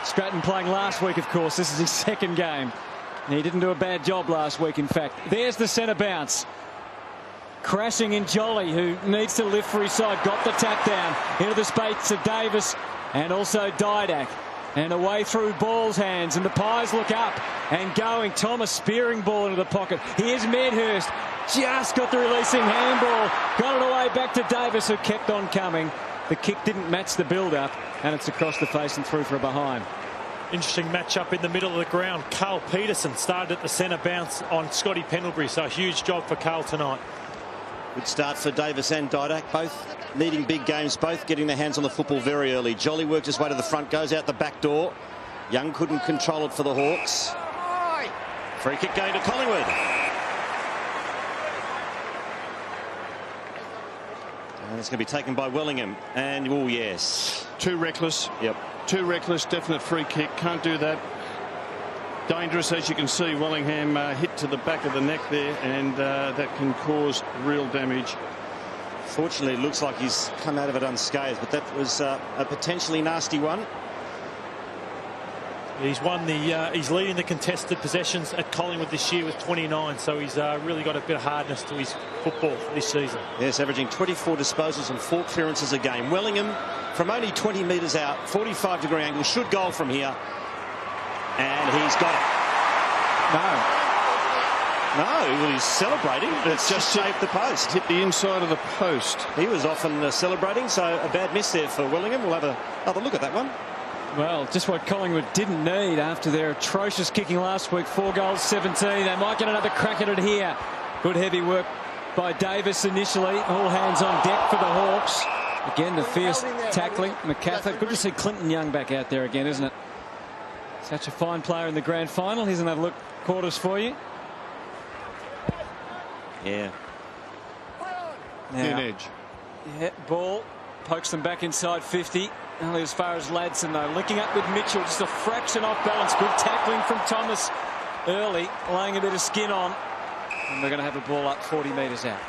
Stratton playing last week, of course. This is his second game. He didn't do a bad job last week, in fact. There's the centre bounce. Crashing in Jolly, who needs to lift for his side. Got the tap down into the space to Davis and also Didak. And away through Ball's hands, and the Pies look up and going. Thomas spearing ball into the pocket. Here's Medhurst. Just got the releasing handball. Got it away back to Davis, who kept on coming. The kick didn't match the build-up, and it's across the face and through for a behind. Interesting match-up in the middle of the ground. Carl Peterson started at the centre bounce on Scotty Pendlebury, so a huge job for Carl tonight. Good start for Davis and Didak, both needing big games, both getting their hands on the football very early. Jolly worked his way to the front, goes out the back door. Young couldn't control it for the Hawks. Free kick going to Collingwood. And it's going to be taken by Wellingham. And, oh, yes. Too reckless. Yep. Too reckless, definite free kick. Can't do that. Dangerous, as you can see. Wellingham hit to the back of the neck there, and that can cause real damage. Fortunately, it looks like he's come out of it unscathed, but that was a potentially nasty one. He's leading the contested possessions at Collingwood this year with 29, so he's really got a bit of hardness to his football this season. Yes, averaging 24 disposals and 4 clearances a game. Wellingham, from only 20 metres out, 45-degree angle, should goal from here. And he's got it. No, well, he's celebrating. It's just shaved the post. Hit the inside of the post. He was often celebrating, so a bad miss there for Wellingham. We'll have another look at that one. Well, just what Collingwood didn't need after their atrocious kicking last week. 4 goals, 17. They might get another crack at it here. Good heavy work by Davis initially. All hands on deck for the Hawks. Again, the fierce tackling. McCaffrey. Good to see Clinton Young back out there again, isn't it? Such a fine player in the grand final. Here's another look. Quarters for you. Yeah. Thin edge. Yeah, ball. Pokes them back inside 50. Only as far as Ladson, though. Linking up with Mitchell. Just a fraction off balance. Good tackling from Thomas early. Laying a bit of skin on. And we're going to have a ball up 40 metres out.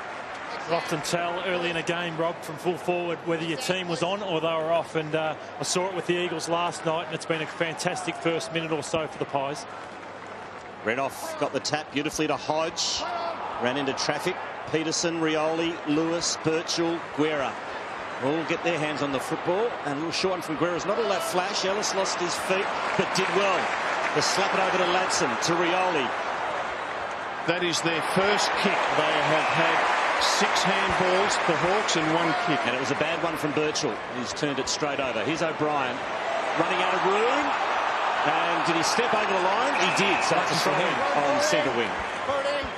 You often tell early in a game, Rob, from full forward, whether your team was on or they were off. And I saw it with the Eagles last night, and it's been a fantastic first minute or so for the Pies. Renoff got the tap beautifully to Hodge. Ran into traffic. Peterson, Rioli, Lewis, Birchall, Guerra all get their hands on the football. And a little short one from Guerra's not all that flash. Ellis lost his feet, but did well to slap it over to Ladson, to Rioli. That is their first kick. They have had 6 handballs, the Hawks, and 1 kick. And it was a bad one from Birchall. He's turned it straight over. Here's O'Brien running out of room. And did he step over the line? He did. So that's a throw on centre wing.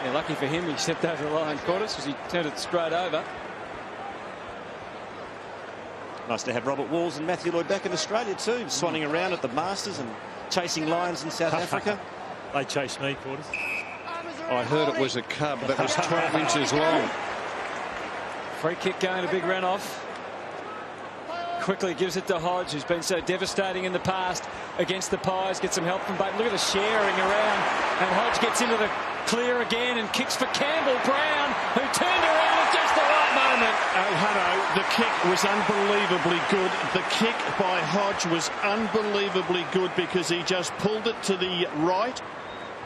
Yeah, lucky for him, he stepped over the line, Quarters, because he turned it straight over. Nice to have Robert Walls and Matthew Lloyd back in Australia too, swanning around at the Masters and chasing lions in South Africa. They chased me, Quarters. I heard it was a cub that was 12 inches long. Free kick going, a big run off. Quickly gives it to Hodge, who's been so devastating in the past against the Pies. Gets some help from Bateman. Look at the sharing around. And Hodge gets into the clear again and kicks for Campbell Brown, who turned around at just the right moment. Oh, Hutto, the kick was unbelievably good. The kick by Hodge was unbelievably good because he just pulled it to the right.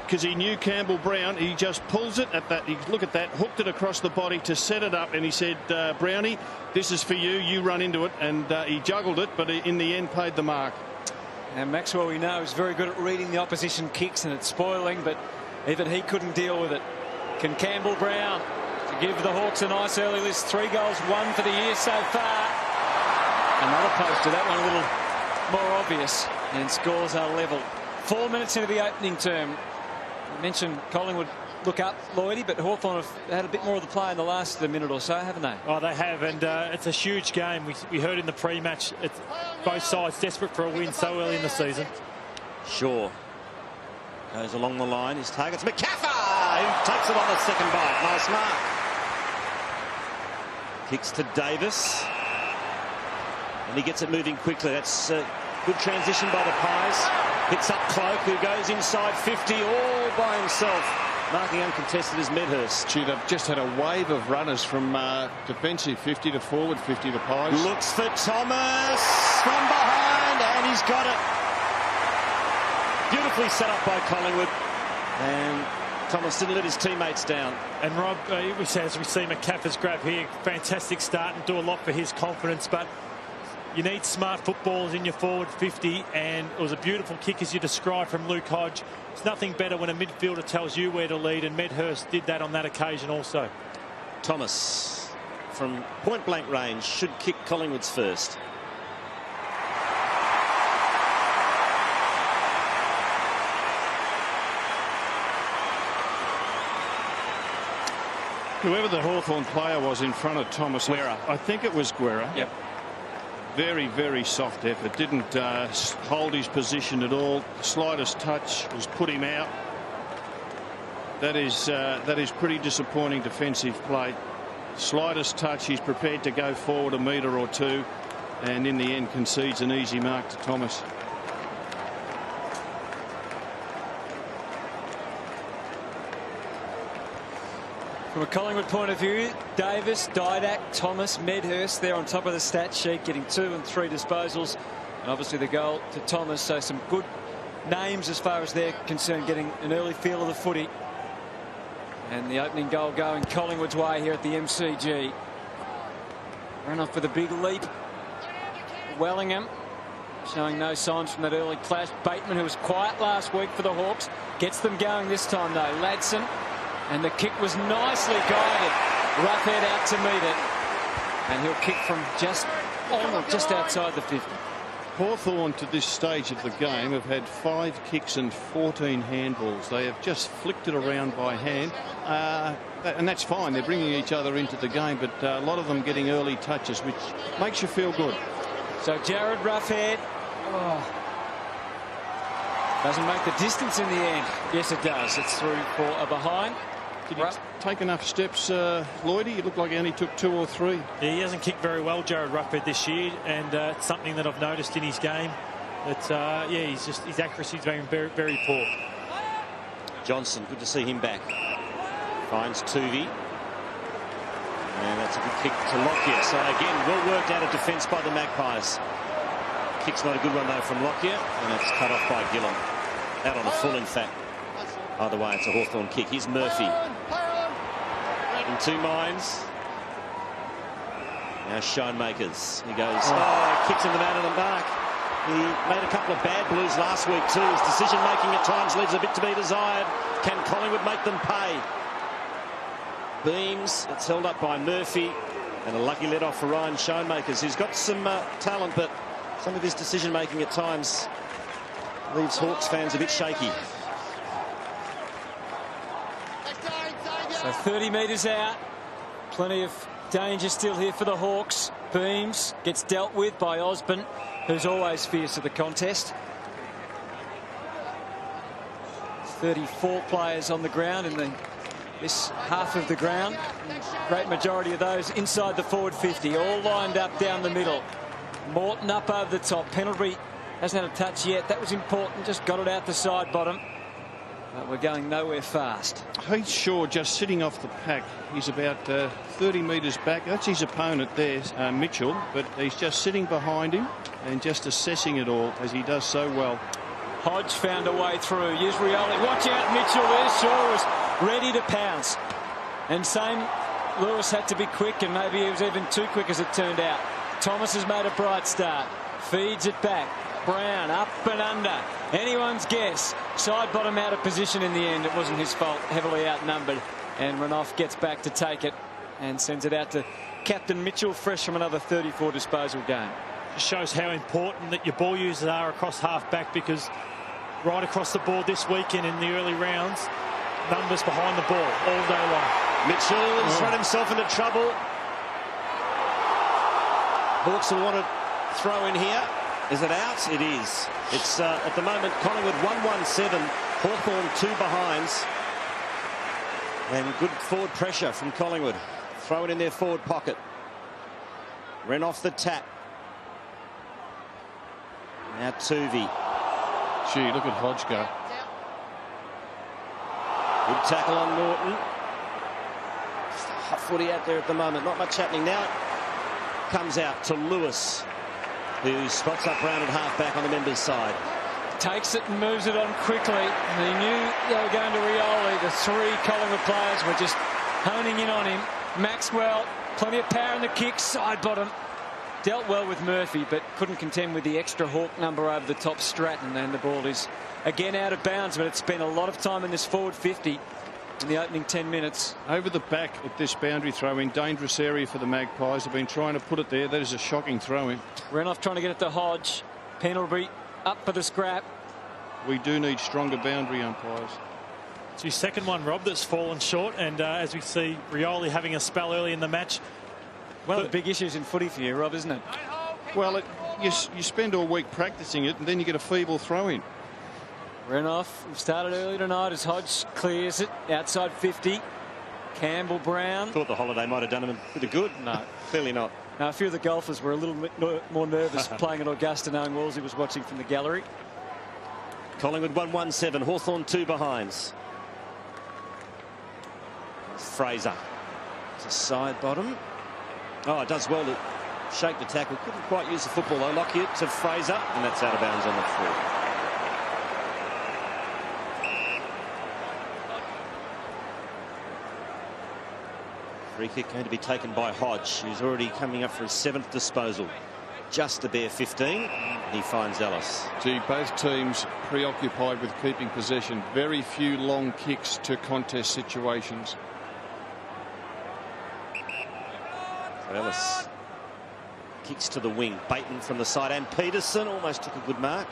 Because he knew Campbell Brown, he just pulls it at that. Look at that, hooked it across the body to set it up, and he said, Brownie, this is for you. You run into it, and he juggled it, but in the end paid the mark. And Maxwell, we know, is very good at reading the opposition kicks, and it's spoiling, but even he couldn't deal with it. Can Campbell Brown to give the Hawks a nice early list? 3 goals, 1 for the year so far. Another poster, that one a little more obvious, and scores are level. 4 minutes into the opening term. I mentioned Collingwood look up, Lloydie, but Hawthorn have had a bit more of the play in the last minute or so, haven't they? Oh, they have, and it's a huge game. We heard in the pre-match, it's both sides desperate for a win so early in the season. Shaw goes along the line. His target's McCaffrey, who takes it on the second bite. Nice mark. Kicks to Davis. And he gets it moving quickly. That's good transition by the Pies. Hits up Cloak, who goes inside 50 all by himself. Marking uncontested is Medhurst. Gee, they've just had a wave of runners from defensive 50 to forward 50 to Pies. Looks for Thomas from behind, and he's got it. Beautifully set up by Collingwood. And Thomas didn't let his teammates down. And Rob, as we see McCaffrey's grab here, fantastic start and do a lot for his confidence. But you need smart footballers in your forward 50, and it was a beautiful kick, as you described, from Luke Hodge. It's nothing better when a midfielder tells you where to lead, and Medhurst did that on that occasion also. Thomas, from point-blank range, should kick Collingwood's first. Whoever the Hawthorn player was in front of Thomas, Guerra. I think it was Guerra. Yep. Very, very soft effort. Didn't hold his position at all. Slightest touch was put him out. That is pretty disappointing defensive play. Slightest touch, he's prepared to go forward a metre or two, and in the end concedes an easy mark to Thomas. From a Collingwood point of view, Davis, Didac, Thomas, Medhurst, they're on top of the stat sheet, getting 2 and 3 disposals. And obviously the goal to Thomas, so some good names as far as they're concerned, getting an early feel of the footy. And the opening goal going Collingwood's way here at the MCG. Run off with a big leap. Wellingham showing no signs from that early clash. Bateman, who was quiet last week for the Hawks, gets them going this time though. Ladson. And the kick was nicely guided. Roughhead out to meet it. And he'll kick from just outside the 50. Hawthorn to this stage of the game have had 5 kicks and 14 handballs. They have just flicked it around by hand. And that's fine. They're bringing each other into the game. But a lot of them getting early touches, which makes you feel good. So Jared Roughhead. Doesn't make the distance in the end. Yes, it does. It's through for a behind. Did he take enough steps, Lloydie? It looked like he only took 2 or 3. Yeah, he hasn't kicked very well, Jared Roughhead, this year, and it's something that I've noticed in his game. But yeah, his accuracy's been very, very poor. Johnson, good to see him back. Finds Tuvey. And that's a good kick to Lockyer. So again, well worked out of defence by the Magpies. Kick's not a good one though from Lockyer, and it's cut off by Gillum. Out on a full, in fact. Either way, it's a Hawthorn kick. Here's Murphy. In 2 minds. Now Schoenmakers. He goes, kicks in the man of the mark. He made a couple of bad blues last week too. His decision making at times leaves a bit to be desired. Can Collingwood make them pay? Beams, it's held up by Murphy. And a lucky let off for Ryan Schoenmakers, who's got some talent, but some of his decision making at times leaves Hawks fans a bit shaky. So 30 metres out. Plenty of danger still here for the Hawks. Beams gets dealt with by Osborne, who's always fierce at the contest. 34 players on the ground in this half of the ground. Great majority of those inside the forward 50, all lined up down the middle. Morton up over the top. Penalty hasn't had a touch yet. That was important. Just got it out the side bottom. But we're going nowhere fast. Heath Shaw just sitting off the pack. He's about 30 metres back. That's his opponent there, Mitchell. But he's just sitting behind him and just assessing it all, as he does so well. Hodge found a way through. Here's Rioli. Watch out, Mitchell there. Shaw was ready to pounce. And same, Lewis had to be quick, and maybe he was even too quick as it turned out. Thomas has made a bright start. Feeds it back. Brown up and under. Anyone's guess. Side bottom out of position in the end. It wasn't his fault. Heavily outnumbered. And Renouf gets back to take it and sends it out to Captain Mitchell, fresh from another 34 disposal game. Just shows how important that your ball users are across half-back, because right across the board this weekend in the early rounds, numbers behind the ball all day long. Mitchell has run himself into trouble. Hawks will want to throw in here. Is it out? It is. It's at the moment Collingwood 1-1-7, Hawthorn 2 behinds. And good forward pressure from Collingwood. Throw it in their forward pocket. Ran off the tap. Now Tuvey. Gee, look at Hodge go. Good tackle on Norton. Just a hot footy out there at the moment. Not much happening now. It comes out to Lewis, who spots up round at half-back on the members' side. takes it and moves it on quickly. He knew they were going to Rioli. The three Collingwood players were just honing in on him. Maxwell, plenty of power in the kick, side bottom. Dealt well with Murphy, but couldn't contend with the extra hawk number over the top Stratton, and the ball is again out of bounds, but it's spent a lot of time in this forward 50 in the opening 10 minutes. Over the back at this boundary throw in, dangerous area for the Magpies. They've been trying to put it there. That is a shocking throw in. Renoff trying to get it to Hodge. Pendlebury up for the scrap. We do need stronger boundary umpires. It's his second one, Rob, that's fallen short, and as we see Rioli having a spell early in the match. One of the big issues in footy for you, Rob, isn't it? Well, you spend all week practicing it, and then you get a feeble throw in. Renoff started early tonight as Hodge clears it outside 50. Campbell Brown. Thought the holiday might have done him a bit of good. No, clearly not. Now, a few of the golfers were a little bit more nervous playing at Augusta, knowing Wolsey was watching from the gallery. Collingwood 1-1-7. Hawthorn 2 behinds. Fraser. It's a side bottom. Oh, it does well to shake the tackle. Couldn't quite use the football though. Lockyer to Fraser, and that's out of bounds on the floor. Free kick going to be taken by Hodge, who's already coming up for his 7th disposal. Just a bare 15. He finds Ellis. Gee, both teams preoccupied with keeping possession. Very few long kicks to contest situations. So Ellis kicks to the wing. Baton from the side, and Peterson almost took a good mark.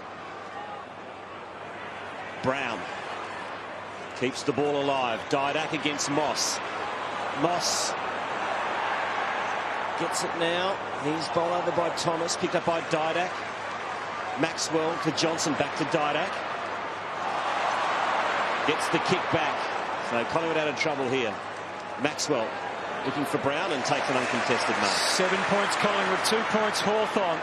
Brown keeps the ball alive. Didak against Moss. Moss gets it now. He's bowled over by Thomas, picked up by Didak. Maxwell to Johnson, back to Didak. Gets the kick back. So Collingwood out of trouble here. Maxwell looking for Brown and takes an uncontested mark. 7 points Collingwood, 2 points Hawthorn.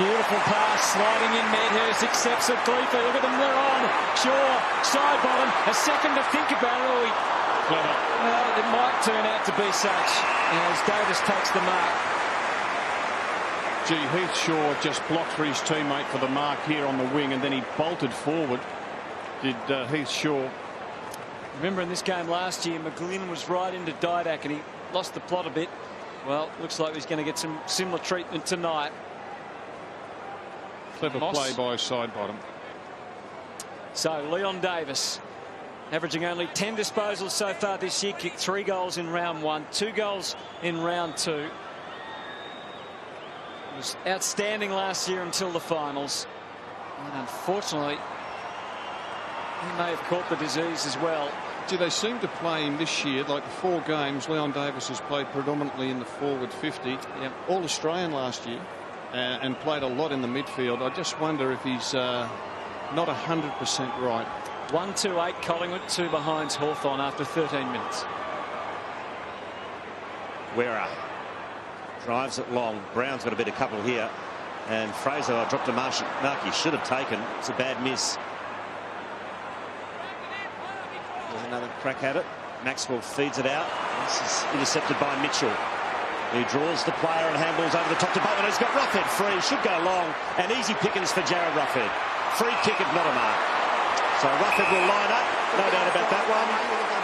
Beautiful pass, sliding in. Medhurst accepts it gleefully. Look at them, they're on. Shaw, side bottom, a second to think about it. Well, it might turn out to be such as Davis takes the mark. Gee, Heath Shaw just blocked for his teammate for the mark here on the wing, and then he bolted forward. Did Heath Shaw. Remember in this game last year, McGlynn was right into Didak and he lost the plot a bit. Well, looks like he's going to get some similar treatment tonight. Clever play by side bottom. So Leon Davis, averaging only 10 disposals so far this year, kicked 3 goals in round 1, 2 goals in round 2. It was outstanding last year until the finals, and unfortunately he may have caught the disease as well. Gee, they seem to play him this year, like the 4 games Leon Davis has played predominantly in the forward 50. Yep. All Australian last year, and played a lot in the midfield. I just wonder if he's not 100% right. 1-2-8 Collingwood, 2 behinds Hawthorn after 13 minutes. Wera drives it long. Brown's got a better couple here, and Fraser dropped a mark he should have taken. It's a bad miss. There's another crack at it. Maxwell feeds it out. This is intercepted by Mitchell, who draws the player and handballs over the top to Bowman. He's got Roughhead free. Should go long, and easy pickings for Jared Roughhead. Free kick if not a mark. So Roughhead will line up, no doubt about that one.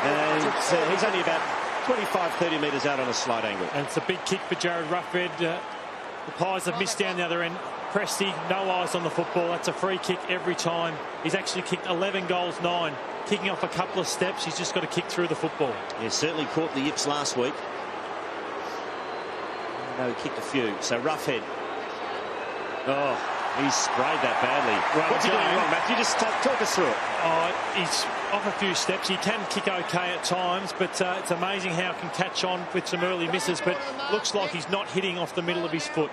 And he's only about 25-30 metres out on a slight angle. And it's a big kick for Jared Roughhead. The Pies have missed down the other end. Presty, no eyes on the football. That's a free kick every time. He's actually kicked 11 goals, 9. Kicking off a couple of steps, he's just got to kick through the football. He certainly caught the yips last week. No, he kicked a few. So Roughhead. Oh, he sprayed that badly. Well, what's he doing wrong, Matthew? Just talk us through it. Oh, he's off a few steps. He can kick okay at times, but it's amazing how he can catch on with some early misses, but looks like he's not hitting off the middle of his foot.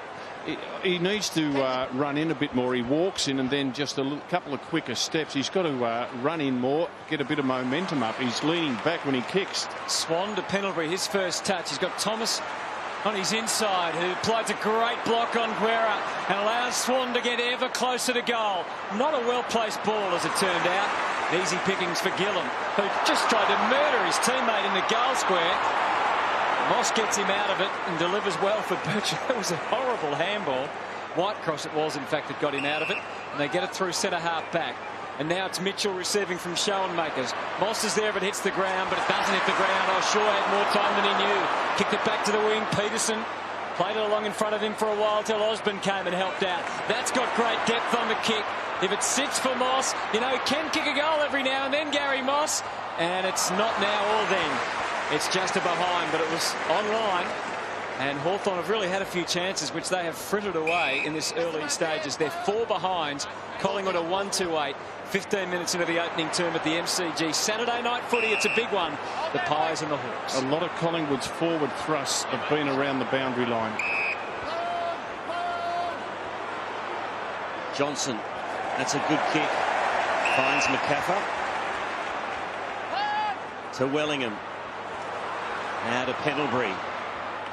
He needs to run in a bit more. He walks in and then just a couple of quicker steps. He's got to run in more, get a bit of momentum up. He's leaning back when he kicks. Swan to Pendlebury, his first touch. He's got Thomas on his inside, who applies a great block on Guerra and allows Swan to get ever closer to goal. Not a well-placed ball, as it turned out. Easy pickings for Gillam, who just tried to murder his teammate in the goal square. Moss gets him out of it and delivers well for Birchall. It was a horrible handball. Whitecross it was, in fact, that got him out of it. And they get it through centre half back. And now it's Mitchell receiving from Schoenmakers. Moss is there if it hits the ground, but it doesn't hit the ground. Oh, Shaw had more time than he knew. Kicked it back to the wing. Peterson played it along in front of him for a while till Osborne came and helped out. That's got great depth on the kick. If it sits for Moss, you know, he can kick a goal every now and then, Gary Moss. And it's not now or then. It's just a behind, but it was online. And Hawthorn have really had a few chances, which they have frittered away in this early stages. They're 4 behinds. Collingwood are 1-2-8. 15 minutes into the opening term at the MCG. Saturday night footy, it's a big one. The Pies and the Hawks. A lot of Collingwood's forward thrusts have been around the boundary line. Johnson, that's a good kick. Finds McCaffer. To Wellingham. Now to Pendlebury.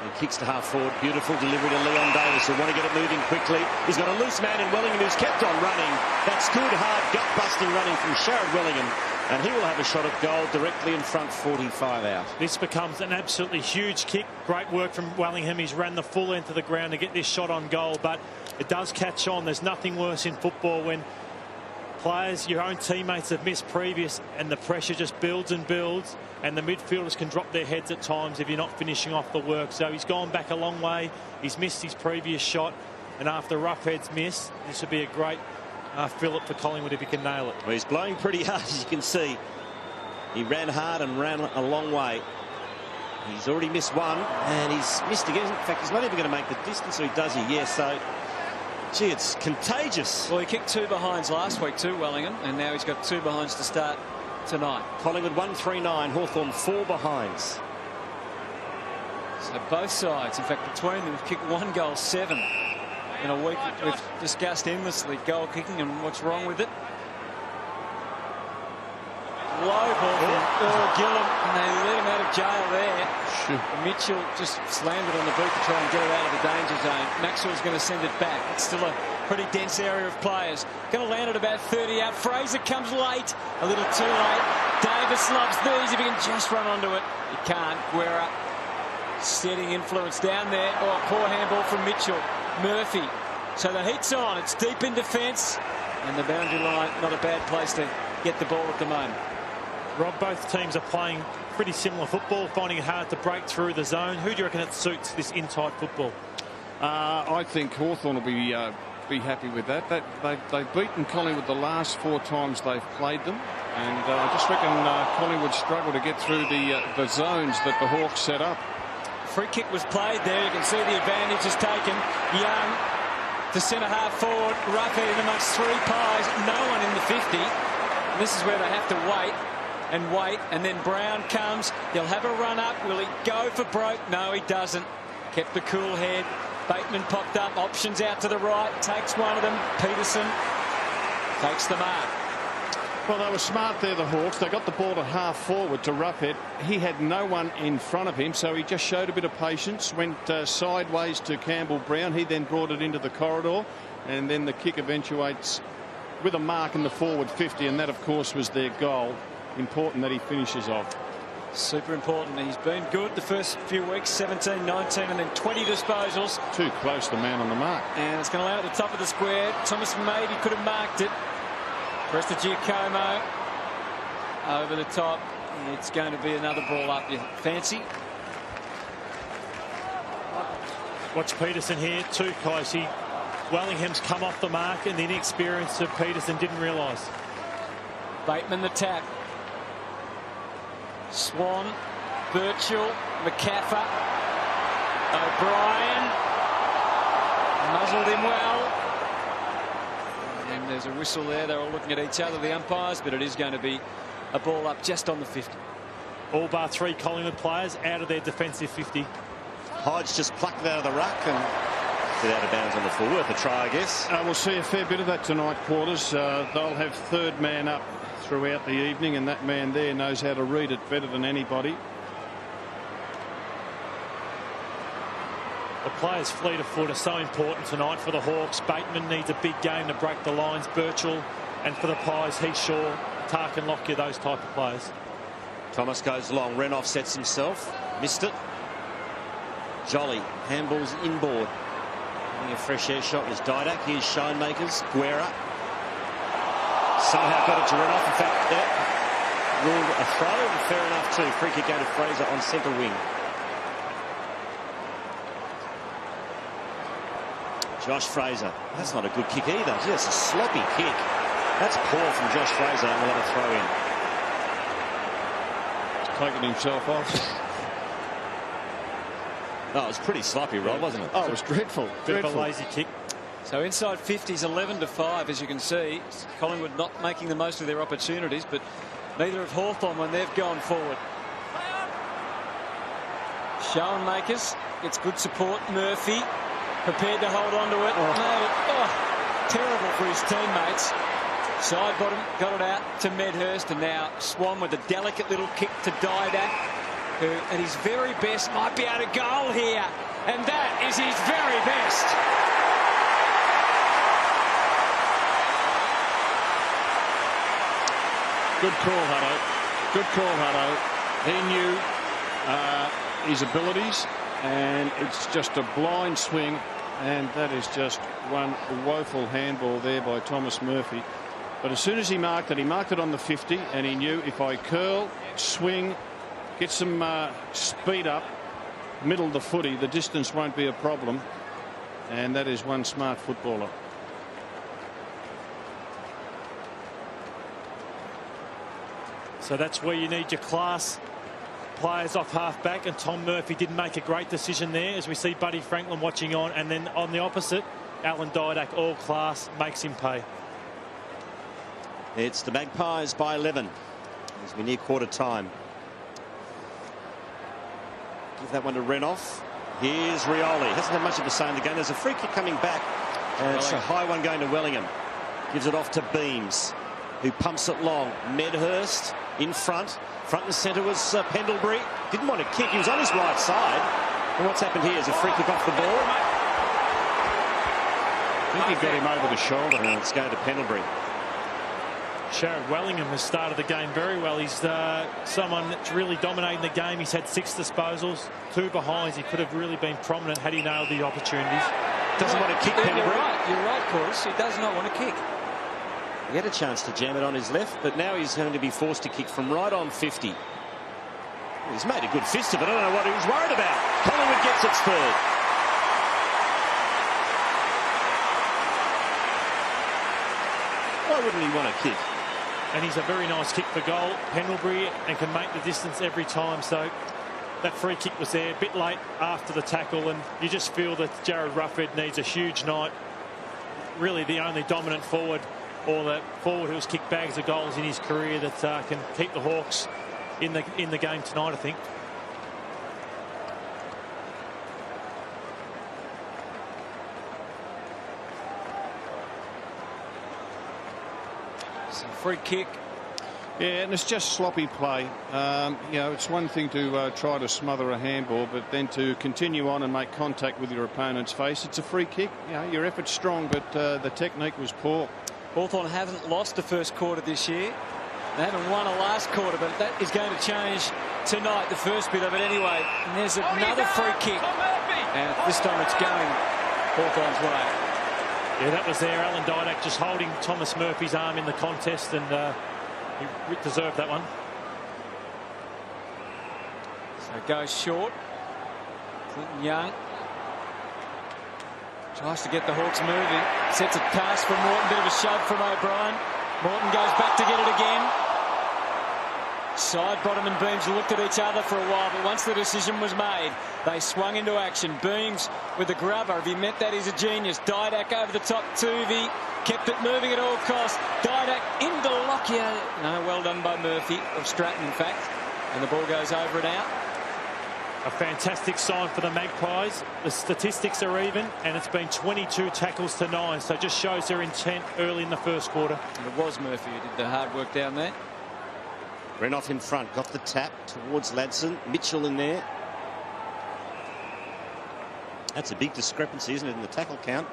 And kicks to half forward. Beautiful delivery to Leon Davis, who want to get it moving quickly. He's got a loose man in Wellingham who's kept on running. That's good, hard, gut-busting running from Sharad Wellingham. And he will have a shot at goal directly in front, 45 out. This becomes an absolutely huge kick. Great work from Wellingham. He's ran the full length of the ground to get this shot on goal, but it does catch on. There's nothing worse in football when players, your own teammates, have missed previous and the pressure just builds and builds, and the midfielders can drop their heads at times if you're not finishing off the work. So he's gone back a long way. He's missed his previous shot, and after Roughhead's miss, this would be a great fillip for Collingwood if he can nail it. Well, he's blowing pretty hard, as you can see. He ran hard and ran a long way. He's already missed one, and he's missed again. In fact, he's not even going to make the distance, or he does he? Yes, so gee, it's contagious. Well, he kicked 2 behinds last week too, Wellingham, and now he's got 2 behinds to start tonight. Collingwood 1-3-9, Hawthorn 4 behinds. So both sides, in fact, between them, have kicked 1 goal 7 in a week we've discussed endlessly goal kicking and what's wrong with it. Low ball from Gillum, and they let him out of jail there. Mitchell just slammed it on the boot to try and get it out of the danger zone. Maxwell's going to send it back. It's still a pretty dense area of players. Going to land at about 30 out. Fraser comes late, a little too late. Davis loves these if he can just run onto it. He can't. Guerra setting influence down there. Oh, poor handball from Mitchell. Murphy. So the heat's on. It's deep in defence, and the boundary line, not a bad place to get the ball at the moment. Rob, both teams are playing pretty similar football, finding it hard to break through the zone. Who do you reckon it suits this in-tight football? I think Hawthorn will be happy with that. They've beaten Collingwood the last 4 times they've played them, and I just reckon Collingwood struggle to get through the zones that the Hawks set up. Free kick was played there. You can see the advantage is taken. Young to centre half forward. Roughhead in amongst 3 Pies. No one in the 50. And this is where they have to wait. And then Brown comes. He'll have a run up. Will he go for broke? No, he doesn't. Kept the cool head. Bateman popped up. Options out to the right. Takes one of them. Peterson takes the mark. Well, they were smart there, the Hawks. They got the ball to half forward to Roughhead. He had no one in front of him, so he just showed a bit of patience. Went sideways to Campbell Brown. He then brought it into the corridor, and then the kick eventuates with a mark in the forward 50, and that, of course, was their goal. Important that he finishes off. Super important. He's been good the first few weeks, 17, 19, and then 20 disposals. Too close, the man on the mark. And it's going to land at the top of the square. Thomas maybe could have marked it. Presta Giacomo over the top. It's going to be another ball up. You fancy? Watch Peterson here, too close. Wellingham's come off the mark, and the inexperience of Peterson didn't realise. Bateman the tap. Swan, Birchall, McCaffer, O'Brien, muzzled him well. And there's a whistle there. They're all looking at each other, the umpires, but it is going to be a ball up just on the 50. All bar 3 Collingwood players out of their defensive 50. Hodge just plucked it out of the ruck and get out of bounds on the full. Worth a try, I guess. We'll see a fair bit of that tonight, Quarters. They'll have 3rd man up throughout the evening, and that man there knows how to read it better than anybody. The players' fleet of foot are so important tonight for the Hawks. Bateman needs a big game to break the lines. Birchall, and for the Pies, Heath Shaw, Tarkin Lockyer, those type of players. Thomas goes long. Renouf sets himself. Missed it. Jolly handballs inboard. A fresh air shot was Didak. Here's Schoenmakers. Guerra. Somehow got it to run off. In fact, that ruled a throw. And fair enough too. Free kick going to Fraser on centre wing. Josh Fraser. That's not a good kick either. Just a sloppy kick. That's poor from Josh Fraser, and we'll have a throw in. He's taking himself off. Oh, it was pretty sloppy, Rod, wasn't it? Oh, it was dreadful. Bit of a lazy kick. So inside 50s, 11-5, as you can see. Collingwood not making the most of their opportunities, but neither have Hawthorn when they've gone forward. Schoenmakers gets good support. Murphy prepared to hold on to it. Terrible for his teammates. Side bottom, got it out to Medhurst, and now Swan with a delicate little kick to Didak, who at his very best might be able to goal here, and that is his very best. Good call, Hutto. Good call, Hutto. He knew his abilities, and it's just a blind swing, and that is just one woeful handball there by Thomas Murphy. But as soon as he marked it on the 50, and he knew if I curl, swing, get some speed up, middle the footy, the distance won't be a problem. And that is one smart footballer. So that's where you need your class players off half back, and Tom Murphy didn't make a great decision there, as we see Buddy Franklin watching on, and then on the opposite, Alan Didak, all class, makes him pay. It's the Magpies by 11 as we near quarter time. Give that one to Renoff. Here's Rioli. Hasn't had much of a say in the game. There's a free kick coming back, and it's a high one going to Wellingham. Gives it off to Beams, who pumps it long. Medhurst in front. Front and centre was Pendlebury. Didn't want to kick. He was on his right side. And what's happened here is a free kick off the ball. I think he got him over the shoulder. And it's going to Pendlebury. Sherrod Wellingham has started the game very well. He's someone that's really dominating the game. He's had 6 disposals, 2 behinds. He could have really been prominent had he nailed the opportunities. Doesn't want to kick Pendlebury. You're right, Chorus. He does not want to kick. He had a chance to jam it on his left, but now he's going to be forced to kick from right on 50. He's made a good fist of it. I don't know what he was worried about. Collingwood gets its third. Why wouldn't he want to kick? And he's a very nice kick for goal, Pendlebury, and can make the distance every time. So that free kick was there a bit late after the tackle, and you just feel that Jared Ruffhead needs a huge night. Really the only dominant forward, or the forward who has kicked bags of goals in his career, that can keep the Hawks in the game tonight, I think. It's a free kick. Yeah, and it's just sloppy play. You know, it's one thing to try to smother a handball, but then to continue on and make contact with your opponent's face. It's a free kick. You know, your effort's strong, but the technique was poor. Hawthorn haven't lost the first quarter this year. They haven't won a last quarter, but that is going to change tonight, the first bit of it anyway. And there's another free kick. And this time it's going Hawthorn's way. Yeah, that was there. Alan Didak just holding Thomas Murphy's arm in the contest, and he deserved that one. So it goes short. Clinton Young tries to get the Hawks moving. Sets a pass from Morton. Bit of a shove from O'Brien. Morton goes back to get it again. Side, bottom and Beams looked at each other for a while, but once the decision was made, they swung into action. Beams with the grubber. If he meant that, he's a genius. Didak over the top. Tuvey kept it moving at all costs. Didak into Lockyer. No, well done by Murphy, of Stratton, in fact. And the ball goes over and out. A fantastic sign for the Magpies. The statistics are even, and it's been 22 tackles to 9, so it just shows their intent early in the first quarter. And it was Murphy who did the hard work down there. Renoff in front, got the tap towards Ladson. Mitchell in there. That's a big discrepancy, isn't it, in the tackle count?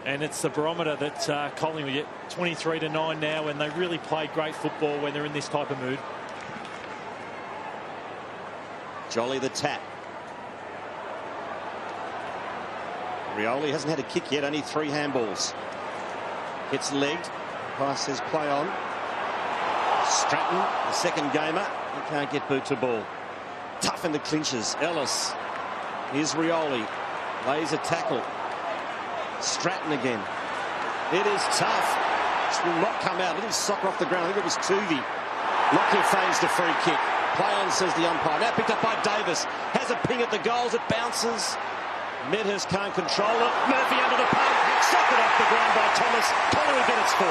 And it's the barometer that Collingwood get 23 to 9 now, and they really play great football when they're in this type of mood. Jolly the tap. Rioli hasn't had a kick yet, only 3 handballs. Gets legged. Price says play on. Stratton, the second gamer, he can't get boot to ball. Tough in the clinches. Ellis. Here's Rioli. Lays a tackle. Stratton again. It is tough. This will not come out. Little soccer off the ground. I think it was Tuvey. Lockyer feigns the free kick. Play on, says the umpire. Now picked up by Davis. Has a ping at the goals. It bounces. Medhurst can't control it. Murphy under the pump. Socked off the ground by Thomas. Collingwood get its 4.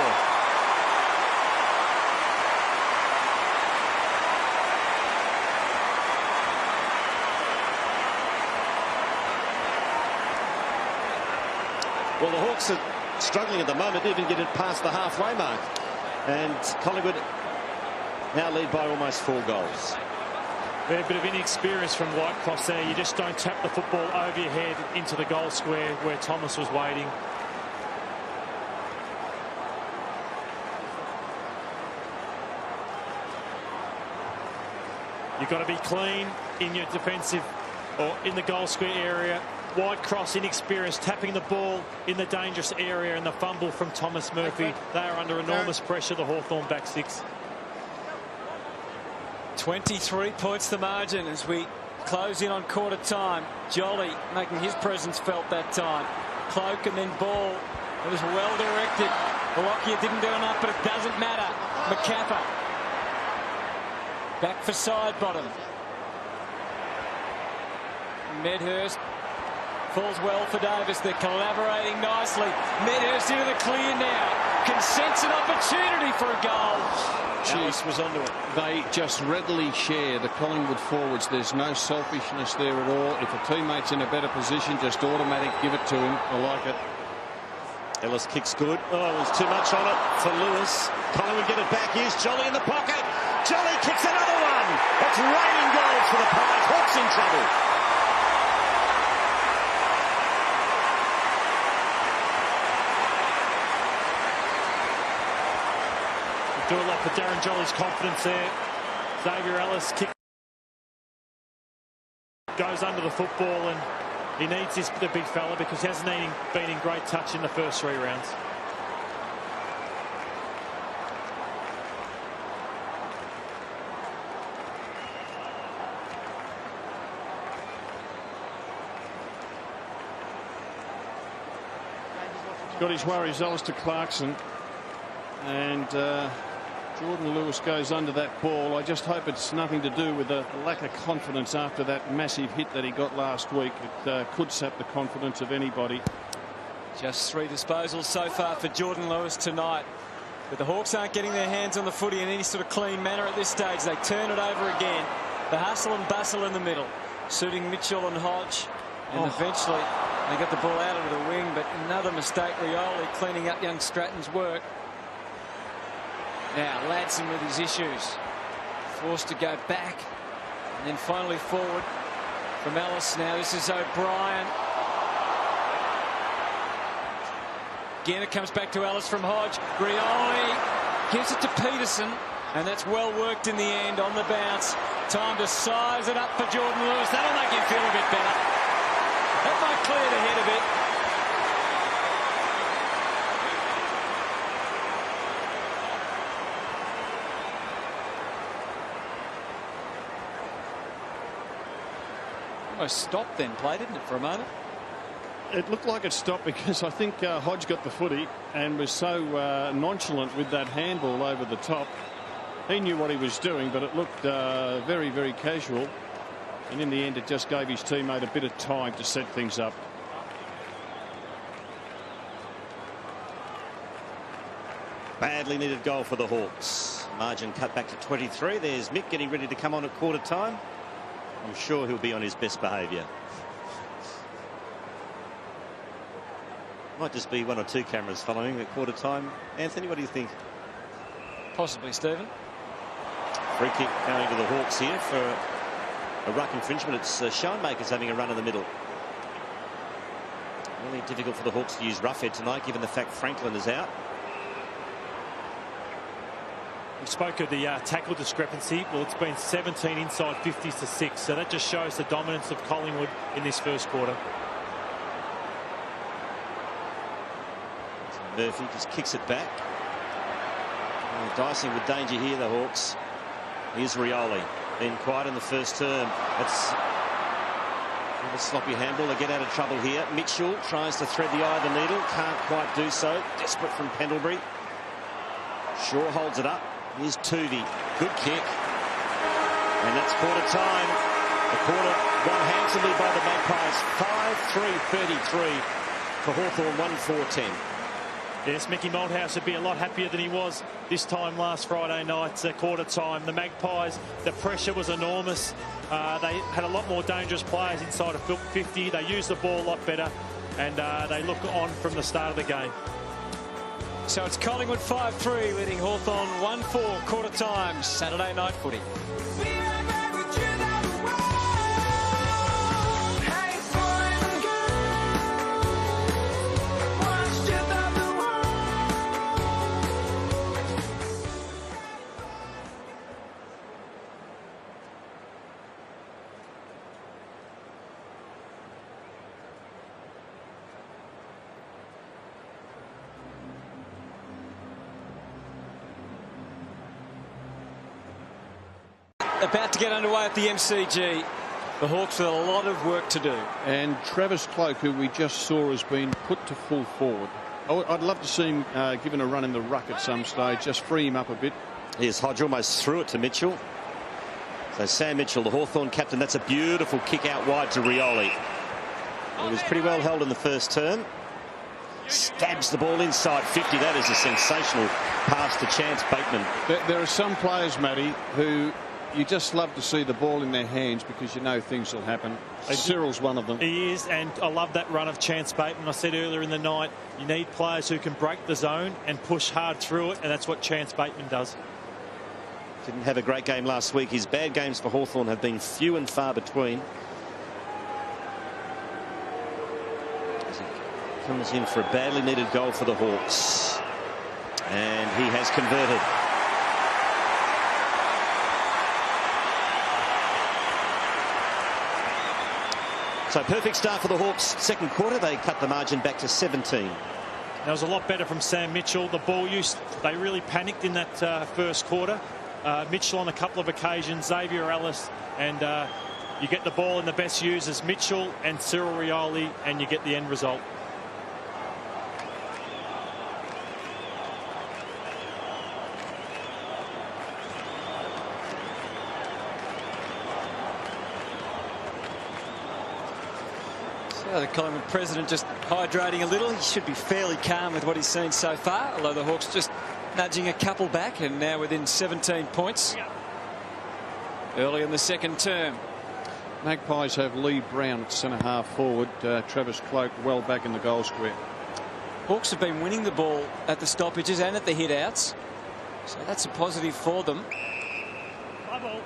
Well, the Hawks are struggling at the moment, even get it past the halfway mark. And Collingwood now lead by almost 4 goals. A bit of inexperience from Whitecross there. You just don't tap the football over your head into the goal square where Thomas was waiting. You've got to be clean in your defensive or in the goal square area. Whitecross inexperienced, tapping the ball in the dangerous area, and the fumble from Thomas Murphy. They are under enormous pressure, the Hawthorn back 6. 23 points the margin as we close in on quarter time. Jolly making his presence felt that time. Cloak and then ball. It was well directed. Lockyer didn't do enough, but it doesn't matter. McCaffer back for side bottom. Medhurst falls well for Davis. They're collaborating nicely. Medhurst into the clear now. Consents an opportunity for a goal. Alice was onto it. They just readily share, the Collingwood forwards. There's no selfishness there at all. If a teammate's in a better position, just automatic, give it to him. I like it. Ellis kicks good. Oh, there's too much on it for Lewis. Collingwood get it back. Here's Jolly in the pocket. Jolly kicks another one. It's raining goals for the Pies. Hawks in trouble. Do a lot for Darren Jolly's confidence there. Xavier Ellis kick goes under the football, and he needs the big fella because he hasn't been in great touch in the first 3 rounds. Got his worries, Alistair Clarkson. And Jordan Lewis goes under that ball. I just hope it's nothing to do with the lack of confidence after that massive hit that he got last week. It could sap the confidence of anybody. Just 3 disposals so far for Jordan Lewis tonight. But the Hawks aren't getting their hands on the footy in any sort of clean manner at this stage. They turn it over again. The hustle and bustle in the middle, suiting Mitchell and Hodge. And eventually they got the ball out of the wing, but another mistake. Rioli cleaning up young Stratton's work. Now Ladson with his issues, forced to go back and then finally forward from Ellis. Now this is O'Brien. Again it comes back to Ellis from Hodge. Rioli gives it to Peterson, and that's well worked in the end on the bounce. Time to size it up for Jordan Lewis. That'll make him feel a bit better. That might clear the head a bit. Almost stopped then, play, didn't it, for a moment? It looked like it stopped because I think Hodge got the footy and was so nonchalant with that handball over the top. He knew what he was doing, but it looked very, very casual. And in the end, it just gave his teammate a bit of time to set things up. Badly needed goal for the Hawks. Margin cut back to 23. There's Mick getting ready to come on at quarter time. I'm sure he'll be on his best behaviour. Might just be 1 or 2 cameras following at quarter time. Anthony, what do you think? Possibly, Stephen. Free kick going to the Hawks here for a ruck infringement. It's Schoenmakers having a run in the middle. Really difficult for the Hawks to use roughhead tonight, given the fact Franklin is out. We spoke of the tackle discrepancy. Well, it's been 17 inside 50s to 6, so that just shows the dominance of Collingwood in this first quarter. Murphy just kicks it back. Dicing with danger here, the Hawks. Here's Rioli. Been quiet in the first term. That's a sloppy handball. They get out of trouble here. Mitchell tries to thread the eye of the needle. Can't quite do so. Desperate from Pendlebury. Shaw holds it up. Here's Tuvey. Good kick. And that's quarter time. The quarter won handsomely by the Magpies. 5-3-33 for Hawthorn. 1-4-10. Yes, Mickey Malthouse would be a lot happier than he was this time last Friday night at quarter time. The Magpies, the pressure was enormous. They had a lot more dangerous players inside of 50. They used the ball a lot better, and they look on from the start of the game. So it's Collingwood 5-3 leading Hawthorn 1-4 quarter time. Saturday night footy. About to get underway at the MCG. The Hawks with a lot of work to do. And Travis Cloke, who we just saw, has been put to full forward. I'd love to see him given a run in the ruck at some stage, just free him up a bit. Here's Hodge, almost threw it to Mitchell. So Sam Mitchell, the Hawthorn captain, that's a beautiful kick out wide to Rioli. It was pretty well held in the first term. Stabs the ball inside 50. That is a sensational pass to Chance Bateman. There are some players, Matty, who you just love to see the ball in their hands because you know things will happen. Cyril's one of them. He is, and I love that run of Chance Bateman. I said earlier in the night, you need players who can break the zone and push hard through it, and that's what Chance Bateman does. Didn't have a great game last week. His bad games for Hawthorn have been few and far between. As he comes in for a badly needed goal for the Hawks. And he has converted. So perfect start for the Hawks. Second quarter, they cut the margin back to 17. That was a lot better from Sam Mitchell. The ball use, they really panicked in that first quarter. Mitchell on a couple of occasions, Xavier Ellis, and you get the ball in the best users, Mitchell and Cyril Rioli, and you get the end result. The Collingwood president just hydrating a little. He should be fairly calm with what he's seen so far, although the Hawks just nudging a couple back and now within 17 points early in the second term. Magpies have Lee Brown at centre half forward. Travis Cloke well back in the goal square. Hawks have been winning the ball at the stoppages and at the hit outs, so that's a positive for them.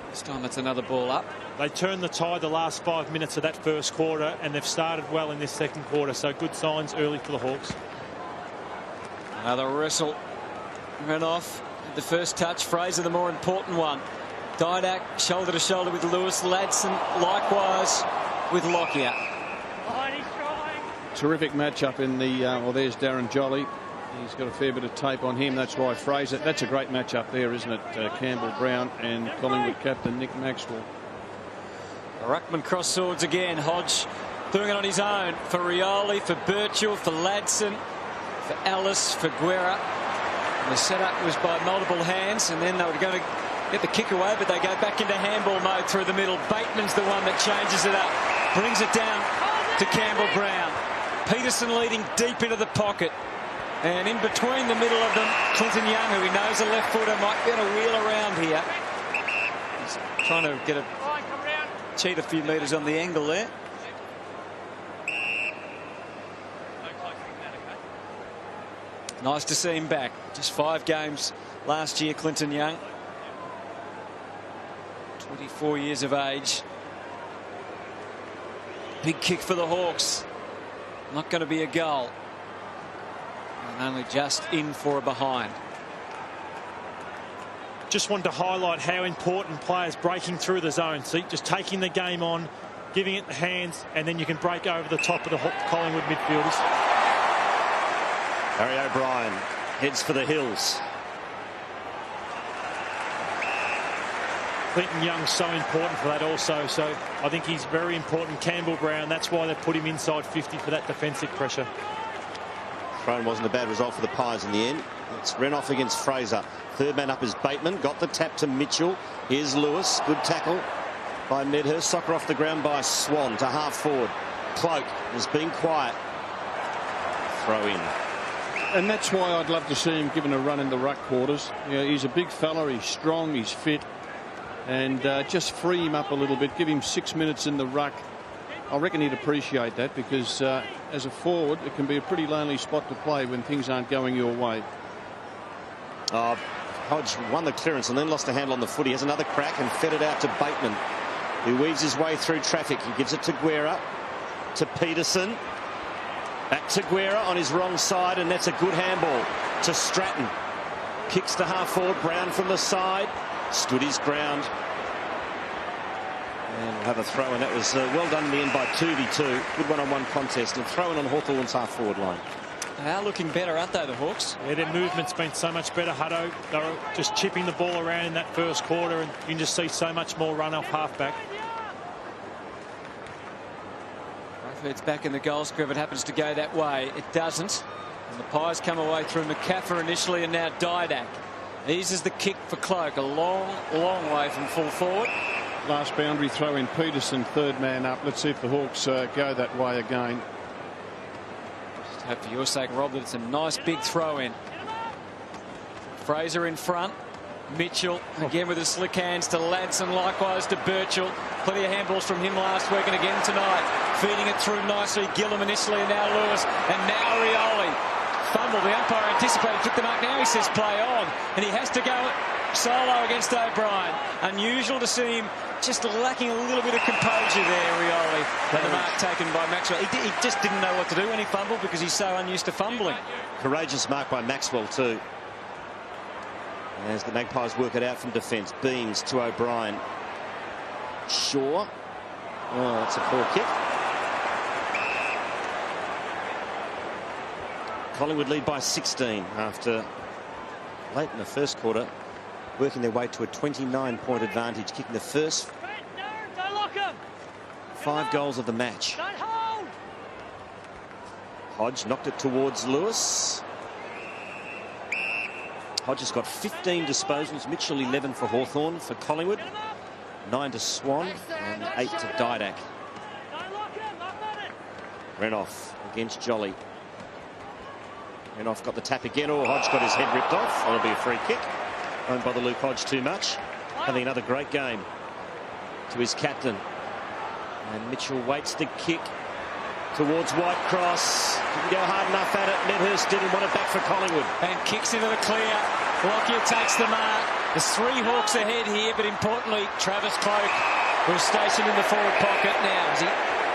This time it's another ball up. They turned the tide the last 5 minutes of that first quarter, and they've started well in this second quarter, so good signs early for the Hawks. Another wrestle ran off the first touch. Fraser the more important one. Didak shoulder to shoulder with Lewis. Ladson likewise with Lockyer. Terrific matchup in the well, there's Darren Jolly. He's got a fair bit of tape on him. That's why Fraser. That's a great matchup there, isn't it? Campbell Brown and Collingwood captain Nick Maxwell. Ruckman cross swords again. Hodge doing it on his own for Rioli, for Birchall, for Ladson, for Ellis, for Guerra. And the setup was by multiple hands, and then they were going to get the kick away, but they go back into handball mode through the middle. Bateman's the one that changes it up, brings it down to Campbell Brown. Peterson leading deep into the pocket. And in between the middle of them, Clinton Young, who he knows a left footer, might be able to wheel around here. He's trying to get a cheat a few metres on the angle there. Nice to see him back. Just 5 games last year, Clinton Young. 24 years of age. Big kick for the Hawks. Not going to be a goal. And only just in for a behind. Just wanted to highlight how important players breaking through the zone. See, just taking the game on, giving it the hands, and then you can break over the top of the Collingwood midfielders. Harry O'Brien heads for the hills. Clinton Young's so important for that also, so I think he's very important. Campbell Brown, that's why they put him inside 50 for that defensive pressure. Thrown wasn't a bad result for the Pies in the end. It's Renouf against Fraser. Third man up is Bateman. Got the tap to Mitchell. Here's Lewis. Good tackle by Medhurst. Soccer off the ground by Swan to half forward. Cloak has been quiet. Throw in. And that's why I'd love to see him given a run in the ruck quarters. You know, he's a big fella. He's strong. He's fit. And just free him up a little bit. Give him 6 minutes in the ruck. I reckon he'd appreciate that, because as a forward, it can be a pretty lonely spot to play when things aren't going your way. Hodge won the clearance and then lost a handle on the foot. He has another crack and fed it out to Bateman, who weaves his way through traffic. He gives it to Guerra, to Peterson. Back to Guerra on his wrong side, and that's a good handball to Stratton. Kicks to half forward. Brown from the side. Stood his ground. And we'll have a throw, and that was well done in the end by 2v2. Good one-on-one contest, and throw in on Hawthorn's half-forward line. They are looking better, aren't they, the Hawks? Yeah, their movement's been so much better, Hutto. They were just chipping the ball around in that first quarter, and you can just see so much more run off halfback. If it's back in the goal script, it happens to go that way. It doesn't. And the Pies come away through McCaffrey initially, and now Didak. Eases the kick for Cloak. A long, long way from full forward. Last boundary throw in Peterson, third man up. Let's see if the Hawks go that way again. Just hope for your sake, Rob, that it's a nice big throw in. Fraser in front. Mitchell again with his slick hands to Ladson, likewise to Birchall. Plenty of handballs from him last week and again tonight. Feeding it through nicely. Gillum initially, and now Lewis, and now Rioli. Fumble. The umpire anticipated, took the mark. Now he says play on, and he has to go solo against O'Brien. Unusual to see him just lacking a little bit of composure there, Rioli. And the mark taken by Maxwell. He just didn't know what to do when he fumbled, because he's so unused to fumbling. Courageous mark by Maxwell too. As the Magpies work it out from defence. Beams to O'Brien. Shaw. Oh, that's a poor kick. Collingwood lead by 16 after late in the first quarter, working their way to a 29-point advantage, kicking the first 5 goals of the match. Hodge knocked it towards Lewis. Hodge has got 15 disposals. Mitchell 11 for Hawthorn. For Collingwood, 9 to Swan and 8 to Didak. Renouf against Jolly. Renouf got the tap again. Oh, Hodge got his head ripped off. That'll be a free kick. Won't bother Luke Hodge too much. Having another great game to his captain. And Mitchell waits the kick towards Whitecross. Didn't go hard enough at it. Medhurst didn't want it back for Collingwood. And kicks into the clear. Lockyer takes the mark. There's 3 Hawks ahead here, but importantly, Travis Cloak, who's stationed in the forward pocket now.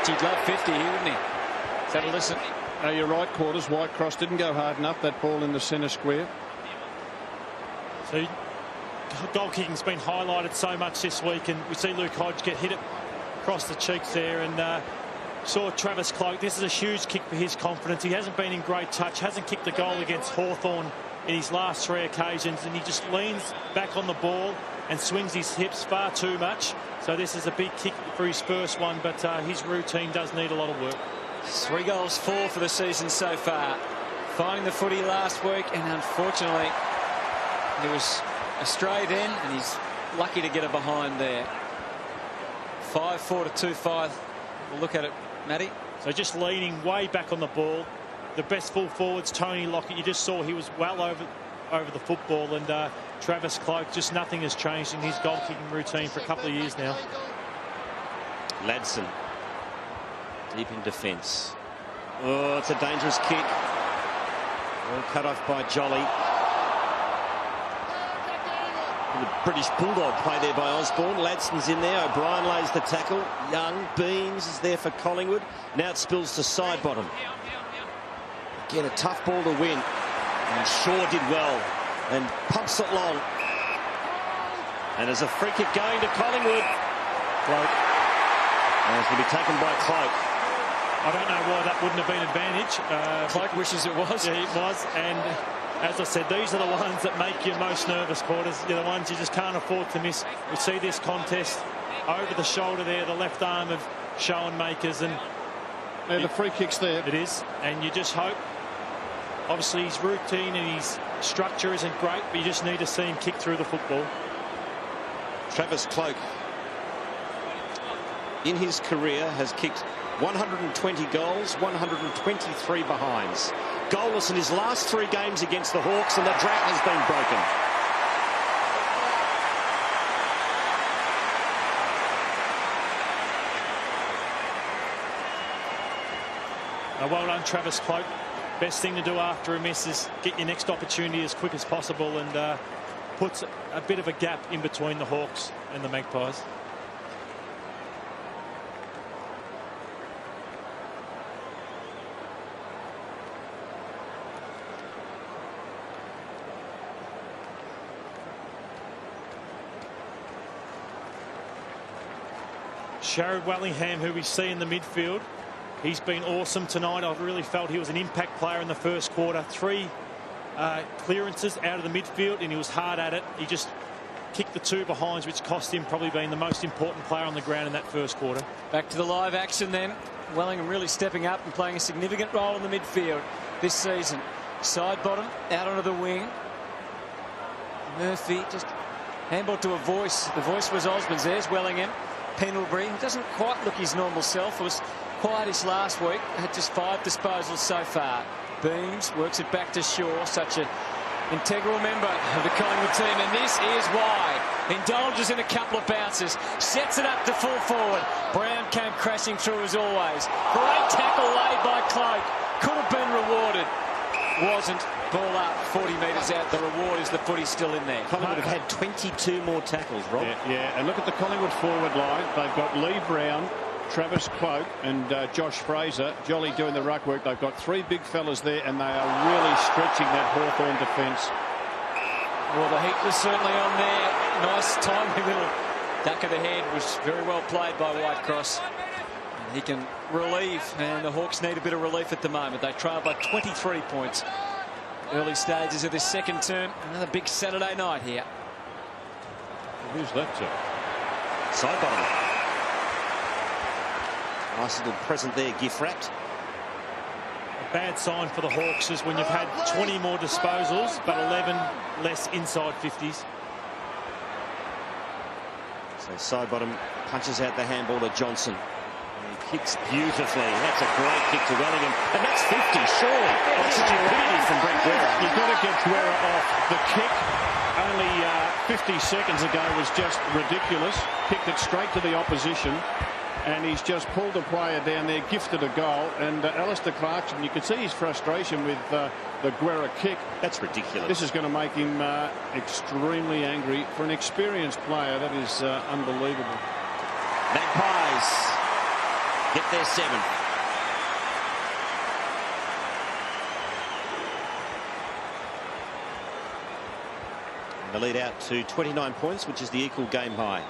He'd love 50 here, wouldn't he? Let's have a listen. No, you're right, Quarters. Whitecross didn't go hard enough. That ball in the centre square. So goal kicking's been highlighted so much this week, and we see Luke Hodge get hit across the cheeks there, and saw Travis Cloak. This is a huge kick for his confidence. He hasn't been in great touch, hasn't kicked a goal against Hawthorn in his last 3 occasions, and he just leans back on the ball and swings his hips far too much. So this is a big kick for his first one, but his routine does need a lot of work. 3 goals, 4 for the season so far. Finding the footy last week, and unfortunately he was astray then, and he's lucky to get a behind there. 5-4 to 2-5. We'll look at it, Matty. So just leaning way back on the ball. The best full forwards, Tony Lockett, you just saw he was well over the football, and Travis Cloak, just nothing has changed in his goal kicking routine for a couple of years now. Ladson deep in defence. Oh, it's a dangerous kick. Well, cut off by Jolly. The British Bulldog play there by Osborne. Ladson's in there. O'Brien lays the tackle. Young, Beams is there for Collingwood. Now it spills to side bottom. Again, a tough ball to win. And Shaw did well and pumps it long. And there's a free kick going to Collingwood. Cloak. And it's going to be taken by Cloak. I don't know why that wouldn't have been advantage. Cloak wishes it was. Yeah, it was. And as I said, these are the ones that make you most nervous, Quarters. They're the ones you just can't afford to miss. We see this contest over the shoulder there, the left arm of Schoenmakers, and the free kick's there. It is, and you just hope. Obviously, his routine and his structure isn't great, but you just need to see him kick through the football. Travis Cloak, in his career, has kicked 120 goals, 123 behinds. Goalless in his last 3 games against the Hawks, and the drought has been broken. Well done, Travis Cloak. Best thing to do after a miss is get your next opportunity as quick as possible, and puts a bit of a gap in between the Hawks and the Magpies. Sharad Wellingham, who we see in the midfield, he's been awesome tonight. I really felt he was an impact player in the first quarter. 3 clearances out of the midfield, and he was hard at it. He just kicked the 2 behinds, which cost him probably being the most important player on the ground in that first quarter. Back to the live action then. Wellingham really stepping up and playing a significant role in the midfield this season. Side bottom, out onto the wing. Murphy just handball to a voice. The voice was Osmonds. There's Wellingham. Pendlebury, he doesn't quite look his normal self. It was quietish last week. Had just 5 disposals so far. Beams works it back to Shaw, such an integral member of the Collingwood team, and this is why. Indulges in a couple of bounces, sets it up to full forward. Brown came crashing through as always. Great tackle laid by Cloak. Could have been rewarded. Wasn't. Ball up 40 metres out. The reward is the footy still in there. Collingwood have had 22 more tackles, Rob. Yeah, and look at the Collingwood forward line. They've got Lee Brown, Travis Cloak and Josh Fraser. Jolly doing the ruck work. They've got 3 big fellas there, and they are really stretching that Hawthorn defence. Well, the heat was certainly on there. Nice timely little duck of the head was very well played by Whitecross. And he can relieve, and the Hawks need a bit of relief at the moment. They trail by 23 points. Early stages of this second term. Another big Saturday night here. Who's that to? Side bottom. Nice little present there, gift wrapped. A bad sign for the Hawks is when you've had 20 more disposals, but 11 less inside 50s. So side bottom punches out the handball to Johnson. He kicks beautifully. That's a great kick to Wellingham. And that's 50, surely. That's stupidity from Brent Guerra. You've got to get Guerra off. The kick only 50 seconds ago was just ridiculous. Kicked it straight to the opposition. And he's just pulled the player down there, gifted a goal. And Alistair Clarkson, you can see his frustration with the Guerra kick. That's ridiculous. This is going to make him extremely angry. For an experienced player, that is unbelievable. Magpies get their 7. And the lead out to 29 points, which is the equal game high.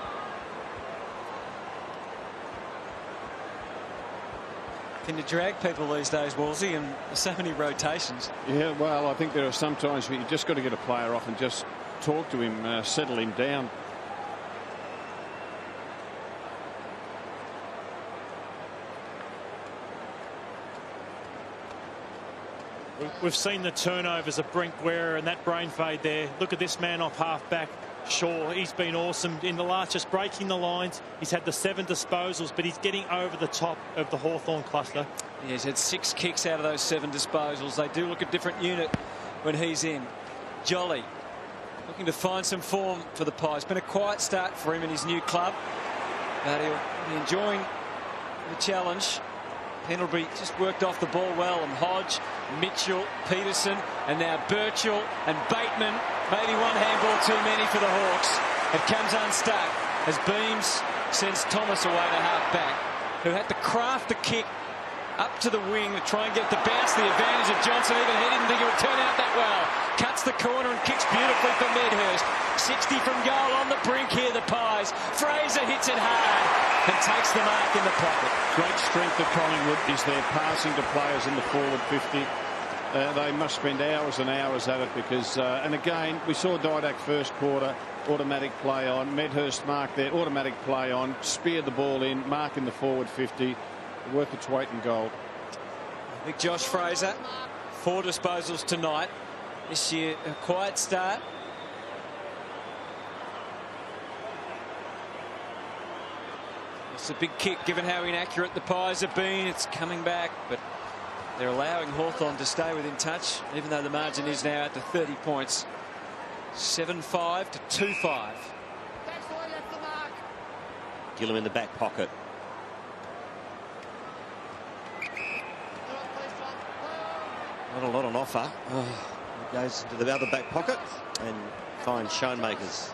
Can you drag people these days, Wolsey, and so many rotations? Yeah, well, I think there are some times where you just got to get a player off and just talk to him, settle him down. We've seen the turnovers of Brent Guerra and that brain fade there. Look at this man off half back. Shaw, he's been awesome in the last, just breaking the lines. He's had the 7 disposals, but he's getting over the top of the Hawthorn cluster. Yeah, he's had 6 kicks out of those 7 disposals. They do look a different unit when he's in. Jolly looking to find some form for the Pies. Been a quiet start for him in his new club, but he'll be enjoying the challenge. Pendlebury just worked off the ball well, and Hodge, Mitchell, Peterson, and now Birchall and Bateman. Maybe one handball too many for the Hawks. It comes unstuck as Beams sends Thomas away to half back, who had to craft the kick up to the wing to try and get the bounce. The advantage of Johnson, even he didn't think it would turn out that well. cuts the corner and kicks beautifully for Medhurst. 60 from goal on the brink here, the Pies. Fraser hits it hard and takes the mark in the pocket. Great strength of Collingwood is their passing to players in the forward 50. They must spend hours and hours at it because, and again, we saw Didac first quarter, automatic play on. Medhurst marked there, automatic play on, speared the ball in, mark in the forward 50. Worth its weight in gold. Big Josh Fraser, 4 disposals tonight. This year, a quiet start. It's a big kick given how inaccurate the Pies have been. It's coming back, but they're allowing Hawthorn to stay within touch, even though the margin is now at 30 points. 7-5 to 2-5. Gillum in the back pocket. Not a lot on offer. He goes into the other back pocket and finds Schoenmakers.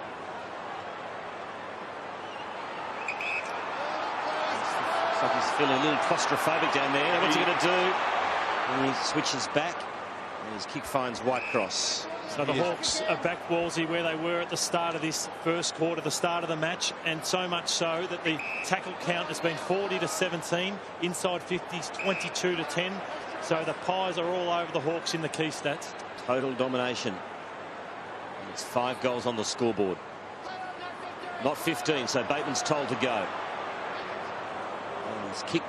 Looks like he's feeling a little claustrophobic down there. What's he going to do? And he switches back and his kick finds Whitecross. So the Hawks are back, Walsey, where they were at the start of this first quarter, the start of the match, and so much so that the tackle count has been 40 to 17, inside 50s 22 to 10. So the Pies are all over the Hawks in the key stats. Total domination. And it's 5 goals on the scoreboard. Not 15, so Bateman's told to go. And his kick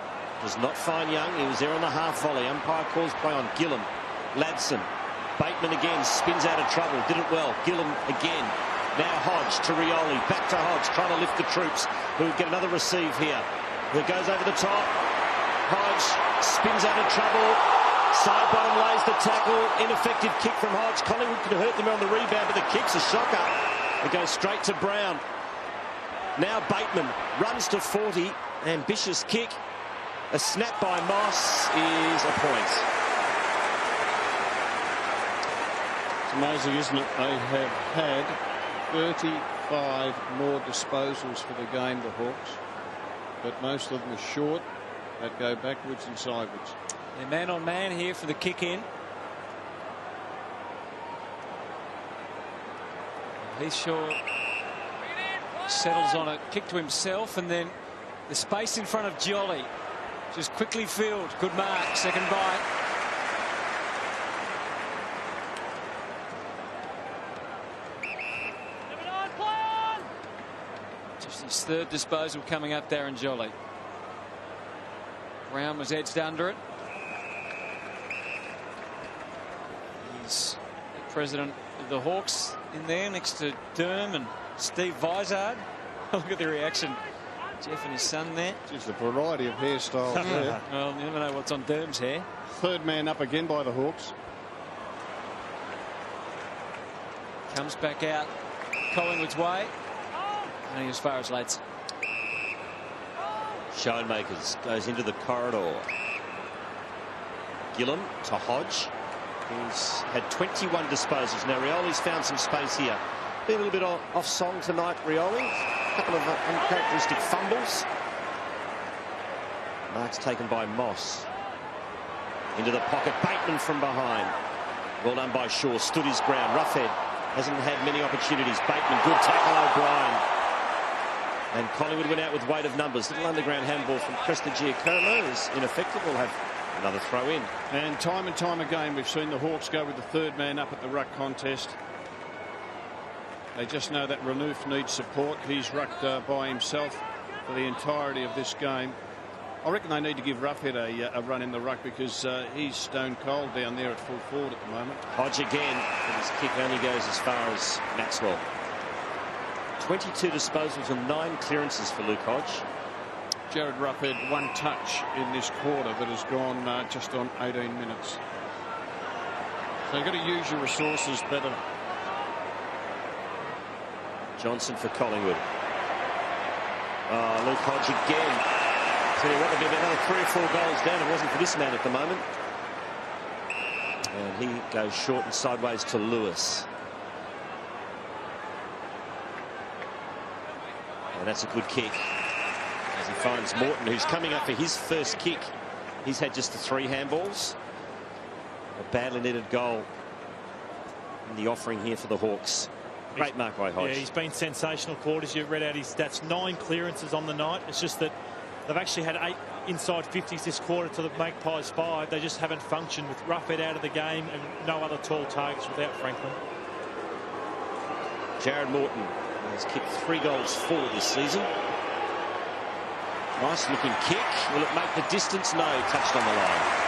does not find Young. He was there on the half volley. Umpire calls play on Gillum. Ladson. Bateman again spins out of trouble. Did it well. Gillum again. Now Hodge to Rioli. Back to Hodge, trying to lift the troops, who get another receive here. It goes over the top. Hodge spins out of trouble. Side bottom lays the tackle. Ineffective kick from Hodge. Collingwood could hurt them on the rebound, but the kick's a shocker. It goes straight to Brown. Now Bateman runs to 40. Ambitious kick. A snap by Moss is a point. It's amazing, isn't it? They have had 35 more disposals for the game, the Hawks, but most of them are short. That go backwards and sideways. They're man on man here for the kick in. Heathshaw settles on a kick to himself, and then the space in front of Jolly just quickly filled. Good mark, second bite. Just his 3rd disposal coming up, Darren Jolly. Brown was edged under it. He's the president of the Hawks in there next to Derm and Steve Vizard. Look at the reaction. Jeff and his son there. Just a variety of hairstyles there. Well, you never know what's on Derm's hair. 3rd man up again by the Hawks. Comes back out Collingwood's way. Only as far as lads. Schoenmakers goes into the corridor. Gillum to Hodge, who's had 21 disposals. Now Rioli's found some space here. Been a little bit off song tonight, Rioli. A couple of uncharacteristic fumbles. Marks taken by Moss. Into the pocket, Bateman from behind. Well done by Shaw, stood his ground. Roughhead hasn't had many opportunities. Bateman, good tackle, O'Brien. And Collingwood went out with weight of numbers. Little underground handball from Cresta Giacomo is ineffective. We'll have another throw in. And time again, we've seen the Hawks go with the 3rd man up at the ruck contest. They just know that Renouf needs support. He's rucked by himself for the entirety of this game. I reckon they need to give Roughhead a run in the ruck because he's stone cold down there at full forward at the moment. Hodge again, and his kick only goes as far as Maxwell. 22 disposals and 9 clearances for Luke Hodge. Jared Roughhead 1 touch in this quarter that has gone just on 18 minutes. So you've got to use your resources better. Johnson for Collingwood. Luke Hodge again. Tell you what, there'll be another 3 or 4 goals down. It wasn't for this man at the moment. And he goes short and sideways to Lewis. And that's a good kick as he finds Morton, who's coming up for his first kick. He's had just the 3 handballs. A badly needed goal in the offering here for the Hawks. Great mark by Hodge. Yeah, he's been sensational, Claude, as you read out his stats. 9 clearances on the night. It's just that they've actually had 8 inside 50s this quarter to the Magpies 5. They just haven't functioned with Roughhead out of the game and no other tall targets without Franklin. Jared Morton has kicked 3 goals forward this season. Nice looking kick. Will it make the distance? No, touched on the line.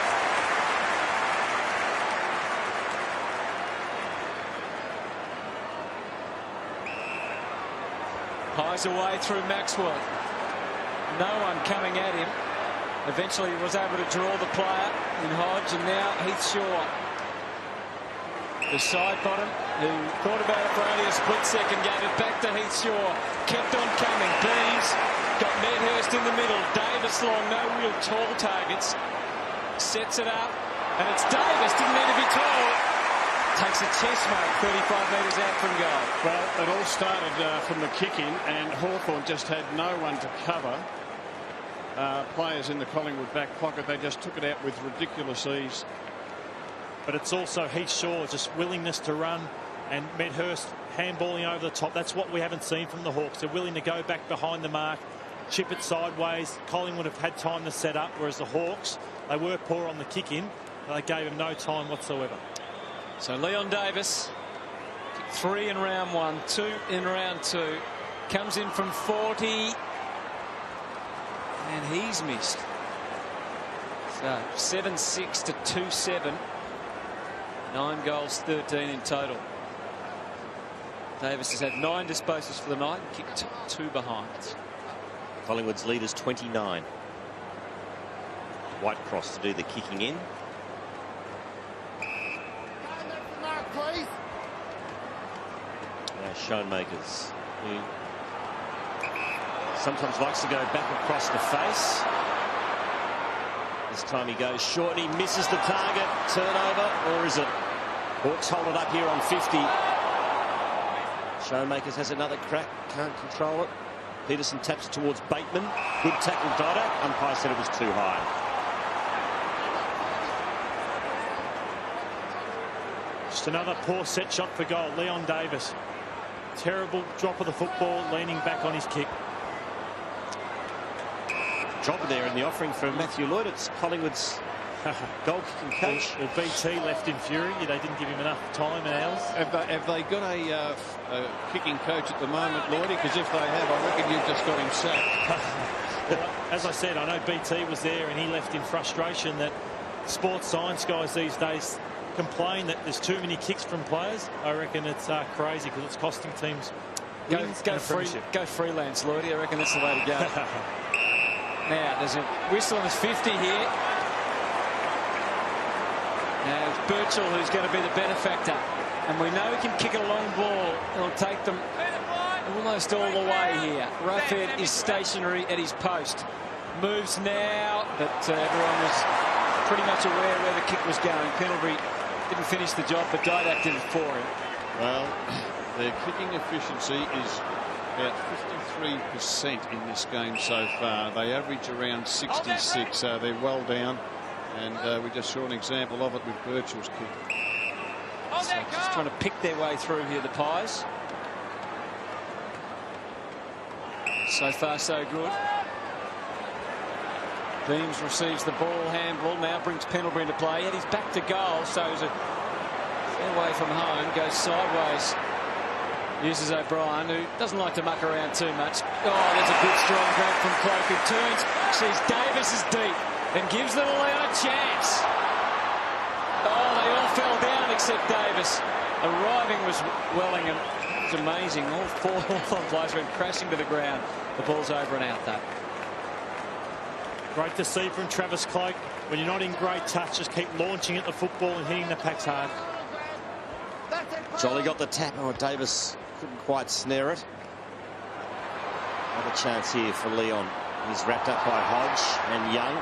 Pies away through Maxwell. No one coming at him. Eventually he was able to draw the player in Hodge, and now Heath Shaw. The side bottom, who thought about it for only a split second, gave it back to Heath Shaw. Kept on coming. Beams got Medhurst in the middle. Davis long, no real tall targets. Sets it up, and it's Davis. Didn't need to be tall. Takes a chest mark 35 metres out from goal. Well, it all started from the kick-in, and Hawthorn just had no one to cover players in the Collingwood back pocket. They just took it out with ridiculous ease. But it's also Heath Shaw, just willingness to run, and Medhurst handballing over the top. That's what we haven't seen from the Hawks. They're willing to go back behind the mark, chip it sideways. Collingwood have had time to set up, whereas the Hawks, they were poor on the kick-in. They gave him no time whatsoever. So Leon Davis, 3 in round 1, 2 in round 2, comes in from 40, and he's missed. So 7-6 to 2-7, 9 goals, 13 in total. Davis has had 9 disposals for the night, kicked 2 behinds. Collingwood's lead is 29. Whitecross to do the kicking in. Schoenmakers, who sometimes likes to go back across the face. This time he goes short and he misses the target. Turnover, or is it? Hawks hold it up here on 50. Schoenmakers has another crack, can't control it. Peterson taps it towards Bateman. Good tackle, Didak. Umpire said it was too high. Just another poor set shot for goal. Leon Davis. Terrible drop of the football, leaning back on his kick. Job there in the offering for Matthew Lloyd. It's Collingwood's goal kicking coach. Well, BT left in fury. They didn't give him enough time and hours. Have they got a kicking coach at the moment, Lloydie? Because if they have, I reckon you've just got him sacked. Well, as I said, I know BT was there and he left in frustration that sports science guys these days complain that there's too many kicks from players. I reckon it's crazy because it's costing teams. Go freelance, Lloydie. I reckon that's the way to go. Now there's a whistle on his 50 here. Now it's Birchall who's going to be the benefactor, and we know he can kick a long ball. He'll take them almost all the way here. Roughhead is stationary at his post. Moves now, but everyone was pretty much aware where the kick was going. Pendlebury didn't finish the job, but Didak did it for him. Well, their kicking efficiency is about 53% in this game so far. They average around 66, so they're well down, and we just saw an example of it with Birchall's kick. So just trying to pick their way through here, the Pies. So far, so good. Beams receives the ball handball, now brings Pendlebury into play, and he's back to goal, so he's a fair way from home, goes sideways. Uses O'Brien, who doesn't like to muck around too much. Oh, there's a good strong grab from Cloak, who turns, sees Davis is deep, and gives them all a chance. Oh, they all fell down except Davis. Arriving was Wellingham. It was amazing. All 4 Hawthorn players went crashing to the ground. The ball's over and out, though. Great to see from Travis Cloak. When you're not in great touch, just keep launching at the football and hitting the packs hard. Jolly got the tap. Oh, Davis couldn't quite snare it. Another chance here for Leon. He's wrapped up by Hodge and Young.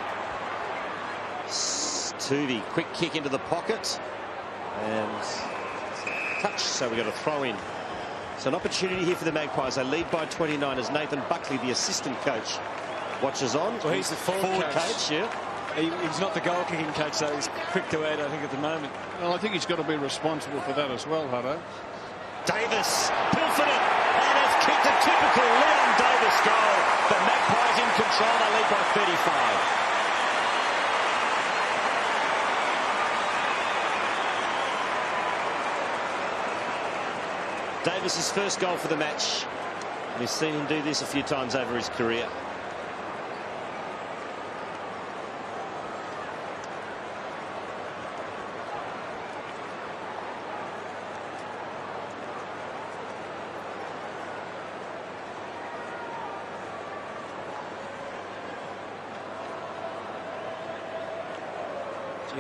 Tuvey, quick kick into the pocket. And touch, so we got a throw in. So an opportunity here for the Magpies. They lead by 29 as Nathan Buckley, the assistant coach, watches on. Well, he's the forward coach. Yeah. He's not the goal kicking coach, so he's quick to add, I think, at the moment. Well, I think he's got to be responsible for that as well, Hutto. Davis pilfered it and has kicked a typical Leon Davis goal. The Magpies in control. They lead by 35. Davis's first goal for the match. We've seen him do this a few times over his career.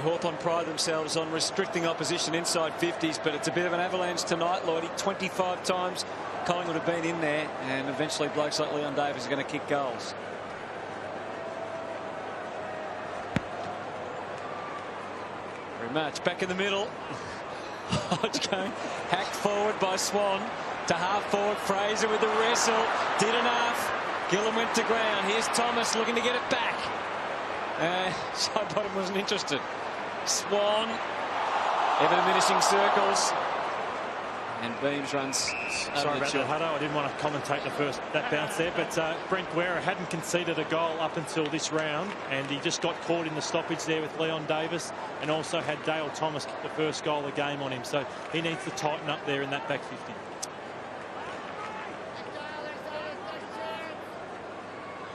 Hawthorn pride themselves on restricting opposition inside 50s, but it's a bit of an avalanche tonight, Lloydie. 25 times Collingwood have been in there, and eventually blokes like Leon Davis are going to kick goals. Very much. Back in the middle. Hodge going hacked forward by Swan to half forward. Fraser with the wrestle. Did enough. Gillen went to ground. Here's Thomas looking to get it back. Sidebottom wasn't interested. Swan, ever diminishing circles, and Beams runs. Sorry about that, Hutto. I didn't want to commentate that bounce there, but Brent Guerra hadn't conceded a goal up until this round, and he just got caught in the stoppage there with Leon Davis, and also had Dale Thomas kick the first goal of the game on him, so he needs to tighten up there in that back 50.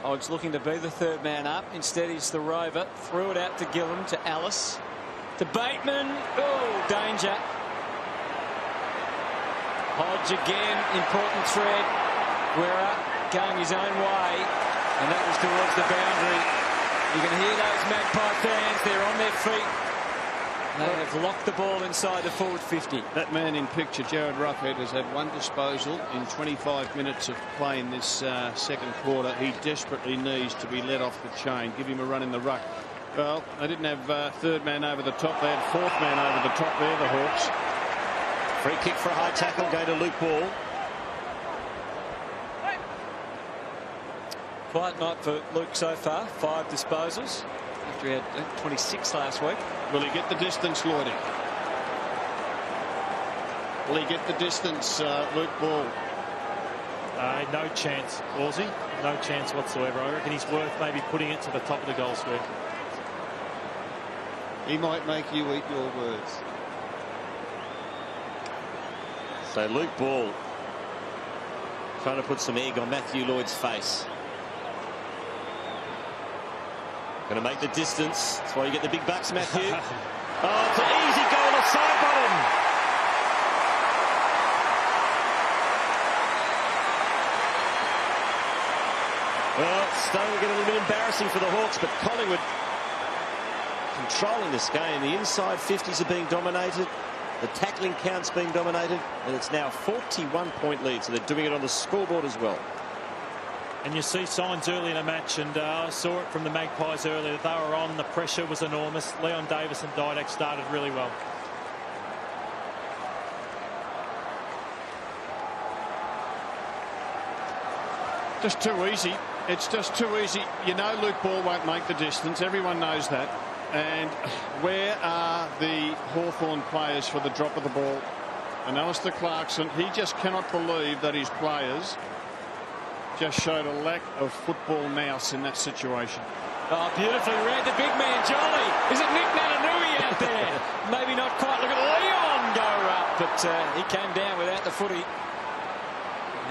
Hodge looking to be the third man up. Instead, he's the rover. Threw it out to Gillen, to Alice, to Bateman. Oh, danger. Hodge again, important thread. Guerra going his own way, and that was towards the boundary. You can hear those Magpie fans. They're on their feet. They have locked the ball inside the forward 50. That man in picture, Jared Roughhead, has had one disposal in 25 minutes of play in this second quarter. He desperately needs to be let off the chain. Give him a run in the ruck. Well, they didn't have third man over the top. They had fourth man over the top there, the Hawks. Free kick for a high tackle. Go to Luke Ball. Quiet night for Luke so far. 5 disposals. After he had 26 last week. Will he get the distance, Lloydie? Will he get the distance, Luke Ball? No chance, Aussie. No chance whatsoever. I reckon he's worth maybe putting it to the top of the goal square. He might make you eat your words. So Luke Ball trying to put some egg on Matthew Lloyd's face. Going to make the distance. That's why you get the big bucks, Matthew. Oh, it's an easy goal to side bottom. Well, it's starting to get a little bit embarrassing for the Hawks, but Collingwood controlling this game. The inside 50s are being dominated. The tackling count's being dominated, and it's now a 41-point lead, so they're doing it on the scoreboard as well. And you see signs early in a match, and I saw it from the Magpies earlier, that they were on. The pressure was enormous. Leon Davis and Didac started really well. Just too easy. It's just too easy. You know Luke Ball won't make the distance. Everyone knows that. And where are the Hawthorn players for the drop of the ball? And Alistair Clarkson, he just cannot believe that his players just showed a lack of football nous in that situation. Oh, beautifully read. The big man, Jolly. Is it Nick Natanui out there? Maybe not quite. Look at Leon go up, but he came down without the footy.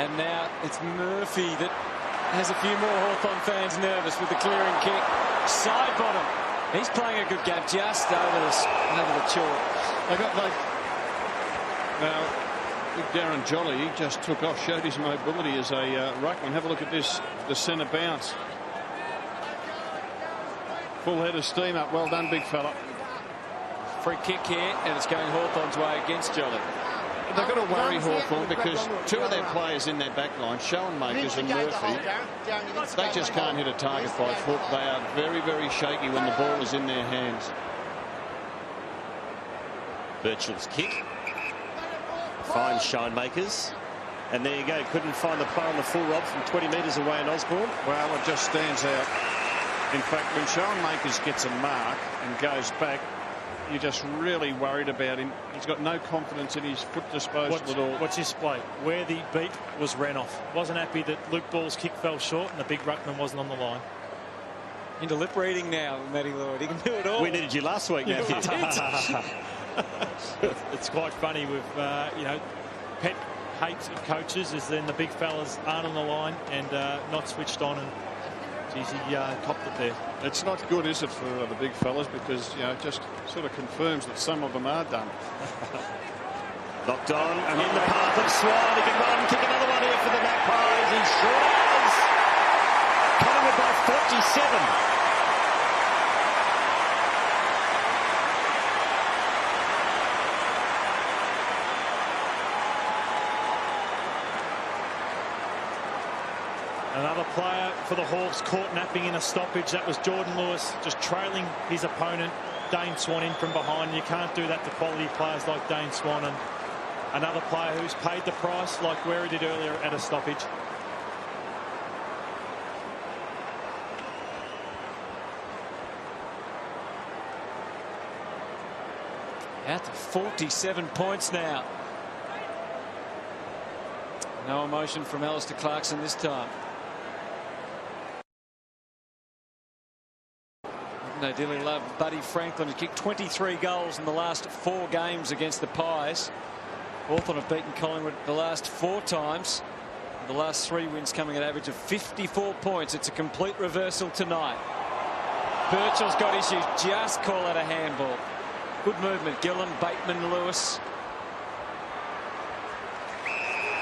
And now it's Murphy that has a few more Hawthorn fans nervous with the clearing kick. Side bottom. He's playing a good game just over the chalk. Now, Darren Jolly, he just took off, showed his mobility as a ruckman. Have a look at this, the centre bounce. Full head of steam up. Well done, big fella. Free kick here, and it's going Hawthorn's way against Jolly. They've got to worry Hawthorn because two of their players in their back line, Schoenmakers and Murphy, they just can't hit a target by foot. They are very, very shaky when the ball is in their hands. Birchall's kick finds Schoenmakers, and there you go. Couldn't find the play on the full rod from 20 metres away in Osborne. Well, it just stands out. In fact, when Sean Makers gets a mark and goes back, you're just really worried about him. He's got no confidence in his foot disposal at all. Watch this play. Where the beat was Renoff. Wasn't happy that Luke Ball's kick fell short and the big ruckman wasn't on the line. Into lip reading now, Matty Lloyd. He can do it all. We needed you last week, Matthew. It's quite funny with, you know, pet hates of coaches is then the big fellas aren't on the line and not switched on, and geez, he copped it there. It's not good, is it, for the big fellas, because, you know, it just sort of confirms that some of them are done. Locked on and in the path of Swan. He can run, kick another one here for the Magpies. He sure does. Collingwood by 47. Another player for the Hawks caught napping in a stoppage. That was Jordan Lewis, just trailing his opponent, Dane Swan, in from behind. You can't do that to quality players like Dane Swan. And another player who's paid the price, like where he did earlier at a stoppage. Out to 47 points now. No emotion from Alistair Clarkson this time. No dealing love. Buddy Franklin has kicked 23 goals in the last 4 games against the Pies. Hawthorn have beaten Collingwood the last 4 times. The last 3 wins coming at an average of 54 points. It's a complete reversal tonight. Birchall's got issues. Just call it a handball. Good movement. Gillen, Bateman, Lewis.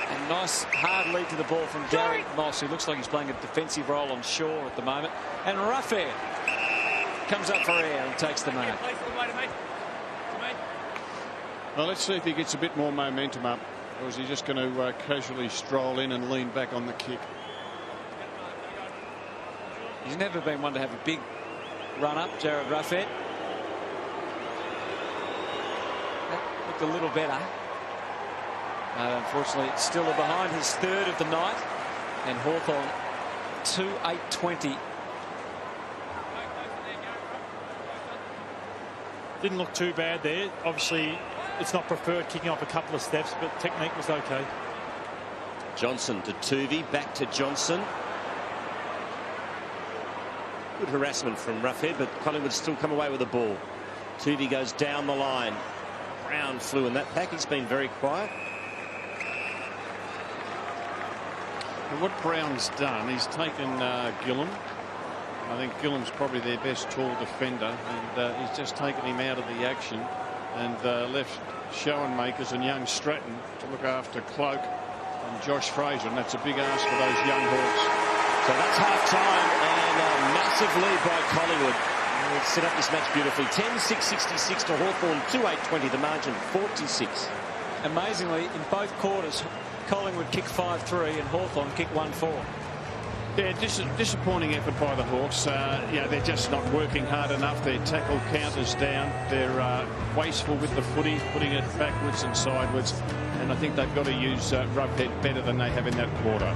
And nice hard lead to the ball from Gary Moss, who looks like he's playing a defensive role on Shaw at the moment. And Roughhead comes up for air and takes the mark. Well, let's see if he gets a bit more momentum up, or is he just going to casually stroll in and lean back on the kick? He's never been one to have a big run up, Jared Roughhead. That looked a little better. Unfortunately, still behind his 3rd of the night, and Hawthorn 2-8-20. Didn't look too bad there. Obviously, it's not preferred kicking off a couple of steps, but technique was okay. Johnson to Tuvey, back to Johnson. Good harassment from Roughhead, but Collingwood still come away with the ball. Tuvey goes down the line. Brown flew in that pack. He's been very quiet. And what Brown's done, he's taken Gillen. I think Gillen's probably their best tall defender, and he's just taken him out of the action and left Schoenmakers and young Stratton to look after Cloak and Josh Fraser, and that's a big ask for those young Hawks. So that's half-time and a massive lead by Collingwood. And they've set up this match beautifully. 10-6-66 to Hawthorn, 2-8-20, the margin 46. Amazingly, in both quarters, Collingwood kicked 5-3 and Hawthorn kicked 1-4. Yeah, disappointing effort by the Hawks. Yeah, they're just not working hard enough. Their tackle counters down. They're wasteful with the footy, putting it backwards and sideways. And I think they've got to use Roughhead better than they have in that quarter.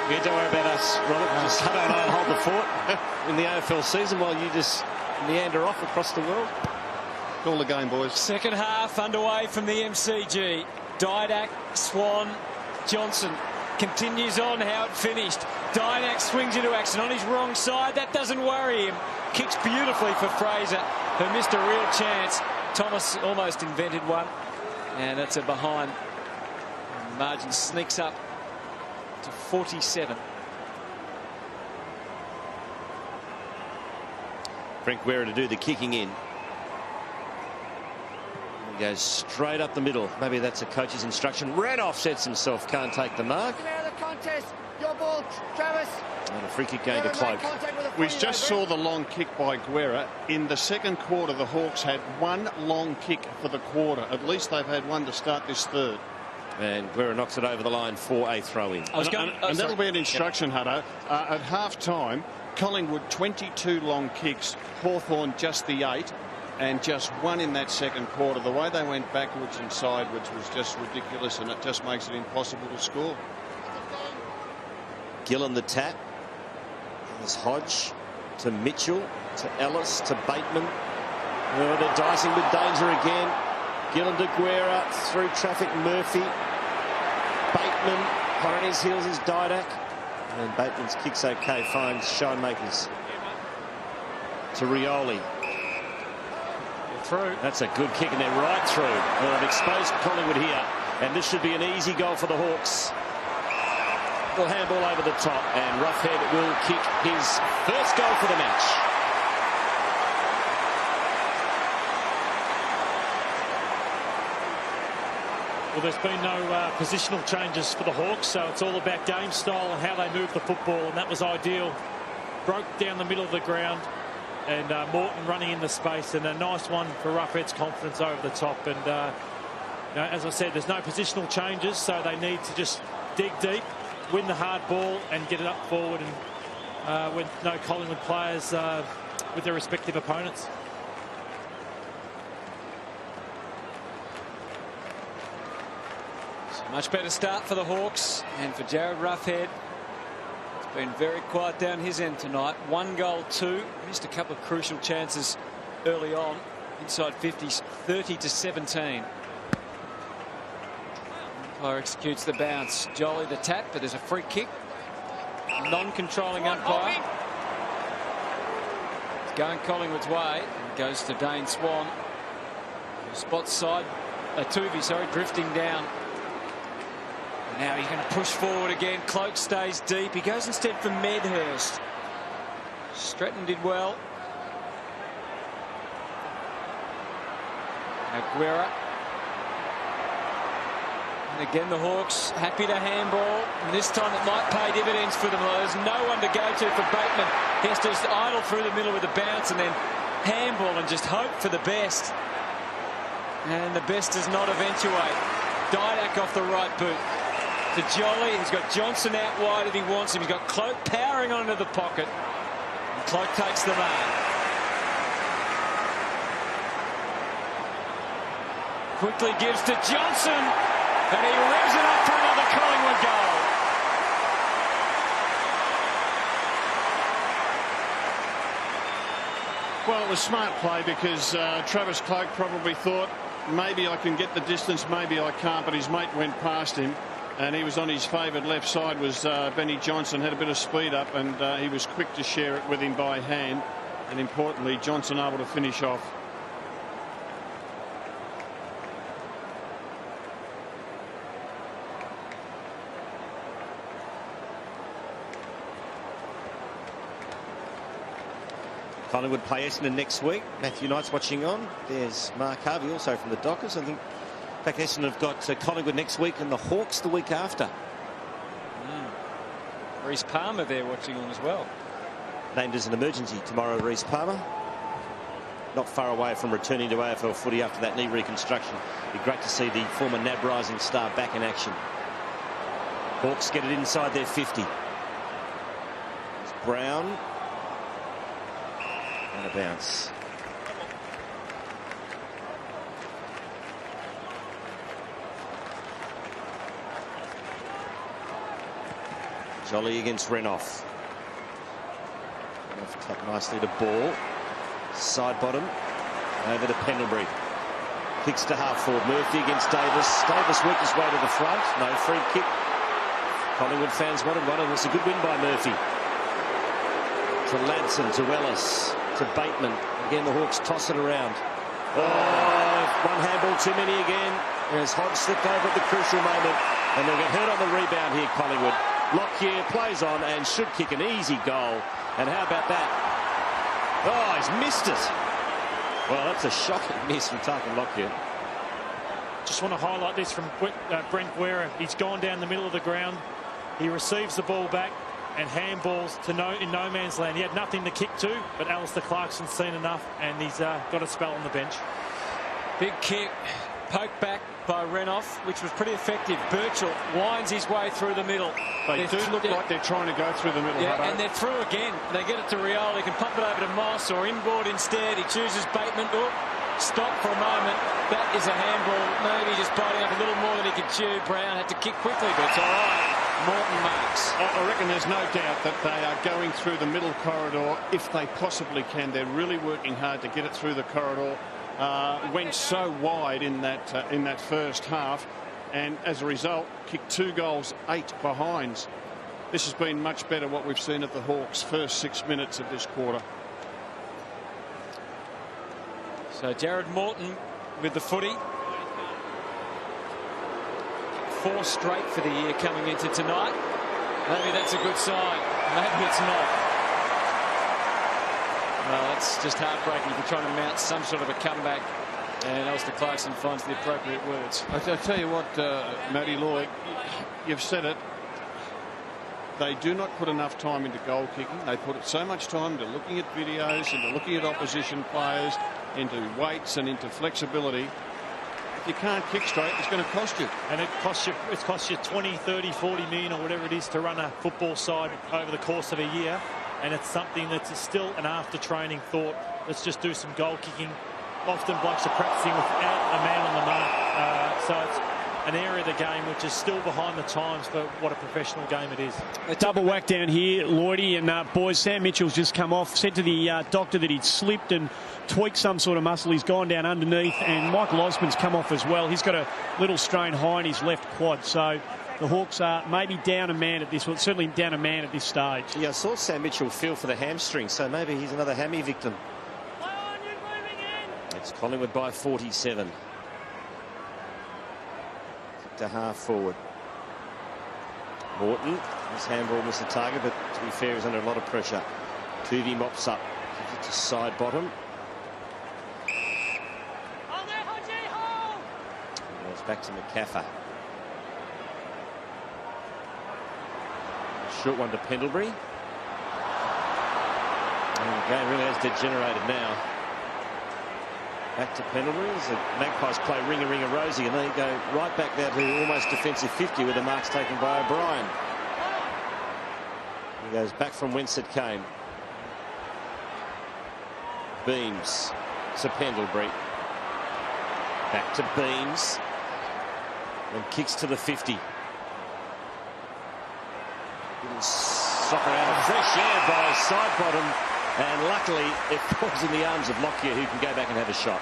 Yeah, don't worry about us, Robert. Just cut on and hold the fort in the AFL season while you just meander off across the world. Call the game, boys. Second half underway from the MCG. Didak, Swan, Johnson continues on how it finished. Didak swings into action on his wrong side. That doesn't worry him. Kicks beautifully for Fraser, who missed a real chance. Thomas almost invented one, and that's a behind. And the margin sneaks up to 47. Frank Guerra to do the kicking in. He goes straight up the middle. Maybe that's a coach's instruction. Renoff sets himself, can't take the mark. contest. Your ball, Travis. And a free kick going to Cloak. We just saw the long kick by Guerra. In the second quarter, the Hawks had one long kick for the quarter. At least they've had one to start this third. And Guerra knocks it over the line for a throw-in. And that'll be an instruction, Hutto. At half-time, Collingwood 22 long kicks, Hawthorn just the 8, and just one in that second quarter. The way they went backwards and sideways was just ridiculous, and it just makes it impossible to score. Gillen the tap. There's Hodge to Mitchell to Ellis to Bateman. Oh, they're dicing with danger again. Gillen to Guerra through traffic. Murphy. Bateman on his heels is Didak. And Bateman's kick's okay. Finds Shinemakers to Rioli. Through. That's a good kick, and they're right through. Well, they've exposed Collingwood here, and this should be an easy goal for the Hawks. Little handball over the top, and Roughhead will kick his first goal for the match. Well, there's been no positional changes for the Hawks, so it's all about game style and how they move the football, and that was ideal. Broke down the middle of the ground, and Morton running in the space, and a nice one for Roughhead's confidence over the top. And you know, as I said, there's no positional changes, so they need to just dig deep, win the hard ball and get it up forward, and with no Collingwood players with their respective opponents. So much better start for the Hawks and for Jared Roughhead. It's been very quiet down his end tonight. 1 goal, 2. Missed a couple of crucial chances early on. Inside 50s, 30-17. Umpire executes the bounce. Jolly the tap, but there's a free kick. Non-controlling umpire. It's going Collingwood's way. It goes to Dane Swan. Spot side. Tuvey, sorry, drifting down. And now he's going to push forward again. Cloak stays deep. He goes instead for Medhurst. Stretton did well. Aguera. And again the Hawks happy to handball, and this time it might pay dividends for them. There's no one to go to for Bateman. He has to just idle through the middle with a bounce and then handball and just hope for the best. And the best does not eventuate. Didak off the right boot to Jolly. He's got Johnson out wide if he wants him. He's got Cloak powering on into the pocket. And Cloak takes the mark. Quickly gives to Johnson, and he revs it up for another Collingwood goal. Well, it was smart play because Travis Cloak probably thought maybe I can get the distance, maybe I can't, but his mate went past him, and he was on his favoured left side was Benny Johnson. Had a bit of speed up, and he was quick to share it with him by hand, and importantly Johnson able to finish off. Collingwood play Essendon next week. Matthew Knight's watching on. There's Mark Harvey also from the Dockers. I think, in fact, Essendon have got Collingwood next week and the Hawks the week after. Reece Palmer there watching on as well. Named as an emergency tomorrow, Reece Palmer. Not far away from returning to AFL footy after that knee reconstruction. Be great to see the former NAB Rising star back in action. Hawks get it inside their 50. It's Brown. And a bounce. Jolly against Renouf. Renouf tapped nicely to ball. Side bottom. Over to Pendlebury. Kicks to half forward. Murphy against Davis. Davis worked his way to the front. No free kick. Collingwood fans wanted one, and it's a good win by Murphy. To Ladson, to Ellis, to Bateman. Again, the Hawks toss it around. Oh, one handball too many again. As Hodge slipped over at the crucial moment, and they'll get hurt on the rebound here, Collingwood. Lockyer plays on and should kick an easy goal. And how about that? Oh, he's missed it. Well, that's a shocking miss from Tarkin Lockyer. Just want to highlight this from Brent Guerra. He's gone down the middle of the ground, He receives the ball back and handballs to in no man's land. He had nothing to kick to, but Alistair Clarkson's seen enough, and he's got a spell on the bench. Big kick, poked back by Renouf, which was pretty effective. Birchall winds his way through the middle. They do look like they're trying to go through the middle. Yeah, and they're through again. They get it to Rioli. He can pop it over to Moss or inboard instead. He chooses Bateman. Oh, stop for a moment. That is a handball. Maybe just biting up a little more than he could chew. Brown had to kick quickly, but it's all right. Morton marks. I reckon there's no doubt that they are going through the middle corridor if they possibly can. They're really working hard to get it through the corridor. Went so wide in that first half, and as a result kicked 2 goals, 8 behinds. This has been much better what we've seen at the Hawks first 6 minutes of this quarter. So Jared Morton with the footy. 4 straight for the year coming into tonight. Maybe that's a good sign. Maybe it's not. Well, that's just heartbreaking if you're trying to mount some sort of a comeback, and Alistair Clarkson finds the appropriate words. I tell you what, Matty Lloyd, you've said it. They do not put enough time into goal kicking. They put so much time into looking at videos, into looking at opposition players, into weights and into flexibility. If you can't kick straight, it's going to cost you. And it costs you 20, 30, 40 million or whatever it is to run a football side over the course of a year. And it's something that's still an after-training thought. Let's just do some goal kicking. Often blokes are practicing without a man on the mark. So it's an area of the game which is still behind the times for what a professional game it is. A double whack down here, Lloydie, and boys, Sam Mitchell's just come off, said to the doctor that he'd slipped and tweaked some sort of muscle. He's gone down underneath, and Michael Osman's come off as well. He's got a little strain high in his left quad, so the Hawks are maybe down a man at this, well, certainly down a man at this stage. Yeah, I saw Sam Mitchell feel for the hamstring, so maybe he's another hammy victim. It's Collingwood by 47. To half forward. Morton, his handball missed the target, but to be fair, he's under a lot of pressure. Cootie mops up. Gives it to side bottom. Goes back to McCaffer. Short one to Pendlebury. And the game really has degenerated now. Back to Pendlebury as the Magpies play ringer, Rosie, and they go right back there to almost defensive 50 with the marks taken by O'Brien. He goes back from whence it came. Beams to Pendlebury. Back to Beams. And kicks to the 50. Little soccer out of fresh air by side bottom. And luckily, it falls in the arms of Lockyer, who can go back and have a shot.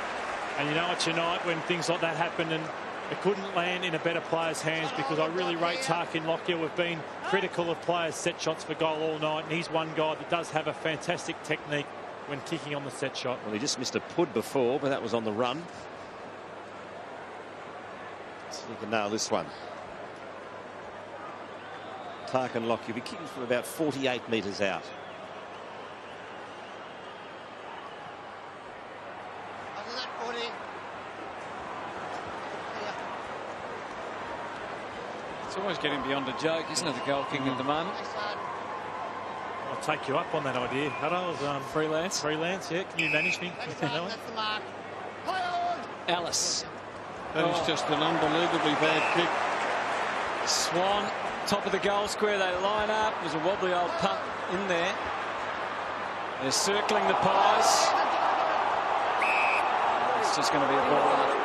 And you know, it's tonight when things like that happen, and it couldn't land in a better player's hands, because I really rate Tarkin Lockyer. We've been critical of players' set shots for goal all night, and he's one guy that does have a fantastic technique when kicking on the set shot. Well, he just missed a pud before, but that was on the run. So he can nail this one. Tarkin Lockyer, he kicking from about 48 metres out. It's always getting beyond a joke, isn't it, the goal kicking at the moment? I'll take you up on that idea, Hutto. Freelance? Freelance, yeah. Can you manage me? Alice. That is just an unbelievably bad kick. Swan, top of the goal square. They line up. There's a wobbly old punt in there. They're circling the Pies. It's just going to be a ball up.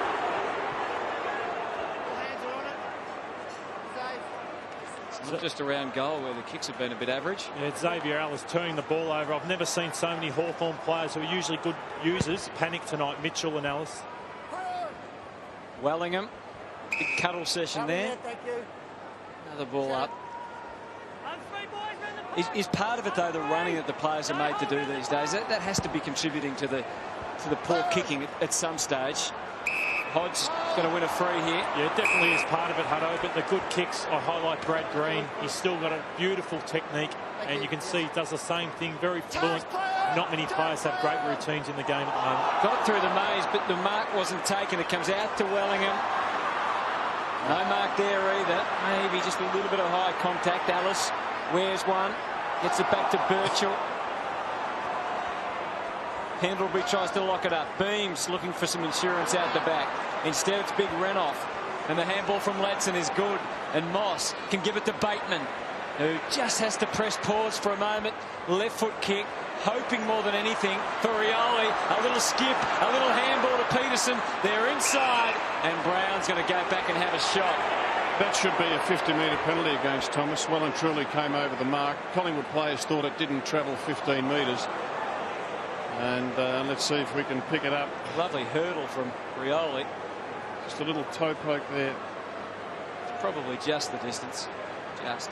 Not just around goal where the kicks have been a bit average. Yeah, Xavier Ellis turning the ball over. I've never seen so many Hawthorn players who are usually good users panic tonight. Mitchell and Ellis. Wellingham, big cuddle session there. Another ball up. Is part of it though the running that the players are made to do these days? That has to be contributing to the poor kicking at some stage. Hodge is going to win a free here. Yeah, it definitely is part of it, Hutto, but the good kicks, I highlight Brad Green. He's still got a beautiful technique, and you can see he does the same thing, very fluent. Not many players have great routines in the game at the moment. Got it through the maze, but the mark wasn't taken. It comes out to Wellingham. No mark there either. Maybe just a little bit of high contact. Ellis wears one. Gets it back to Birchall. Pendlebury tries to lock it up. Beams looking for some insurance out the back. Instead, it's big Renoff. And the handball from Ladson is good. And Moss can give it to Bateman, who just has to press pause for a moment. Left foot kick, hoping more than anything for Rioli. A little skip, a little handball to Peterson. They're inside, and Brown's going to go back and have a shot. That should be a 50-metre penalty against Thomas. Well and truly came over the mark. Collingwood players thought it didn't travel 15 metres. And let's see if we can pick it up. Lovely hurdle from Rioli. Just a little toe poke there. Probably just the distance. Just.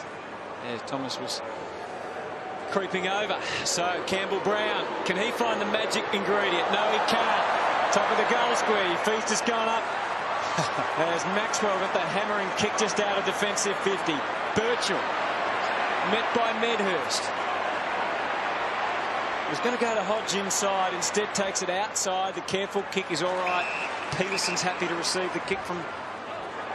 As Thomas was creeping over. So Campbell Brown, can he find the magic ingredient? No, he can't. Top of the goal square. Your feet just gone up. As Maxwell got the hammering kick just out of defensive 50. Birchall met by Medhurst. Was going to go to Hodge inside, instead takes it outside. The careful kick is all right. Peterson's happy to receive the kick from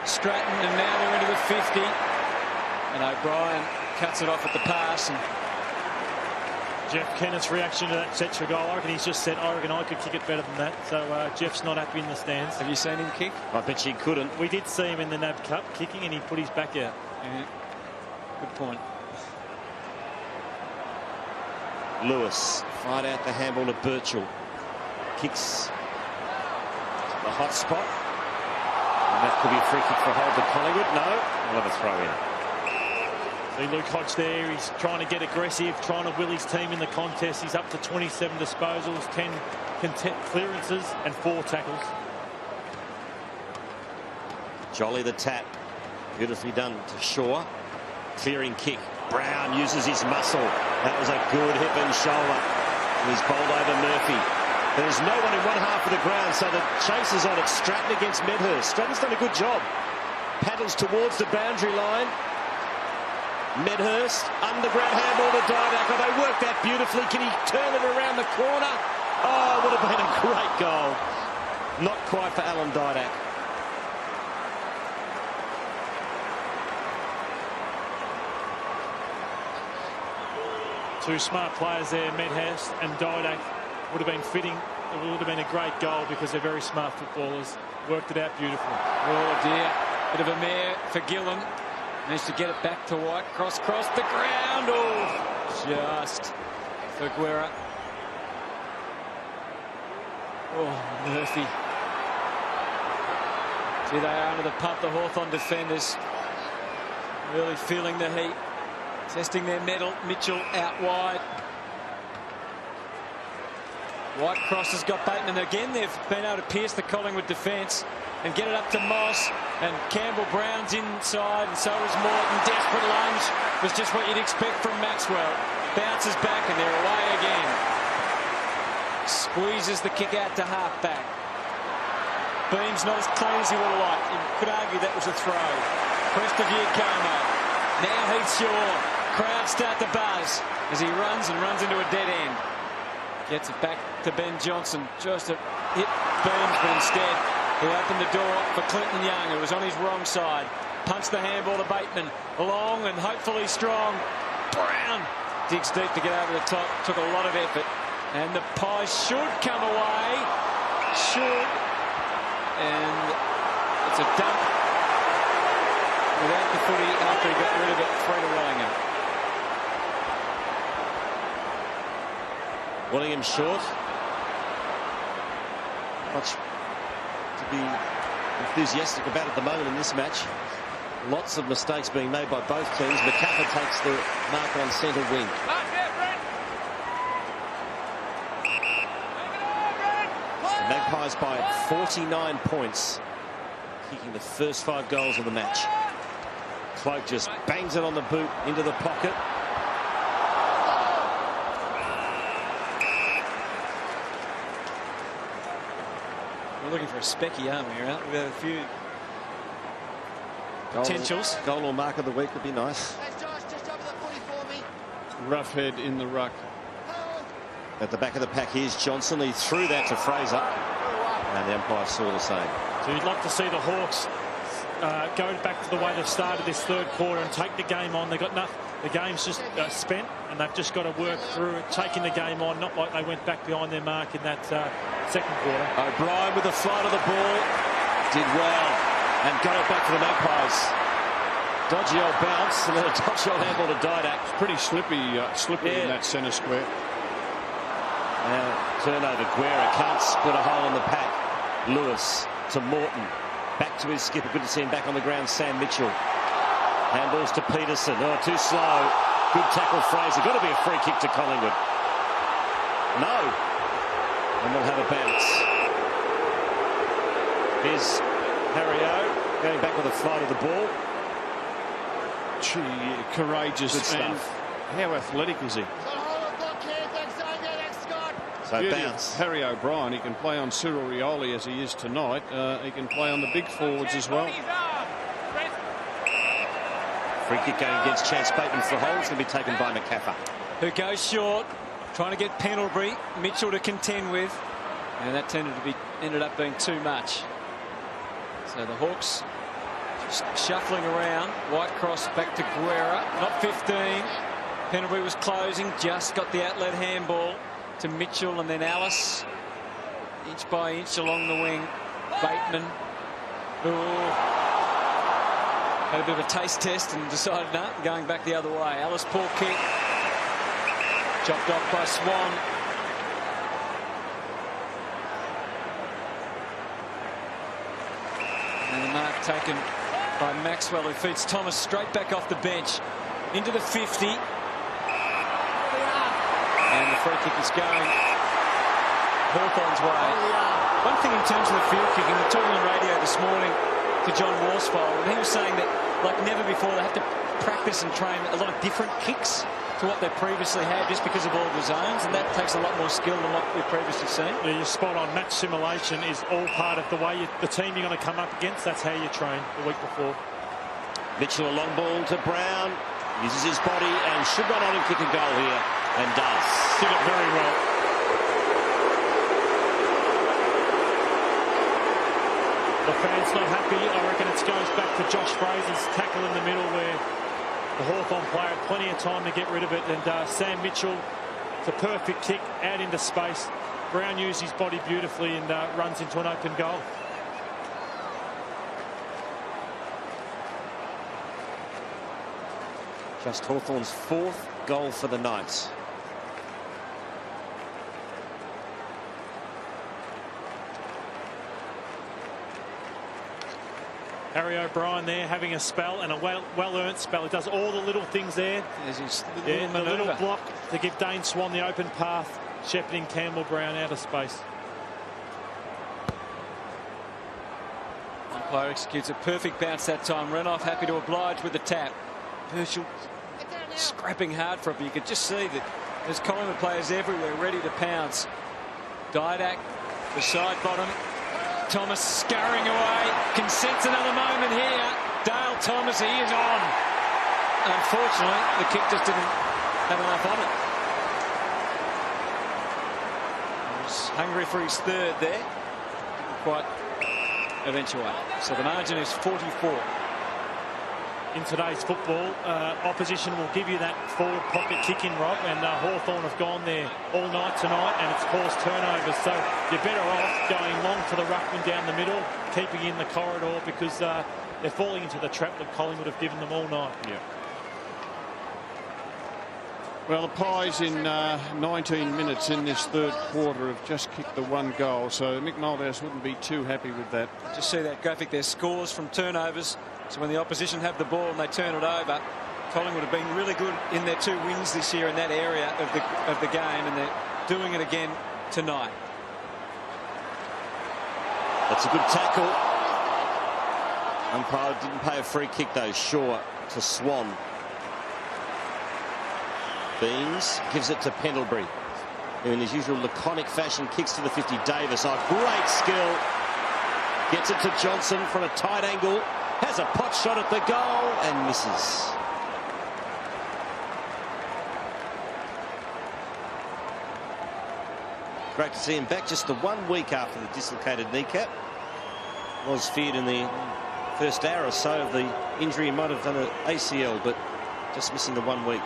Stratton, and now they're into the 50. And O'Brien cuts it off at the pass. And Jeff Kennett's reaction to that Setcher goal, I reckon he's just said, I reckon I could kick it better than that. So Jeff's not happy in the stands. Have you seen him kick? I bet you couldn't. We did see him in the NAB Cup kicking, and he put his back out. Yeah. Good point. Lewis fired out the handball to Birchall. Kicks the hot spot. And that could be a free kick for hold to Collingwood. No, we'll have a throw in. See Luke Hodge there. He's trying to get aggressive, trying to will his team in the contest. He's up to 27 disposals, 10 clearances and 4 tackles. Jolly the tap. Beautifully done to Shaw. Clearing kick. Brown uses his muscle. That was a good hip and shoulder. He's bowled over Murphy. There's no one in one half of the ground, so the chase is on it. Stratton against Medhurst. Stratton's done a good job. Paddles towards the boundary line. Medhurst, underground handball to Didak. Oh, they worked that beautifully. Can he turn it around the corner? Oh, would have been a great goal. Not quite for Alan Didak. Two smart players there, Medhurst and Didak. Would have been fitting. It would have been a great goal because they're very smart footballers. Worked it out beautifully. Oh dear. Bit of a mare for Gillen. Needs to get it back to White. Cross the ground. Oh, just for Guerra. Oh, Murphy. See, they are under the pump, the Hawthorn defenders. Really feeling the heat. Testing their mettle. Mitchell out wide. White cross has got Bateman. Again, they've been able to pierce the Collingwood defence and get it up to Moss. And Campbell Brown's inside, and so is Morton. Desperate lunge was just what you'd expect from Maxwell. Bounces back, and they're away again. Squeezes the kick out to half-back. Beam's not as clean as he would have liked. You could argue that was a throw. Prestoview Como. Now Heath Shaw. Crowd start to buzz as he runs into a dead end. Gets it back to Ben Johnson. Just to hit Beams, but instead he opened the door for Clinton Young, who was on his wrong side. Punched the handball to Bateman. Long and hopefully strong. Brown digs deep to get over the top. Took a lot of effort. And the Pies should come away. Should. And it's a dump without the footy after he got rid of it. Through to Wellingham. Willingham short. Much to be enthusiastic about at the moment in this match. Lots of mistakes being made by both teams. McCaffrey takes the mark on centre wing. The Magpies by 49 points, kicking the first 5 goals of the match. Cloak just bangs it on the boot into the pocket. We're looking for a specky, aren't we? We've had a few potentials. Goal or mark of the week would be nice. Rough head in the ruck. At the back of the pack, here's Johnson. He threw that to Fraser. And the umpire saw the same. So you'd like to see the Hawks go back to the way they've started this third quarter and take the game on. They've got nothing. The game's just spent, and they've just got to work through it, taking the game on, not like they went back behind their mark in that second quarter. O'Brien with the flight of the ball, did well, and got it back to the Magpies. Dodgy old bounce, and then a dodgy old handball to Didak. It's pretty slippery in that centre square. Now, turnover, Guerra can't split a hole in the pack. Lewis to Morton, back to his skipper, good to see him back on the ground, Sam Mitchell. Handballs to Peterson. Oh, too slow. Good tackle, Fraser. Got to be a free kick to Collingwood. No. And we'll have a bounce. Here's Harry O going back with a flight of the ball. Gee, courageous. Good stuff. How athletic is he? So Beauty bounce. Harry O'Brien, he can play on Cyril Rioli as he is tonight. He can play on the big forwards as well. Free kick going against Chance Bateman for a hole. It's going to be taken by McCaffer. Who goes short, trying to get Pendlebury, Mitchell to contend with, and that ended up being too much. So the Hawks just shuffling around. White cross back to Guerra, not 15. Pendlebury was closing, just got the outlet handball to Mitchell, and then Alice, inch by inch along the wing. Bateman, had a bit of a taste test and decided no, going back the other way. Alice, poor kick, chopped off by Swan. And the mark taken by Maxwell, who feeds Thomas straight back off the bench into the 50. And the free kick is going Hawthorn's way. One thing in terms of the field kicking, we were talking on radio this morning to John Worsfold, and he was saying that like never before they have to practice and train a lot of different kicks to what they previously had just because of all the zones, and that takes a lot more skill than what we've previously seen. Yeah, you're spot on. Match simulation is all part of the way the team you're going to come up against. That's how you train the week before. Mitchell, a long ball to Brown. Uses his body and should run on and kick a goal here, and does. Did it very well. The fans not happy. I reckon it goes back to Josh Fraser's tackle in the middle where the Hawthorn player had plenty of time to get rid of it, and Sam Mitchell, it's a perfect kick out into space. Brown used his body beautifully and runs into an open goal. Just Hawthorn's fourth goal for the Knights. Harry O'Brien there having a spell, and a well-earned spell. He does all the little things there. There's his The little block to give Dane Swan the open path, shepherding Campbell Brown out of space. Umpire executes a perfect bounce that time. Renoff happy to oblige with the tap. Herschel scrapping hard for it, but you could just see that there's Collingwood players everywhere ready to pounce. Didak, the side bottom. Thomas scurrying away. Consents another moment here. Dale Thomas, he is on. Unfortunately, the kick just didn't have enough on it. He was hungry for his third there. Didn't quite eventuate. So the margin is 44. In today's football, opposition will give you that forward pocket kick in, Rob, and Hawthorn have gone there all night tonight, and it's caused turnovers. So you're better off going long for the ruckman down the middle, keeping in the corridor, because they're falling into the trap that Collingwood have given them all night. Yeah. Well, the Pies in 19 minutes in this third quarter have just kicked the one goal, so Mick Malthouse wouldn't be too happy with that. Just see that graphic there, scores from turnovers. So when the opposition have the ball and they turn it over, Collingwood have been really good in their 2 wins this year in that area of the game, and they're doing it again tonight. That's a good tackle. Umpire didn't pay a free kick though. Shaw to Swan. Beans gives it to Pendlebury, who in his usual laconic fashion kicks to the 50. Davis, great skill. Gets it to Johnson from a tight angle. Has a pot shot at the goal and misses. Great to see him back just the 1 week after the dislocated kneecap. Was feared in the first hour or so of the injury. He might have done an ACL, but just missing the 1 week.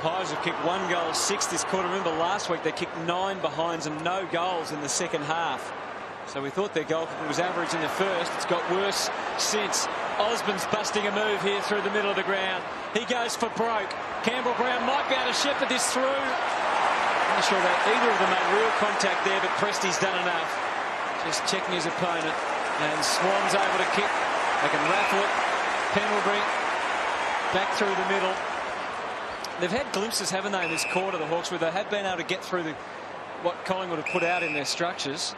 Pies have kicked 1 goal, 6 this quarter. Remember last week they kicked 9 behinds and no goals in the second half. So we thought their goal kicking was average in the first. It's got worse since. Osborne's busting a move here through the middle of the ground. He goes for broke. Campbell Brown might be able to shepherd this through. I'm not sure that either of them made real contact there, but Presti's done enough. Just checking his opponent. And Swan's able to kick. They can raffle it. Pendlebury back through the middle. They've had glimpses, haven't they, in this quarter, the Hawks, where they have been able to get through what Collingwood have put out in their structures.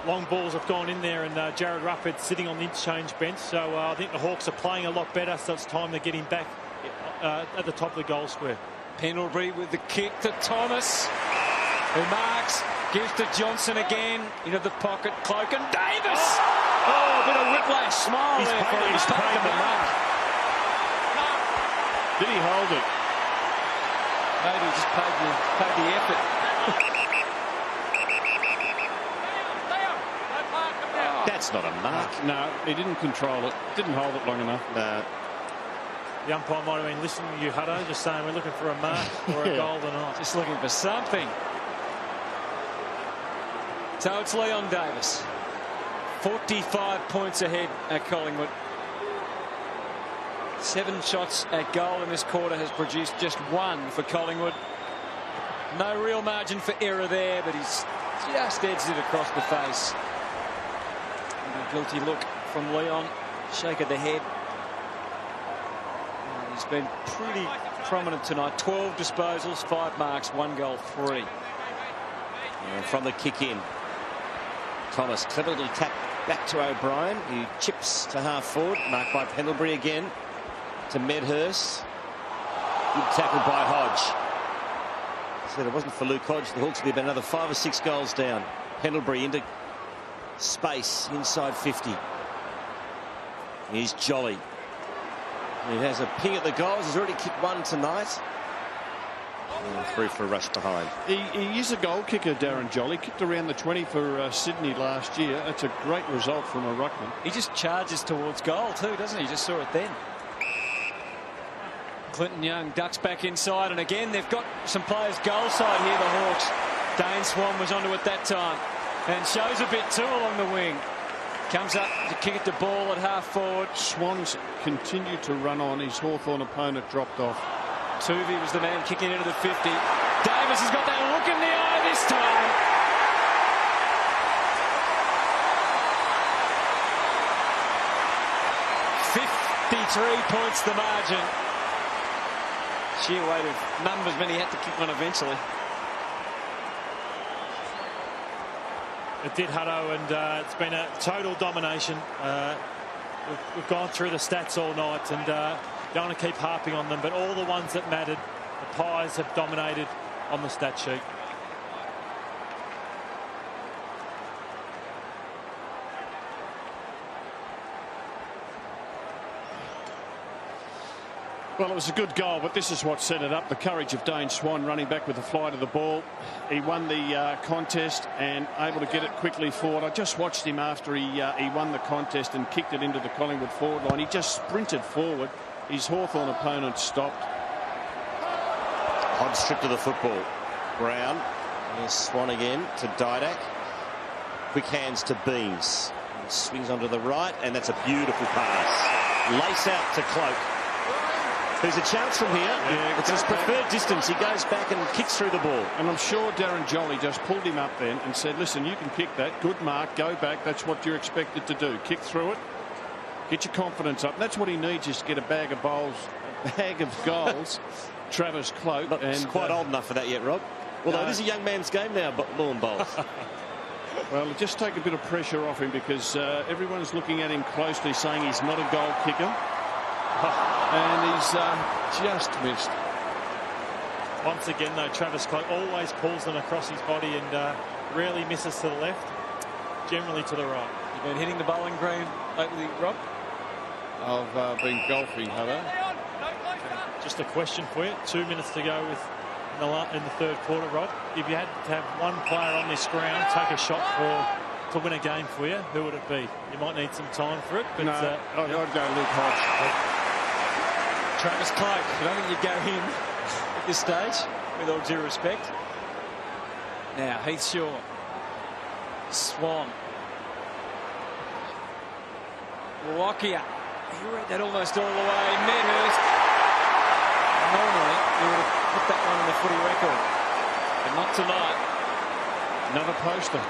Long balls have gone in there, and Jared Rufford sitting on the interchange bench. So I think the Hawks are playing a lot better, so it's time to get him back at the top of the goal square. Pendlebury with the kick to Thomas, who marks, gives to Johnson again, into the pocket, Cloak and Davis. Oh, a bit of whiplash, smile He's there for him. he's paid the mark. Did he hold it? Maybe he just paid the effort. That's not a mark. No, he didn't control it. Didn't hold it long enough. No. The umpire might have been listening to you, Hutto, just saying we're looking for a mark or a goal tonight. Just looking for something. So it's Leon Davis. 45 points ahead at Collingwood. 7 shots at goal in this quarter, has produced just 1 for Collingwood. No real margin for error there, but he's just edged it across the face. And a guilty look from Leon. Shake of the head. He's been pretty prominent tonight. 12 disposals, 5 marks, 1 goal, 3. And from the kick in, Thomas cleverly tapped back to O'Brien. He chips to half forward, marked by Pendlebury again to Medhurst. Good tackle by Hodge. So if it wasn't for Luke Hodge, the Hawks would be about another 5 or 6 goals down. Pendlebury into space inside 50. Here's Jolly. He has a ping at the goals. He's already kicked 1 tonight. And through for a rush behind. He is a goal kicker, Darren Jolly. Kicked around the 20 for Sydney last year. That's a great result from a ruckman. He just charges towards goal too, doesn't he? Just saw it then. Clinton Young ducks back inside, and again they've got some players goal side here, the Hawks. Dane Swan was onto it that time and shows a bit too along the wing. Comes up to kick it to ball at half forward. Swans continued to run on. His Hawthorn opponent dropped off. Tuvey was the man kicking into the 50. Davis has got that look in the eye this time. .53 points the margin. Sheer weight of numbers meant he had to kick one eventually. It did, Hutto, and it's been a total domination. We've gone through the stats all night, and don't want to keep harping on them, but all the ones that mattered, the Pies have dominated on the stat sheet. Well, it was a good goal, but this is what set it up. The courage of Dane Swan running back with the fly to the ball. He won the contest and able to get it quickly forward. I just watched him after he won the contest and kicked it into the Collingwood forward line. He just sprinted forward. His Hawthorn opponent stopped. Hodge stripped to the football. Brown. Here's Swan again to Didak. Quick hands to Beams. He swings onto the right, and that's a beautiful pass. Lace out to Cloak. There's a chance from here. Yeah, it's his preferred distance. He goes back and kicks through the ball. And I'm sure Darren Jolly just pulled him up then and said, listen, you can kick that. Good mark. Go back. That's what you're expected to do. Kick through it. Get your confidence up. And that's what he needs, is to get a bag of goals. Travis Cloak. He's quite old enough for that yet, Rob. Although it is a young man's game now, but lawn bowls. Well, just take a bit of pressure off him, because everyone's looking at him closely, saying he's not a goal kicker. And he's just missed. Once again, though, Travis Cloak always pulls them across his body and rarely misses to the left, generally to the right. You've been hitting the bowling green lately, Rob? I've been golfing, Hutto. Just a question for you. 2 minutes to go in the third quarter, Rod. If you had to have one player on this ground take a shot for to win a game for you, who would it be? You might need some time for it. But, no, I'd go Luke Hodge. Travis Cloke. I don't think you'd go him at this stage, with all due respect. Now, Heath Shaw. Swan. Wakia. He read that almost all the way. Medhurst. Normally, he would have put that one in the footy record. But not tonight. Another poster.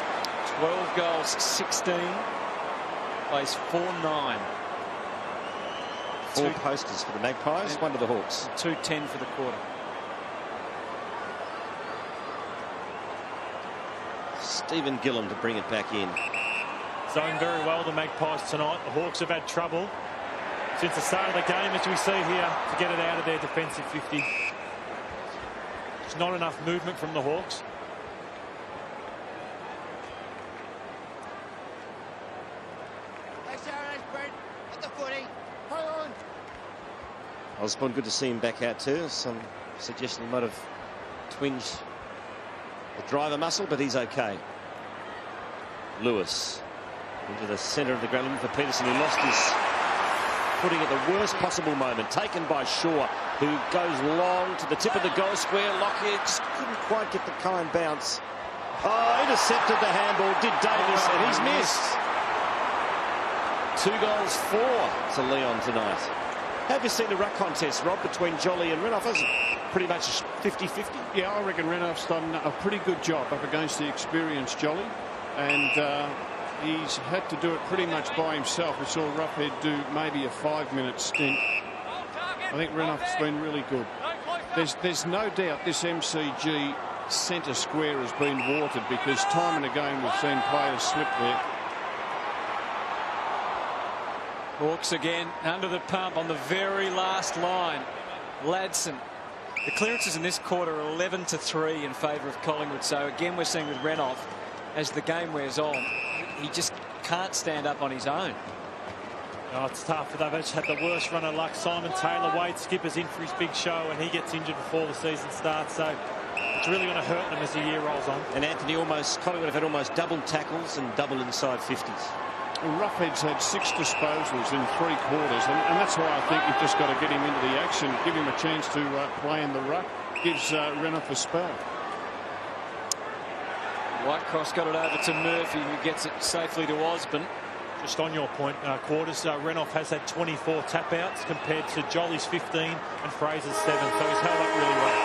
12 goals, 16. Plays 4-9. 4 posters for the Magpies, 1 to the Hawks. 2-10 for the quarter. Stephen Gillum to bring it back in. Zoned very well, the Magpies tonight. The Hawks have had trouble since the start of the game, as we see here, to get it out of their defensive 50. There's not enough movement from the Hawks. Osborne, good to see him back out too. Some suggestion he might have twinged the driver muscle, but he's okay. Lewis into the centre of the ground for Peterson, who lost his footing at the worst possible moment. Taken by Shaw, who goes long to the tip of the goal square. Lockyer just couldn't quite get the kind bounce. Oh, intercepted the handball, did Davis, and he's missed. 2 goals, 4 to Leon tonight. Have you seen the ruck contest, Rob, between Jolly and Renouf? Isn't it pretty much 50-50? Yeah, I reckon Renouf's done a pretty good job up against the experienced Jolly, and he's had to do it pretty much by himself. We saw Roughhead do maybe a 5-minute stint. I think Renouf's been really good. There's no doubt this MCG centre square has been watered, because time and again we've seen players slip there. Hawks again under the pump on the very last line. Ladson. The clearances in this quarter are 11-3 in favour of Collingwood. So again, we're seeing with Renouf, as the game wears on, he just can't stand up on his own. Oh, it's tough. They've just had the worst run of luck. Simon Taylor, Wade Skipper's in for his big show, and he gets injured before the season starts. So it's really going to hurt them as the year rolls on. And Anthony, Collingwood have had almost double tackles and double inside 50s. Well, Roughhead's had 6 disposals in 3 quarters, and that's why I think you've just got to get him into the action, give him a chance to play in the ruck, gives Renouf a spell. Whitecross got it over to Murphy, who gets it safely to Osborne. Just on your point, quarters, Renouf has had 24 tap-outs compared to Jolly's 15 and Fraser's 7, so he's held up really well.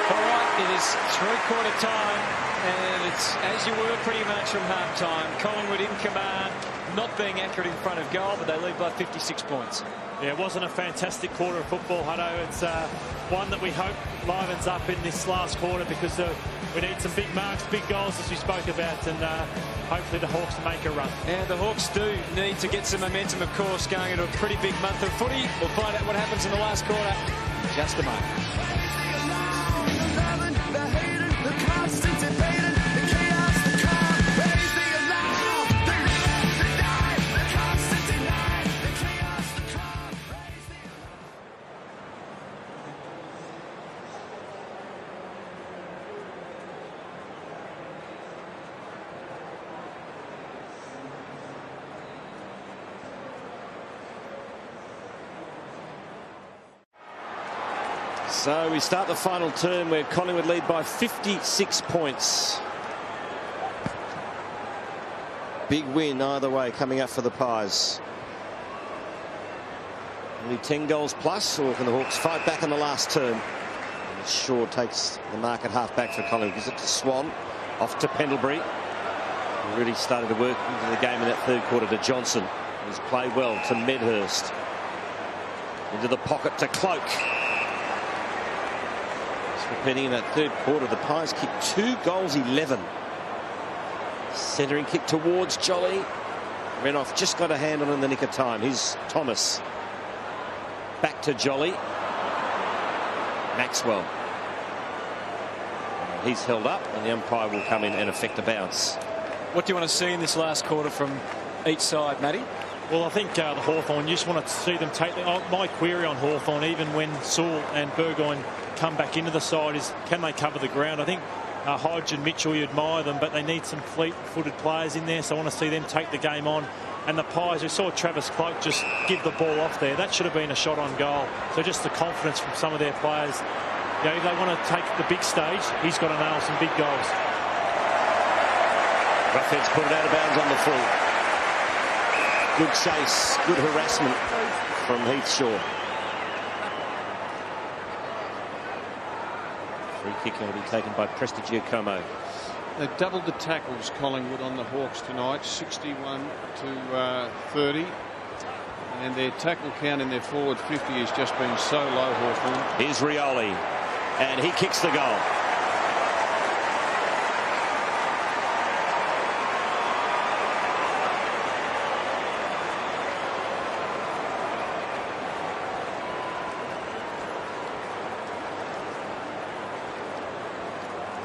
All right, it is 3-quarter time, and it's as you were pretty much from half-time. Collingwood in command, not being accurate in front of goal, but they lead by 56 points. Yeah, it wasn't a fantastic quarter of football, Hutto. It's one that we hope livens up in this last quarter, because we need some big marks, big goals, as we spoke about, and hopefully the Hawks make a run. And the Hawks do need to get some momentum, of course, going into a pretty big month of footy. We'll find out what happens in the last quarter in just a moment. So we start the final term where Collingwood lead by 56 points. Big win either way coming up for the Pies. Only 10 goals plus, or can the Hawks fight back in the last term? And Shaw takes the mark at half back for Collingwood. Gives it to Swan, off to Pendlebury. He really started to work into the game in that 3rd quarter to Johnson. He's played well to Medhurst. Into the pocket to Cloak. Repeating in that 3rd quarter, the Pies kicked 2 goals, 11. Centering kick towards Jolly. Renouf just got a hand on in the nick of time. Here's Thomas. Back to Jolly. Maxwell. He's held up, and the umpire will come in and effect a bounce. What do you want to see in this last quarter from each side, Matty? Well, I think the Hawthorn, you just want to see them take my query on Hawthorn, even when Sewell and Burgoyne come back into the side, is can they cover the ground? I think Hodge and Mitchell, you admire them, but they need some fleet-footed players in there, so I want to see them take the game on. And the Pies, we saw Travis Cloak just give the ball off there. That should have been a shot on goal. So just the confidence from some of their players. You know, if they want to take the big stage, he's got to nail some big goals. Roughheads put it out of bounds on the full. Good chase, good harassment from Heath Shaw. Free kick going to be taken by Prestigiacomo. They doubled the tackles, Collingwood, on the Hawks tonight, 61 to 30. And their tackle count in their forward 50 has just been so low, Hawthorn. Here's Rioli, and he kicks the goal.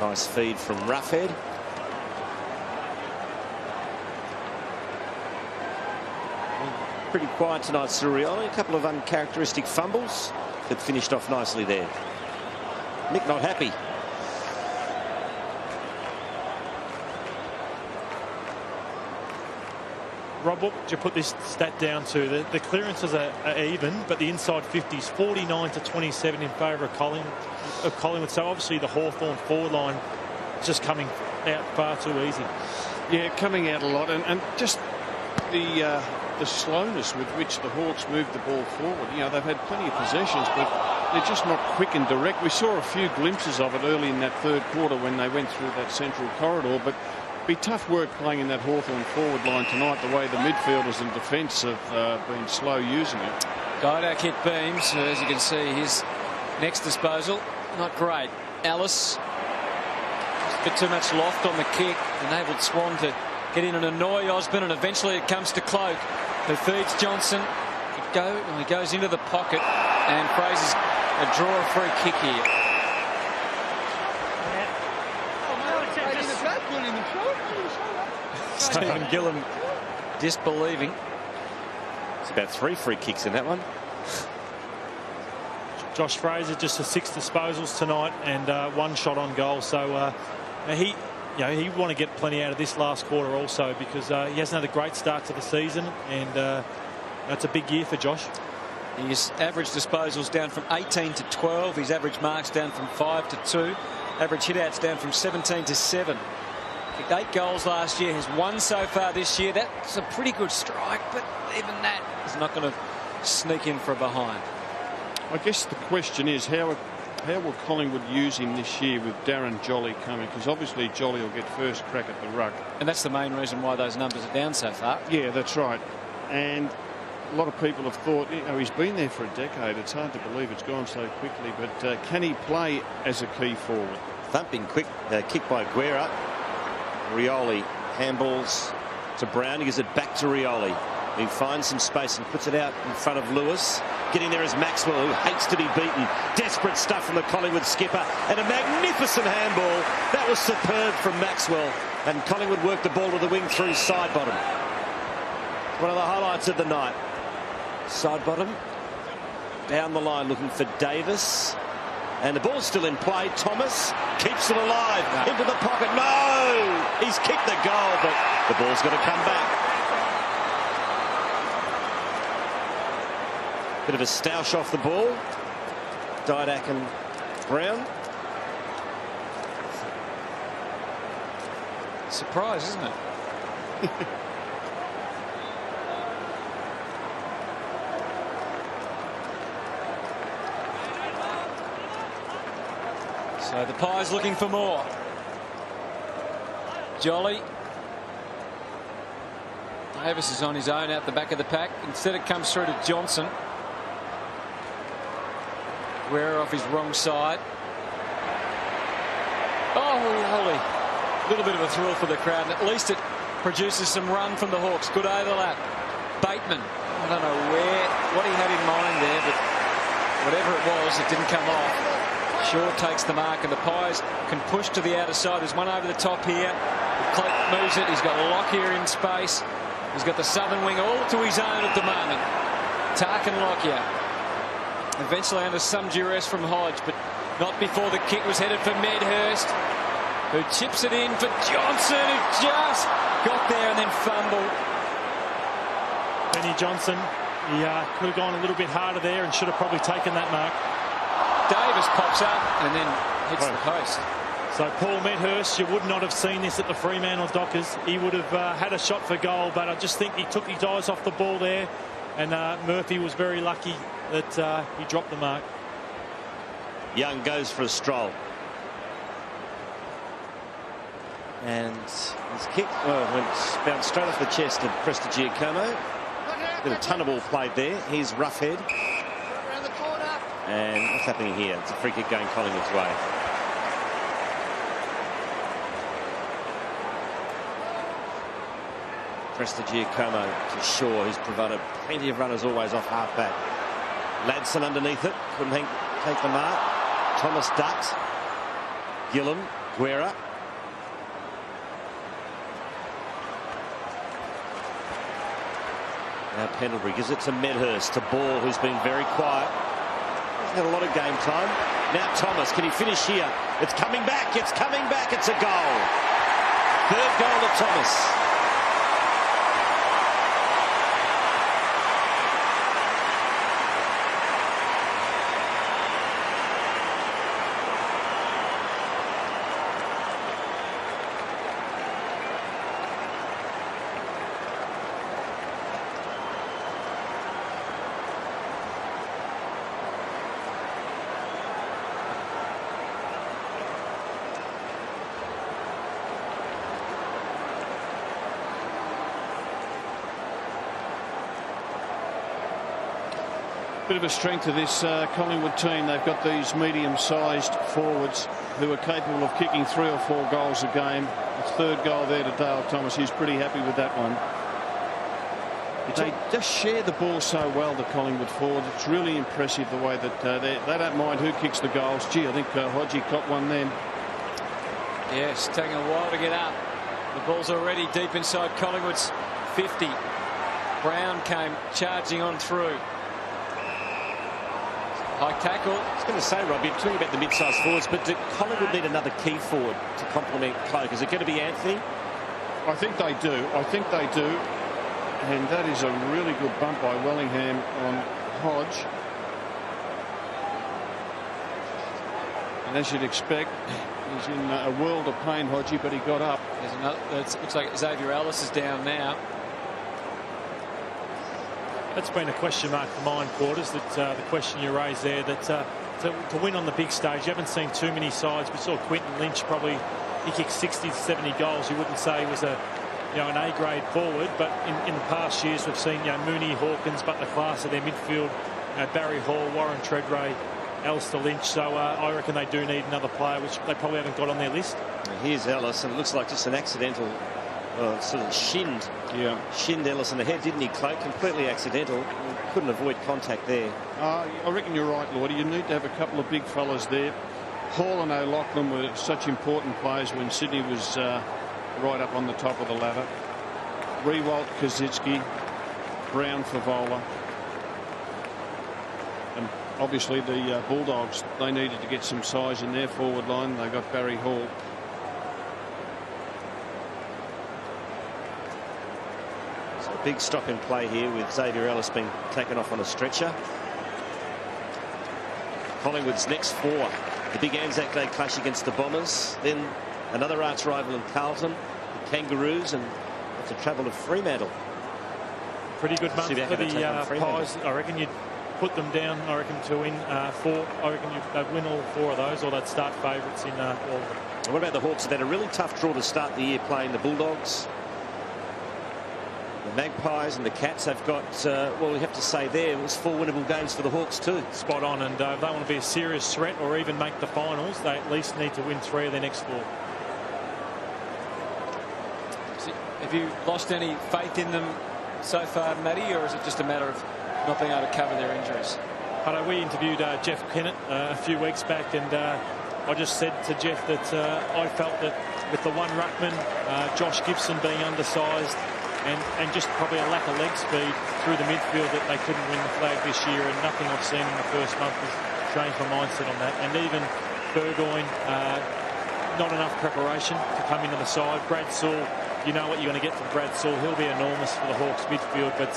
Nice feed from Roughhead. Pretty quiet tonight, Surioli. A couple of uncharacteristic fumbles that finished off nicely there. Mick not happy. Rob, what would you put this stat down to? The clearances are even, but the inside 50s 49 to 27 in favour of Collingwood. So obviously the Hawthorn forward line is just coming out far too easy. Yeah, coming out a lot, and just the slowness with which the Hawks moved the ball forward. You know, they've had plenty of possessions, but they're just not quick and direct. We saw a few glimpses of it early in that third quarter when they went through that central corridor, but be tough work playing in that Hawthorn forward line tonight, the way the midfielders and defence have been slow using it. Didak hit Beams, as you can see, his next disposal, not great. Ellis, a bit too much loft on the kick, enabled Swan to get in and annoy Osborne, and eventually it comes to Cloak, who feeds Johnson. He goes into the pocket, and Fraser's a draw a free kick here. Stephen Gillen disbelieving. It's about 3 free kicks in that one. Josh Fraser just a 6 disposals tonight and 1 shot on goal. So he want to get plenty out of this last quarter also, because he hasn't had a great start to the season, and it's a big year for Josh. His average disposals down from 18 to 12. His average marks down from 5 to 2. Average hitouts down from 17 to 7. Kicked 8 goals last year, has 1 so far this year. That's a pretty good strike, but even that is not going to sneak in for a behind. I guess the question is, how will Collingwood use him this year with Darren Jolly coming? Because obviously Jolly will get first crack at the ruck. And that's the main reason why those numbers are down so far. Yeah, that's right. And a lot of people have thought, you know, he's been there for a decade. It's hard to believe it's gone so quickly. But can he play as a key forward? Thumping quick kick by Guerra. Rioli handballs to Brown. He gives it back to Rioli. He finds some space and puts it out in front of Lewis. Getting there is Maxwell, who hates to be beaten. Desperate stuff from the Collingwood skipper, and a magnificent handball. That was superb from Maxwell, and Collingwood worked the ball to the wing through side bottom. One of the highlights of the night. Side bottom down the line looking for Davis, and the ball's still in play. Thomas keeps it alive into the pocket. No, he's kicked the goal, but the ball's got to come back. Bit of a stoush off the ball. Didak and Brown. Surprise, isn't it? So the Pies looking for more. Jolly. Davis is on his own out the back of the pack. Instead it comes through to Johnson. Guerra off his wrong side. Oh, holy. A little bit of a thrill for the crowd, and at least it produces some run from the Hawks. Good overlap. Bateman. I don't know what he had in mind there, but whatever it was, it didn't come off. Shaw takes the mark, and the Pies can push to the outer side. There's one over the top here. Cloak moves it. He's got Lockyer in space. He's got the southern wing all to his own at the moment. Tarkin Lockyer. Eventually under some duress from Hodge, but not before the kick was headed for Medhurst. who chips it in for Johnson, who just got there and then fumbled. Benny Johnson, he could have gone a little bit harder there and should have probably taken that mark. Davis pops up and then hits the post. So Paul Medhurst, you would not have seen this at the Fremantle Dockers. He would have had a shot for goal, but I just think he took his eyes off the ball there, and Murphy was very lucky that he dropped the mark. Young goes for a stroll. And his kick went bounced straight off the chest of Prestigiacomo. Bit of ton of ball played there. Here's Roughhead. Around the corner. And what's happening here? It's a free kick going Collingwood's way. Prestigiacomo to Shaw, who's provided plenty of runners always off half-back. Ladson underneath it. Couldn't take the mark. Thomas ducked. Gillam. Guerra. Now Pendlebury gives it to Medhurst, to Ball, who's been very quiet. He's had a lot of game time. Now Thomas, can he finish here? It's coming back, it's coming back, it's a goal. Third goal to Thomas. Bit of a strength of this Collingwood team. They've got these medium-sized forwards who are capable of kicking 3 or 4 goals a game. The third goal there to Dale Thomas. He's pretty happy with that one. They just share the ball so well, the Collingwood forwards. It's really impressive the way that they don't mind who kicks the goals. Gee, I think Hodgie caught one then. Yes, taking a while to get up. The ball's already deep inside Collingwood's 50. Brown came charging on through. High tackle. I was going to say, Rob, you're talking about the mid-sized forwards, but do Collingwood need another key forward to complement Cloak? Is it going to be Anthony? I think they do. I think they do. And that is a really good bump by Wellingham on Hodge. And as you'd expect, he's in a world of pain, Hodgie, but he got up. There's another. It looks like Xavier Ellis is down now. That's been a question mark for mine, Quarters, that the question you raised there, that to win on the big stage, you haven't seen too many sides. We saw Quinton Lynch, probably he kicked 60 to 70 goals. You wouldn't say he was an A-grade forward, but in the past years we've seen Mooney, Hawkins, but the class of their midfield, Barry Hall, Warren Treadray, Alistair Lynch. So I reckon they do need another player, which they probably haven't got on their list. Here's Ellis, and it looks like just an accidental sort of shinned Ellis in the head, didn't he, Cloak? Completely accidental. Couldn't avoid contact there. I reckon you're right, Lordy. You need to have a couple of big fellas there. Hall and O'Loughlin were such important players when Sydney was right up on the top of the ladder. Rewalt, Kazitsky, Brown, Favola. And obviously the Bulldogs, they needed to get some size in their forward line. They got Barry Hall. Big stop in play here with Xavier Ellis being taken off on a stretcher. Collingwood's next 4. The big Anzac Day clash against the Bombers. Then another arch rival in Carlton, the Kangaroos, and it's a travel of Fremantle. Pretty good month for the Pies. I reckon you'd put them down, I reckon, to win 4. I reckon they'd win all 4 of those, or they'd start favourites in all of them. And what about the Hawks? They've had a really tough draw to start the year playing the Bulldogs. The Magpies and the Cats have got, well, we have to say there, it was 4 winnable games for the Hawks too. Spot on, and if they want to be a serious threat or even make the finals, they at least need to win 3 of their next 4. Have you lost any faith in them so far, Matty, or is it just a matter of not being able to cover their injuries? We interviewed Jeff Kennett a few weeks back, and I just said to Jeff that I felt that with the one ruckman, Josh Gibson being undersized, and just probably a lack of leg speed through the midfield, that they couldn't win the flag this year, and nothing I've seen in the first month has changed my mindset on that. And even Burgoyne, not enough preparation to come into the side. Brad Sewell, you know what you're going to get from Brad Sewell. He'll be enormous for the Hawks midfield, but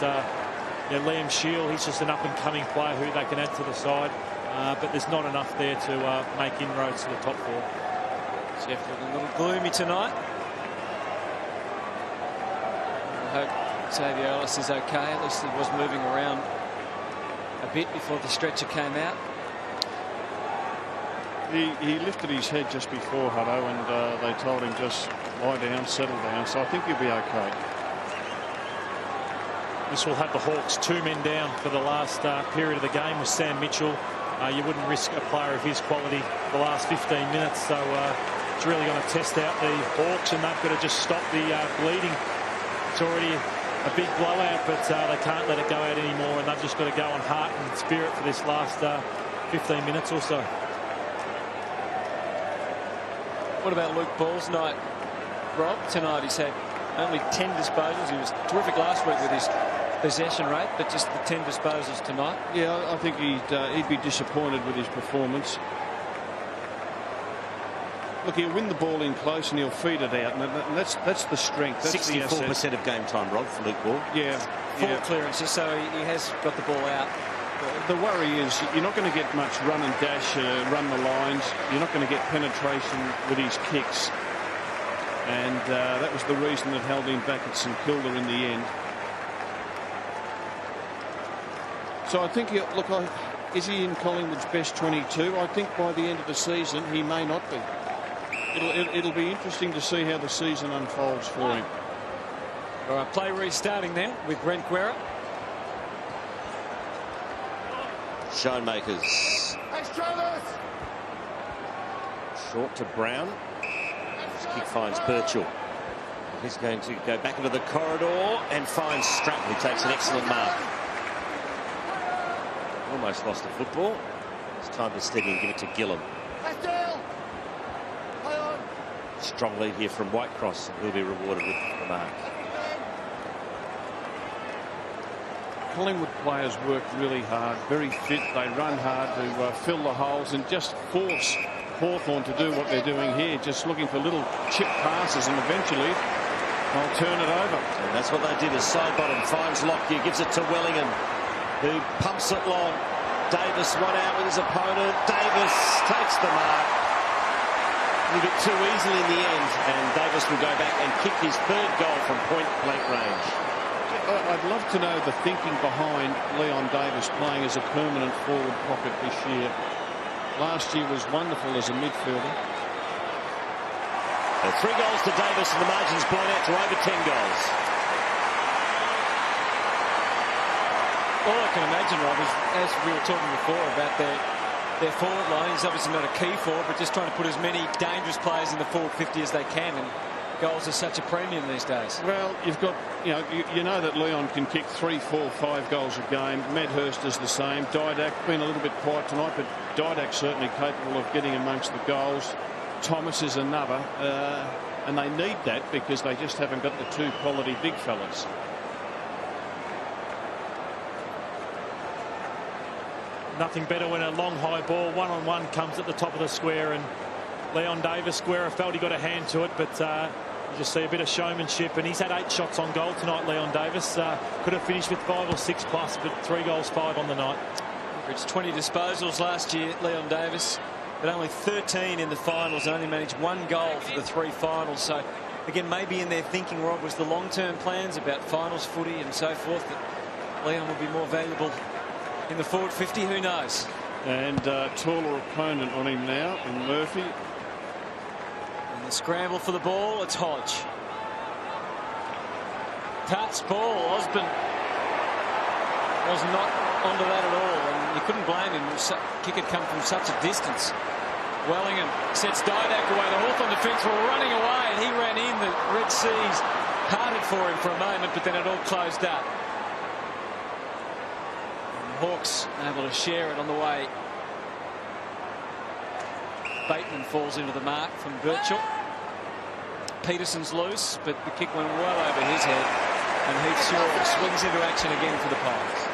Liam Shield, he's just an up-and-coming player who they can add to the side, but there's not enough there to make inroads to the top four. Jeff looking a little gloomy tonight. I hope Xavier Ellis is okay. At least he was moving around a bit before the stretcher came out. He lifted his head just before, Hutto, and they told him just lie down, settle down. So I think he'll be okay. This will have the Hawks 2 men down for the last period of the game with Sam Mitchell. You wouldn't risk a player of his quality the last 15 minutes. So it's really going to test out the Hawks, and they've got to just stop the bleeding. It's already a big blowout, but they can't let it go out anymore, and they've just got to go on heart and spirit for this last 15 minutes or so. What about Luke Ball's night, Rob? Tonight he's had only 10 disposals. He was terrific last week with his possession rate, but just the 10 disposals tonight. Yeah, I think he'd be disappointed with his performance. Look, he'll win the ball in close and he'll feed it out, and that's the strength. That's 64% of game time, Rob, for Luke Ball. Yeah. 4 clearances, so he has got the ball out. The worry is you're not going to get much run and dash, run the lines. You're not going to get penetration with his kicks. And that was the reason that held him back at St Kilda in the end. So I think, look, is he in Collingwood's best 22? I think by the end of the season he may not be. It'll be interesting to see how the season unfolds for him. All right, play restarting now with Brent Guerra. Schoenmakers. Short to Brown. His kick finds Birchall. He's going to go back into the corridor and finds Stratton, who takes an excellent mark. Almost lost the football. It's time to steady and give it to Gillam. Strong lead here from Whitecross, and he'll be rewarded with the mark. Collingwood players work really hard, very fit. They run hard to fill the holes and just force Hawthorn to do what they're doing here, just looking for little chip passes, and eventually they'll turn it over. And that's what they did. As side bottom finds Lockyer, gives it to Wellingham, who pumps it long. Davis one out with his opponent. Davis takes the mark. A little bit too easily in the end, and Davis will go back and kick his 3rd goal from point-blank range. I'd love to know the thinking behind Leon Davis playing as a permanent forward pocket this year. Last year was wonderful as a midfielder. 3 goals to Davis, and the margin's blown out to over 10 goals. All I can imagine, Rob, is, as we were talking before about their forward line, he's obviously not a key forward, but just trying to put as many dangerous players in the forward 50 as they can, and goals are such a premium these days. Well, you've got, you know that Leon can kick 3, 4, 5 goals a game. Medhurst is the same. Didak been a little bit quiet tonight, but Didak's certainly capable of getting amongst the goals. Thomas is another, and they need that because they just haven't got the 2 quality big fellas. Nothing better when a long high ball one-on-one comes at the top of the square, and Leon Davis, Guerra felt he got a hand to it, but you just see a bit of showmanship, and he's had 8 shots on goal tonight, Leon Davis. Could have finished with 5 or 6 plus, but 3 goals, 5 on the night. It's 20 disposals last year, Leon Davis, but only 13 in the finals, and only managed 1 goal for the 3 finals. So again, maybe in their thinking, Rob, was the long-term plans about finals footy and so forth, that Leon would be more valuable in the forward 50. Who knows? And taller opponent on him now in Murphy. And the scramble for the ball, it's Hodge. Touch ball, Osborne was not onto that at all, and you couldn't blame him. The kick had come from such a distance. Wellingham sets Didak away. The Hawthorn defence were running away, and he ran in. The Red Seas parted for him for a moment, but then it all closed up. Hawks able to share it on the way. Bateman falls into the mark from Birchall. Peterson's loose, but the kick went well over his head, and Heath Shaw swings into action again for the Pies.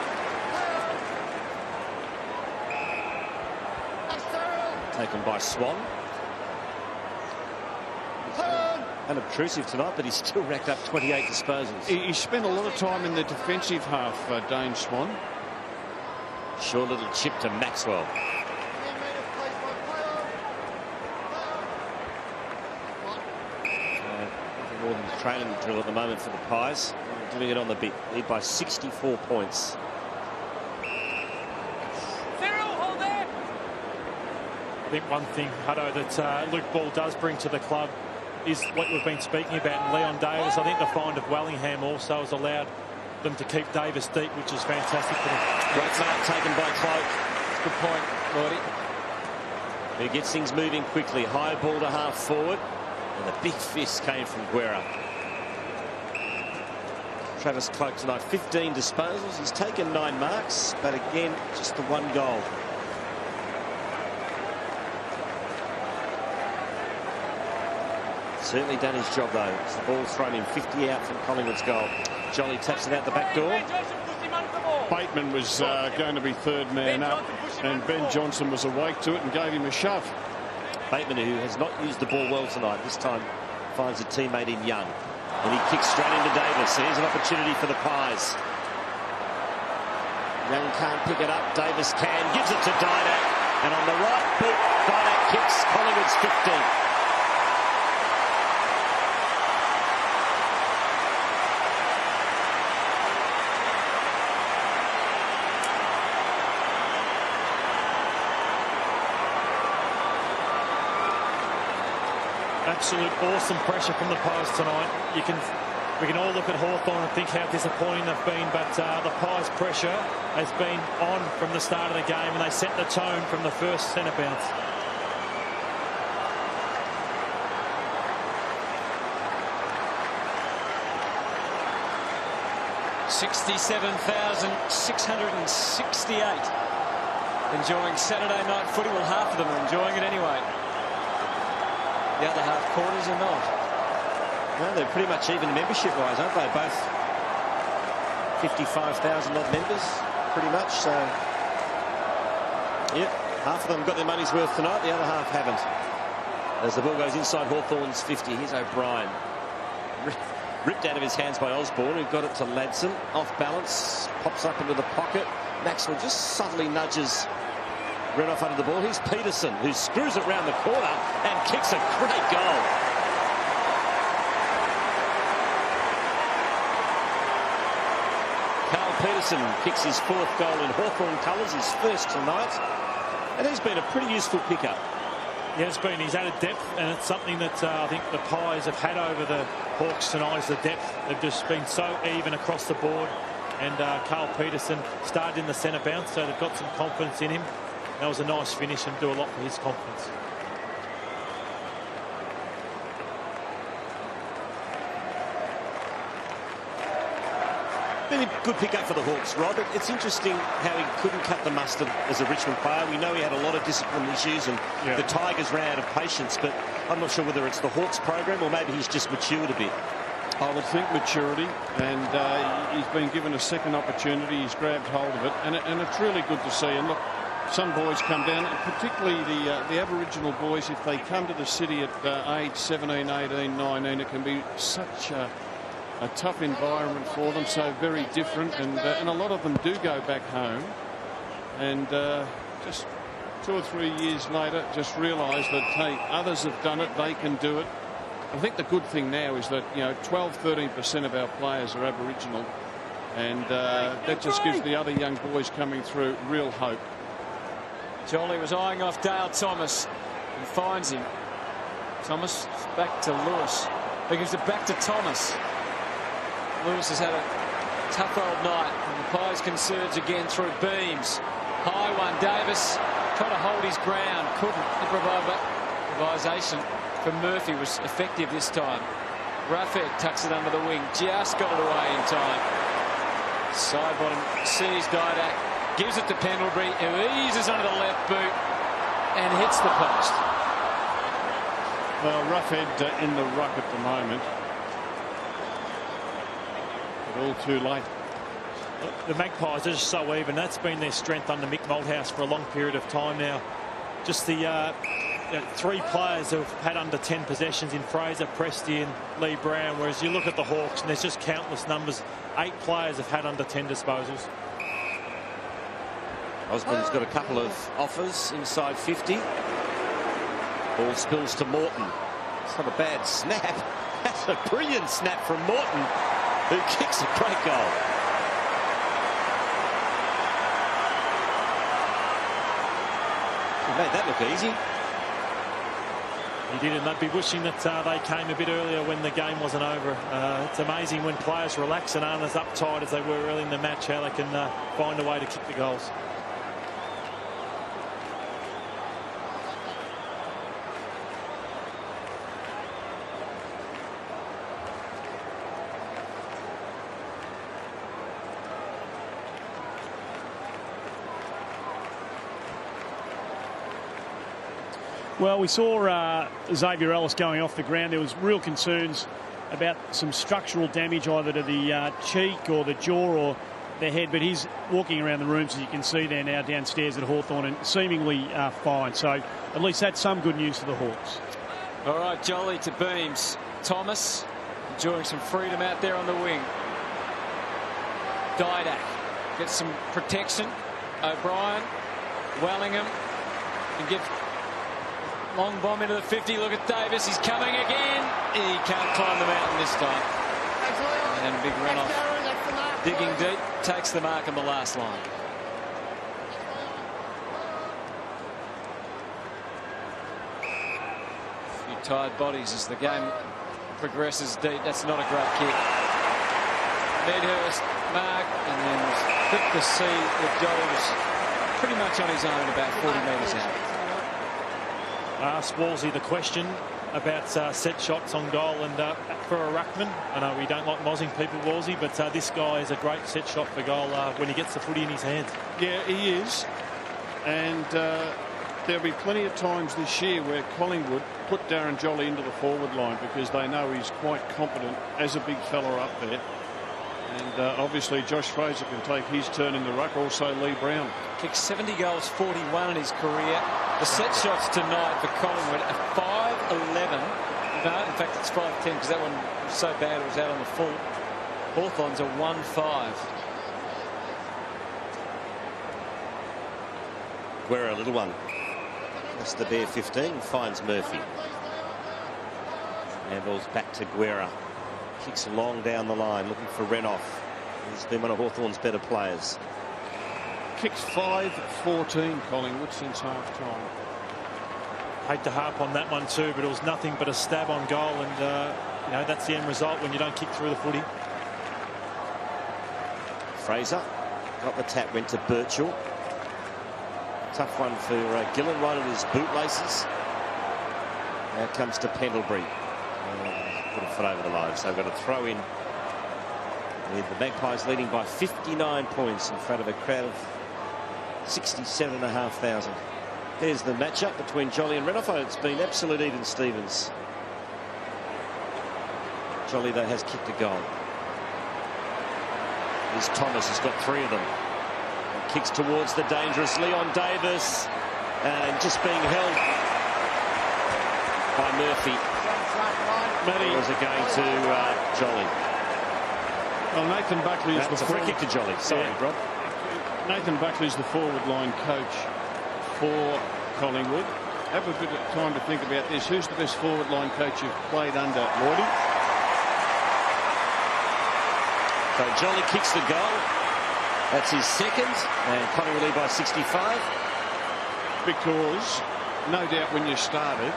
Taken by Swan. Unobtrusive tonight, but he's still racked up 28 disposals. He spent a lot of time in the defensive half, Dane Swan. Short little chip to Maxwell. Nothing more than the training drill at the moment for the Pies. Doing it on the beat. Lead by 64 points. I think one thing, Hutto, that Luke Ball does bring to the club is what we've been speaking about in Leon Davis. I think the find of Wellingham also has allowed them to keep Davis deep, which is fantastic for them. Great mark taken by Cloak. Good point, Lordy. He gets things moving quickly. High ball to half forward. And the big fist came from Guerra. Travis Cloak tonight, 15 disposals. He's taken 9 marks, but again, just the 1 goal. Certainly done his job, though. As the ball's thrown in 50 out from Collingwood's goal. Jolly taps it out the back door. Bateman was going to be third man up, and Ben Johnson was awake to it and gave him a shove. Bateman, who has not used the ball well tonight, this time finds a teammate in Young. And he kicks straight into Davis. So here's an opportunity for the Pies. Young can't pick it up. Davis can. Gives it to Didak. And on the right boot, Didak kicks Collingwood's 15. Absolute awesome pressure from the Pies tonight. We can all look at Hawthorn and think how disappointing they've been, but the Pies' pressure has been on from the start of the game, and they set the tone from the first centre bounce. $67,668 enjoying Saturday night footy. Well, half of them are enjoying it anyway. The other half quarters are not. Well, they're pretty much even membership-wise, aren't they? Both 55,000 odd members, pretty much. So, yep, half of them got their money's worth tonight. The other half haven't. As the ball goes inside Hawthorn's 50, here's O'Brien. Ripped out of his hands by Osborne, who got it to Ladson. Off balance, pops up into the pocket. Maxwell just subtly nudges Renoff under the ball. Here's Peterson, who screws it round the corner and kicks a great goal. Carl Peterson kicks his 4th goal in Hawthorn colours, his first tonight. And he's been a pretty useful pickup. Yeah, it's been. He's added depth, and it's something that I think the Pies have had over the Hawks tonight, is the depth. They've just been so even across the board. And Carl Peterson started in the centre bounce, so they've got some confidence in him. That was a nice finish and do a lot for his confidence. Been a good pick-up for the Hawks, Rob. It's interesting how he couldn't cut the mustard as a Richmond player. We know he had a lot of discipline issues, and the Tigers ran out of patience, but I'm not sure whether it's the Hawks program or maybe he's just matured a bit. I would think maturity, and he's been given a second opportunity. He's grabbed hold of it, and it's really good to see. And look, some boys come down, particularly the Aboriginal boys, if they come to the city at age 17, 18, 19, it can be such a tough environment for them, so very different, and a lot of them do go back home, and just 2 or 3 years later just realise that, hey, others have done it, they can do it. I think the good thing now is that, 12-13% of our players are Aboriginal, and that just gives the other young boys coming through real hope. Jolly was eyeing off Dale Thomas and finds him. Thomas back to Lewis. He gives it back to Thomas. Lewis has had a tough old night, and the Pies can surge again through beams. High one, Davis trying to hold his ground, couldn't. Improvisation from Murphy was effective this time. Ruffhead tucks it under the wing, just got it away in time. Side bottom sees Didak, gives it to Pendlebury, who eases under the left boot and hits the post. Well, Ruffhead in the ruck at the moment. But all too late. The Magpies are just so even. That's been their strength under Mick Malthouse for a long period of time now. Just the 3 players who've had under 10 possessions in Fraser, Presti and Lee Brown, whereas you look at the Hawks and there's just countless numbers. 8 players have had under 10 disposals. Osborne's got a couple of offers inside 50. Ball spills to Morton. It's not a bad snap. That's a brilliant snap from Morton, who kicks a great goal. He made that look easy. He did, and they'd be wishing that they came a bit earlier when the game wasn't over. It's amazing when players relax and aren't as uptight as they were early in the match, how they can find a way to kick the goals. Well, we saw Xavier Ellis going off the ground. There was real concerns about some structural damage either to the cheek or the jaw or the head, but he's walking around the rooms, as you can see there now downstairs at Hawthorn, and seemingly fine. So at least that's some good news for the Hawks. All right, Jolly to Beams. Thomas enjoying some freedom out there on the wing. Didak gets some protection. O'Brien, Wellingham, and gives long bomb into the 50. Look at Davis. He's coming again. He can't climb the mountain this time. And big run off. Digging deep. Takes the mark on the last line. A few tired bodies as the game progresses deep. That's not a great kick. Medhurst, Mark, and then was quick to see that Joel was pretty much on his own about 40 metres out. Asked Wolsey the question about set shots on goal, and for a ruckman, I know we don't like mozzing people, Wolsey, but this guy is a great set shot for goal when he gets the footy in his hands. Yeah, he is. And there'll be plenty of times this year where Collingwood put Darren Jolly into the forward line because they know he's quite competent as a big fella up there. And obviously Josh Fraser can take his turn in the ruck, also Lee Brown. Kicked 70 goals, 41 in his career. The set shots tonight for Collingwood are 5-11. No, in fact, it's 5-10 because that one was so bad it was out on the full. Hawthorn's a 1-5. Guerra, a little one. That's the bare 15, finds Murphy. Handball's back to Guerra. Kicks long down the line, looking for Renouf. He's been one of Hawthorn's better players. Kicks 5-14 Collingwood since half-time. Hate to harp on that one too, but it was nothing but a stab on goal, and you know, that's the end result when you don't kick through the footy. Fraser got the tap, went to Birchall. Tough one for Gillen, right at his bootlaces. Now it comes to Pendlebury. Put a foot over the line, so they've got to throw in with the Magpies leading by 59 points in front of a crowd of 67,500. There's the matchup between Jolly and Renouf. It's been absolute even Stevens. Jolly, though, has kicked a goal. Here's Thomas, has got 3 of them. And kicks towards the dangerous Leon Davis, and just being held by Murphy. Matty Was it going to Jolly? Well, Nathan Buckley is That's the a free kick to Jolly. Sorry, Rob. Nathan Buckley's the forward line coach for Collingwood. Have a bit of time to think about this. Who's the best forward line coach you've played under, Lloydie? So Jolly kicks the goal. That's his second, and Collingwood lead by 65. Because no doubt when you started,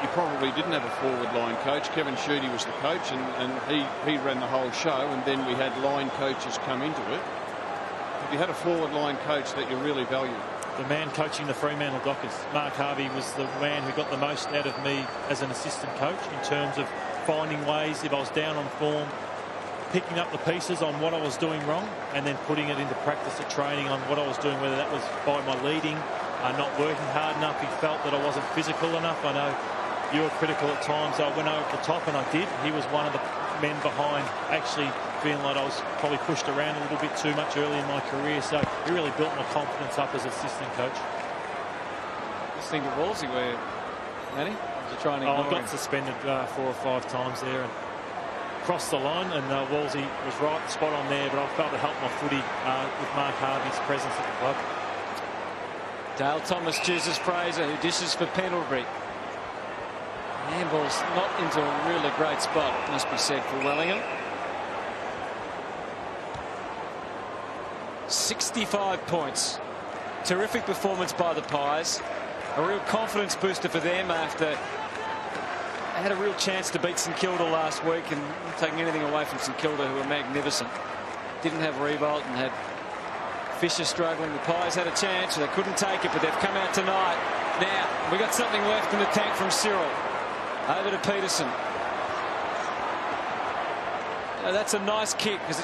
you probably didn't have a forward line coach. Kevin Schutte was the coach, and he ran the whole show, and then we had line coaches come into it. Have you had a forward line coach that you really valued? The man coaching the Fremantle Dockers, Mark Harvey, was the man who got the most out of me as an assistant coach in terms of finding ways, if I was down on form, picking up the pieces on what I was doing wrong and then putting it into practice at training on what I was doing, whether that was by my leading, not working hard enough. He felt that I wasn't physical enough. I know you were critical at times. I went over the top, and I did. He was one of the men behind actually feeling like I was probably pushed around a little bit too much early in my career. So he really built my confidence up as assistant coach. think at Wolsey where, Matty? Was trying to got him? suspended 4 or 5 times there and crossed the line, and Wolsey was right spot on there, but I felt to help my footy with Mark Harvey's presence at the club. Dale Thomas chooses Fraser, who dishes for Pendlebury. Handball's not into a really great spot, must be said, for Wellingham. 65 points. Terrific performance by the Pies. A real confidence booster for them after they had a real chance to beat St Kilda last week, and taking anything away from St Kilda, who were magnificent. Didn't have Revolt and had Fisher struggling. The Pies had a chance, they couldn't take it, but they've come out tonight. Now, we got something left in the tank from Cyril. Over to Peterson. That's a nice kick, because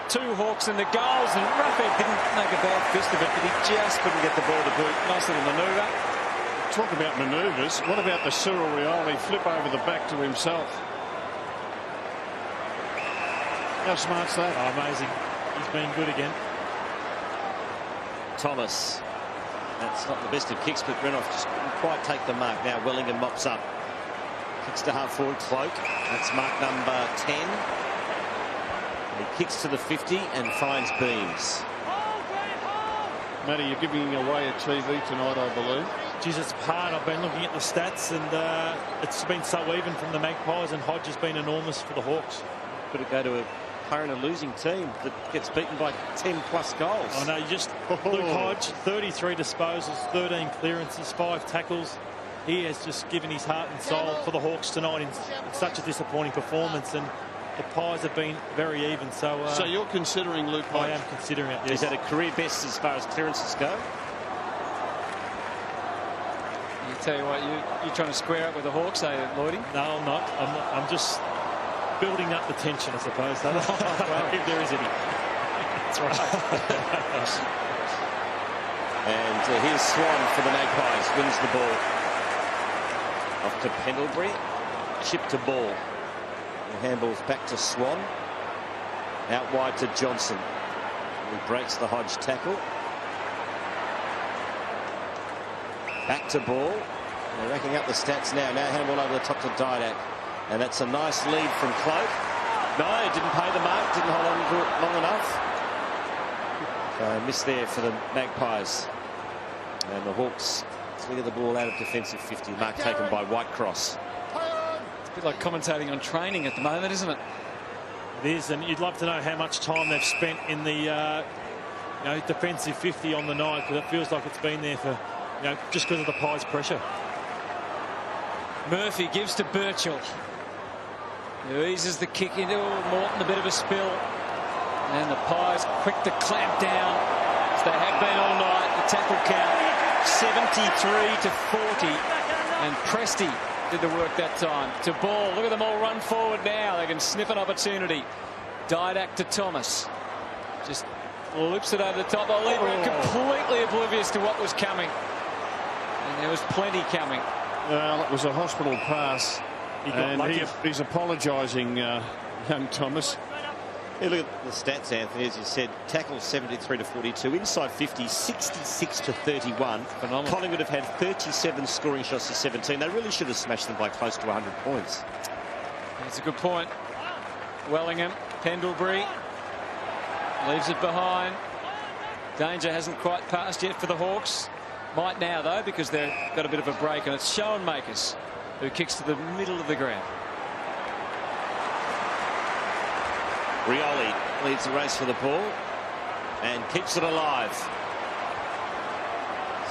2 Hawks in the goals, and Roughhead didn't make a bad fist of it, but he just couldn't get the ball to boot. Nice little manoeuvre. Talk about manoeuvres. What about the Cyril Rioli flip over the back to himself? How smart's that? Oh, amazing. He's been good again. Thomas. That's not the best of kicks, but Renouf just couldn't quite take the mark. Now Wellington mops up. Kicks to half forward, Cloak. That's mark number 10. And he kicks to the 50 and finds Beams. Matty, you're giving away a TV tonight, I believe. Geez, it's hard. I've been looking at the stats, and it's been so even from the Magpies, and Hodge has been enormous for the Hawks. Could it go to a current a losing team that gets beaten by 10+ goals? I know, you just Luke Hodge, 33 disposals, 13 clearances, 5 tackles. He has just given his heart and soul for the Hawks tonight in such a disappointing performance, and the Pies have been very even. So you're considering Luke Hodge? I am considering it. Yes. He's had a career best as far as clearances go. You tell you what, you're trying to square up with the Hawks, are you, Lloydie? No, I'm not. I'm just building up the tension, I suppose. If there is any. That's right. And here's Swan for the Magpies, wins the ball. Off to Pendlebury, chip to ball. The handball's back to Swan. Out wide to Johnson. He breaks the Hodge tackle. Back to ball. They're racking up the stats now. Now handball over the top to Didak. And that's a nice lead from Cloak. No, didn't pay the mark, didn't hold on to it long enough. So miss there for the Magpies. And the Hawks clear the ball out of defensive 50. Mark taken by Whitecross. It's a bit like commentating on training at the moment, isn't it? It is, and you'd love to know how much time they've spent in the defensive 50 on the night, because it feels like it's been there for, just because of the Pies' pressure. Murphy gives to Birchall, who eases the kick into Morton, a bit of a spill, and the Pies quick to clamp down, as they have been all night. The tackle count 73 to 40, and Presti did the work that time. To ball, look at them all run forward now. They can sniff an opportunity. Didak to Thomas, just loops it over the top. Oliver completely oblivious to what was coming, and there was plenty coming. Well, it was a hospital pass, and he's apologising, young Thomas. Yeah, look at the stats, Anthony. As you said, tackles 73 to 42, inside 50, 66 to 31. Phenomenal. Collingwood have had 37 scoring shots to 17. They really should have smashed them by close to 100 points. That's a good point. Wellingham, Pendlebury leaves it behind. Danger hasn't quite passed yet for the Hawks. Might now, though, because they've got a bit of a break, and it's Schoenmakers who kicks to the middle of the ground. Rioli leads the race for the ball and keeps it alive.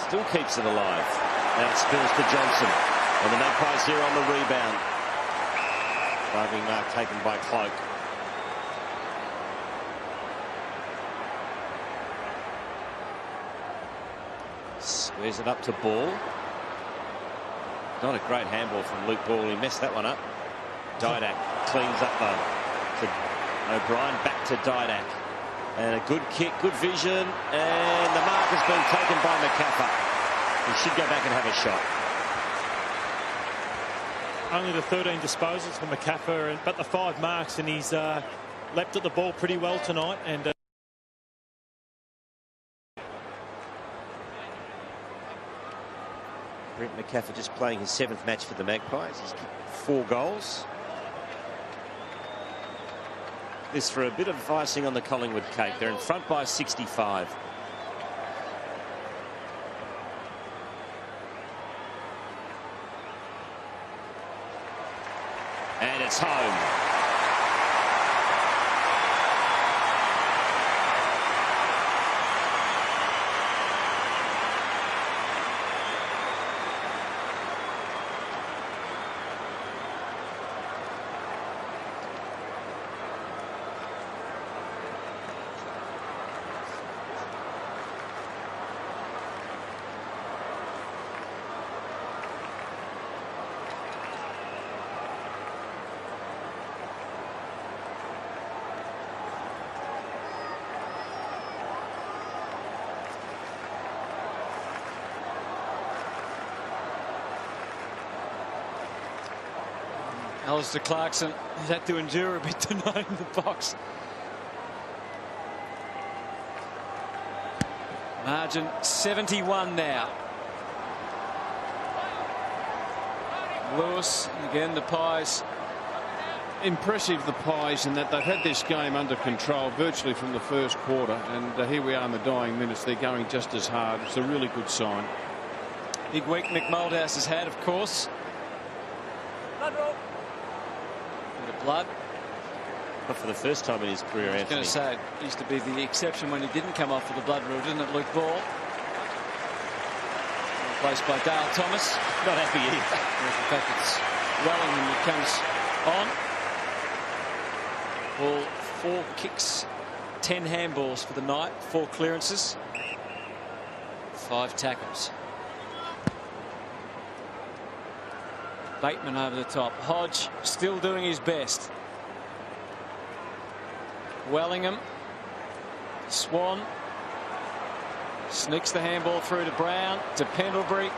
Still keeps it alive. Now it spills to Johnson, and the Magpies here on the rebound. Driving mark taken by Cloak. Squares it up to Ball. Not a great handball from Luke Ball. He messed that one up. Didak cleans up though. To O'Brien, back to Didak. And a good kick, good vision. And the mark has been taken by McCaffer. He should go back and have a shot. Only the 13 disposals for McCaffer, but the 5 marks, and he's leapt at the ball pretty well tonight. And Brent McCaffrey just playing his 7th match for the Magpies. He's kicked 4 goals. This for a bit of icing on the Collingwood cake. They're in front by 65. And it's home. Alistair Clarkson has had to endure a bit tonight in the box. Margin 71 now. Lewis, again the Pies. Impressive, the Pies, in that they've had this game under control virtually from the first quarter, and here we are in the dying minutes. They're going just as hard. It's a really good sign. Big week Mick Moldhouse has had, of course. Blood. Not for the first time in his career, Anthony. I was going to say, it used to be the exception when he didn't come off with the blood rule, didn't it, Luke Ball? Replaced by Dale Thomas. Not happy either. In fact, it's Wellingham that comes on. All 4 kicks, 10 handballs for the night, 4 clearances, 5 tackles. Bateman over the top. Hodge still doing his best. Wellingham. Swan. Sneaks the handball through to Brown. To Pendlebury.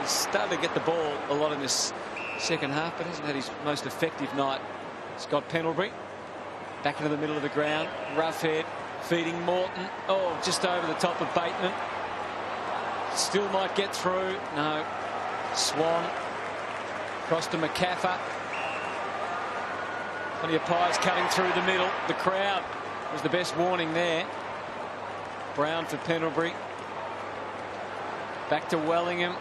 He's started to get the ball a lot in this second half, but hasn't had his most effective night. Scott Pendlebury. Back into the middle of the ground. Roughhead. Feeding Morton. Oh, just over the top of Bateman. Still might get through. No. Swan. Across to McCaffrey. Plenty of Pies cutting through the middle. The crowd was the best warning there. Brown for Pendlebury. Back to Wellingham.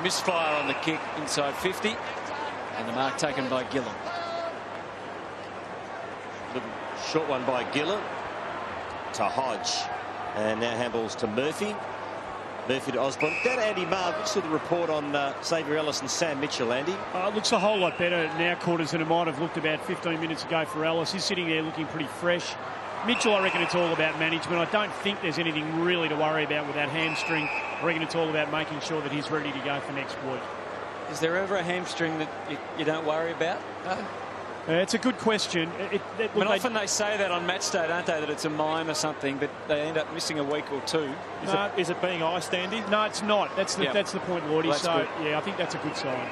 Misfire on the kick inside 50. And the mark taken by Gillen. Little short one by Gillen to Hodge. And now handballs to Murphy. Murphy to Osborne. That Andy Marr, what's the report on Xavier Ellis and Sam Mitchell, Andy? It looks a whole lot better now, quarters, than it might have looked about 15 minutes ago for Ellis. He's sitting there looking pretty fresh. Mitchell, I reckon it's all about management. I don't think there's anything really to worry about with that hamstring. I reckon it's all about making sure that he's ready to go for next week. Is there ever a hamstring that you don't worry about? No? It's a good question. Often they say that on match day, don't they, that it's a mine or something, but they end up missing a week or 2. Is it being iced, Andy? No, it's not. That's the point, Lordy. Well, so, yeah, I think that's a good sign.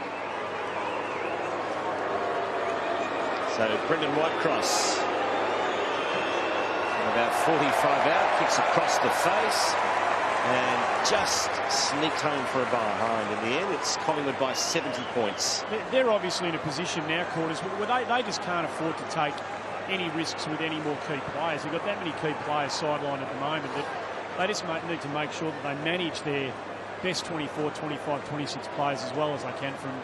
So, Brendan Whitecross. About 45 out, kicks across the face. And just sneaked home for a behind. In the end, it's Collingwood by 70 points. They're obviously in a position now, quarters, where they just can't afford to take any risks with any more key players. They've got that many key players sidelined at the moment that they just need to make sure that they manage their best 24, 25, 26 players as well as they can from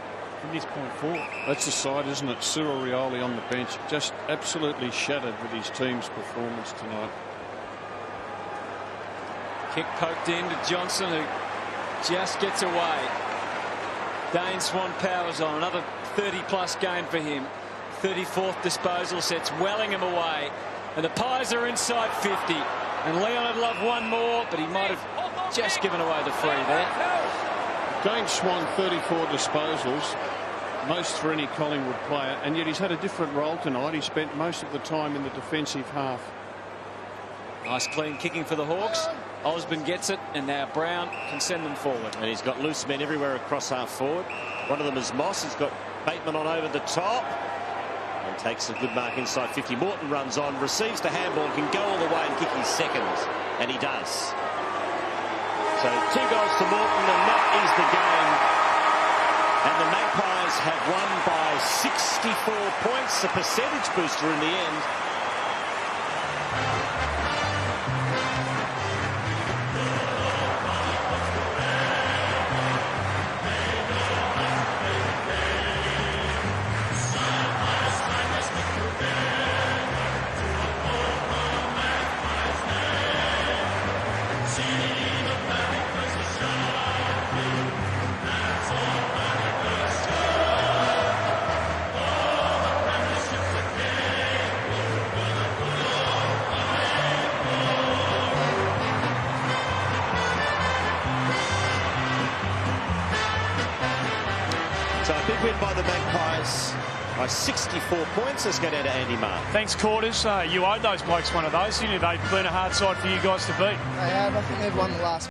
this point forward. That's the side, isn't it? Cyril Rioli on the bench, just absolutely shattered with his team's performance tonight. Kick poked in to Johnson, who just gets away. Dane Swan powers on. Another 30-plus game for him. 34th disposal sets Wellingham away. And the Pies are inside 50. And Leon would love one more, but he might have just given away the free there. Dane Swan, 34 disposals. Most for any Collingwood player. And yet he's had a different role tonight. He spent most of the time in the defensive half. Nice clean kicking for the Hawks. Osborne gets it, and now Brown can send them forward. And he's got loose men everywhere across half forward. One of them is Moss. He's got Bateman on over the top. And takes a good mark inside 50. Morton runs on, receives the handball, can go all the way and kick his second. And he does. So 2 goals to Morton, and that is the game. And the Magpies have won by 64 points, a percentage booster in the end. So a big win by the Magpies by 64 points. Let's go down to Andy Marr. Thanks, Quarters. You owed those blokes one of those. You knew they'd been a hard side for you guys to beat. They have. I think they've won the last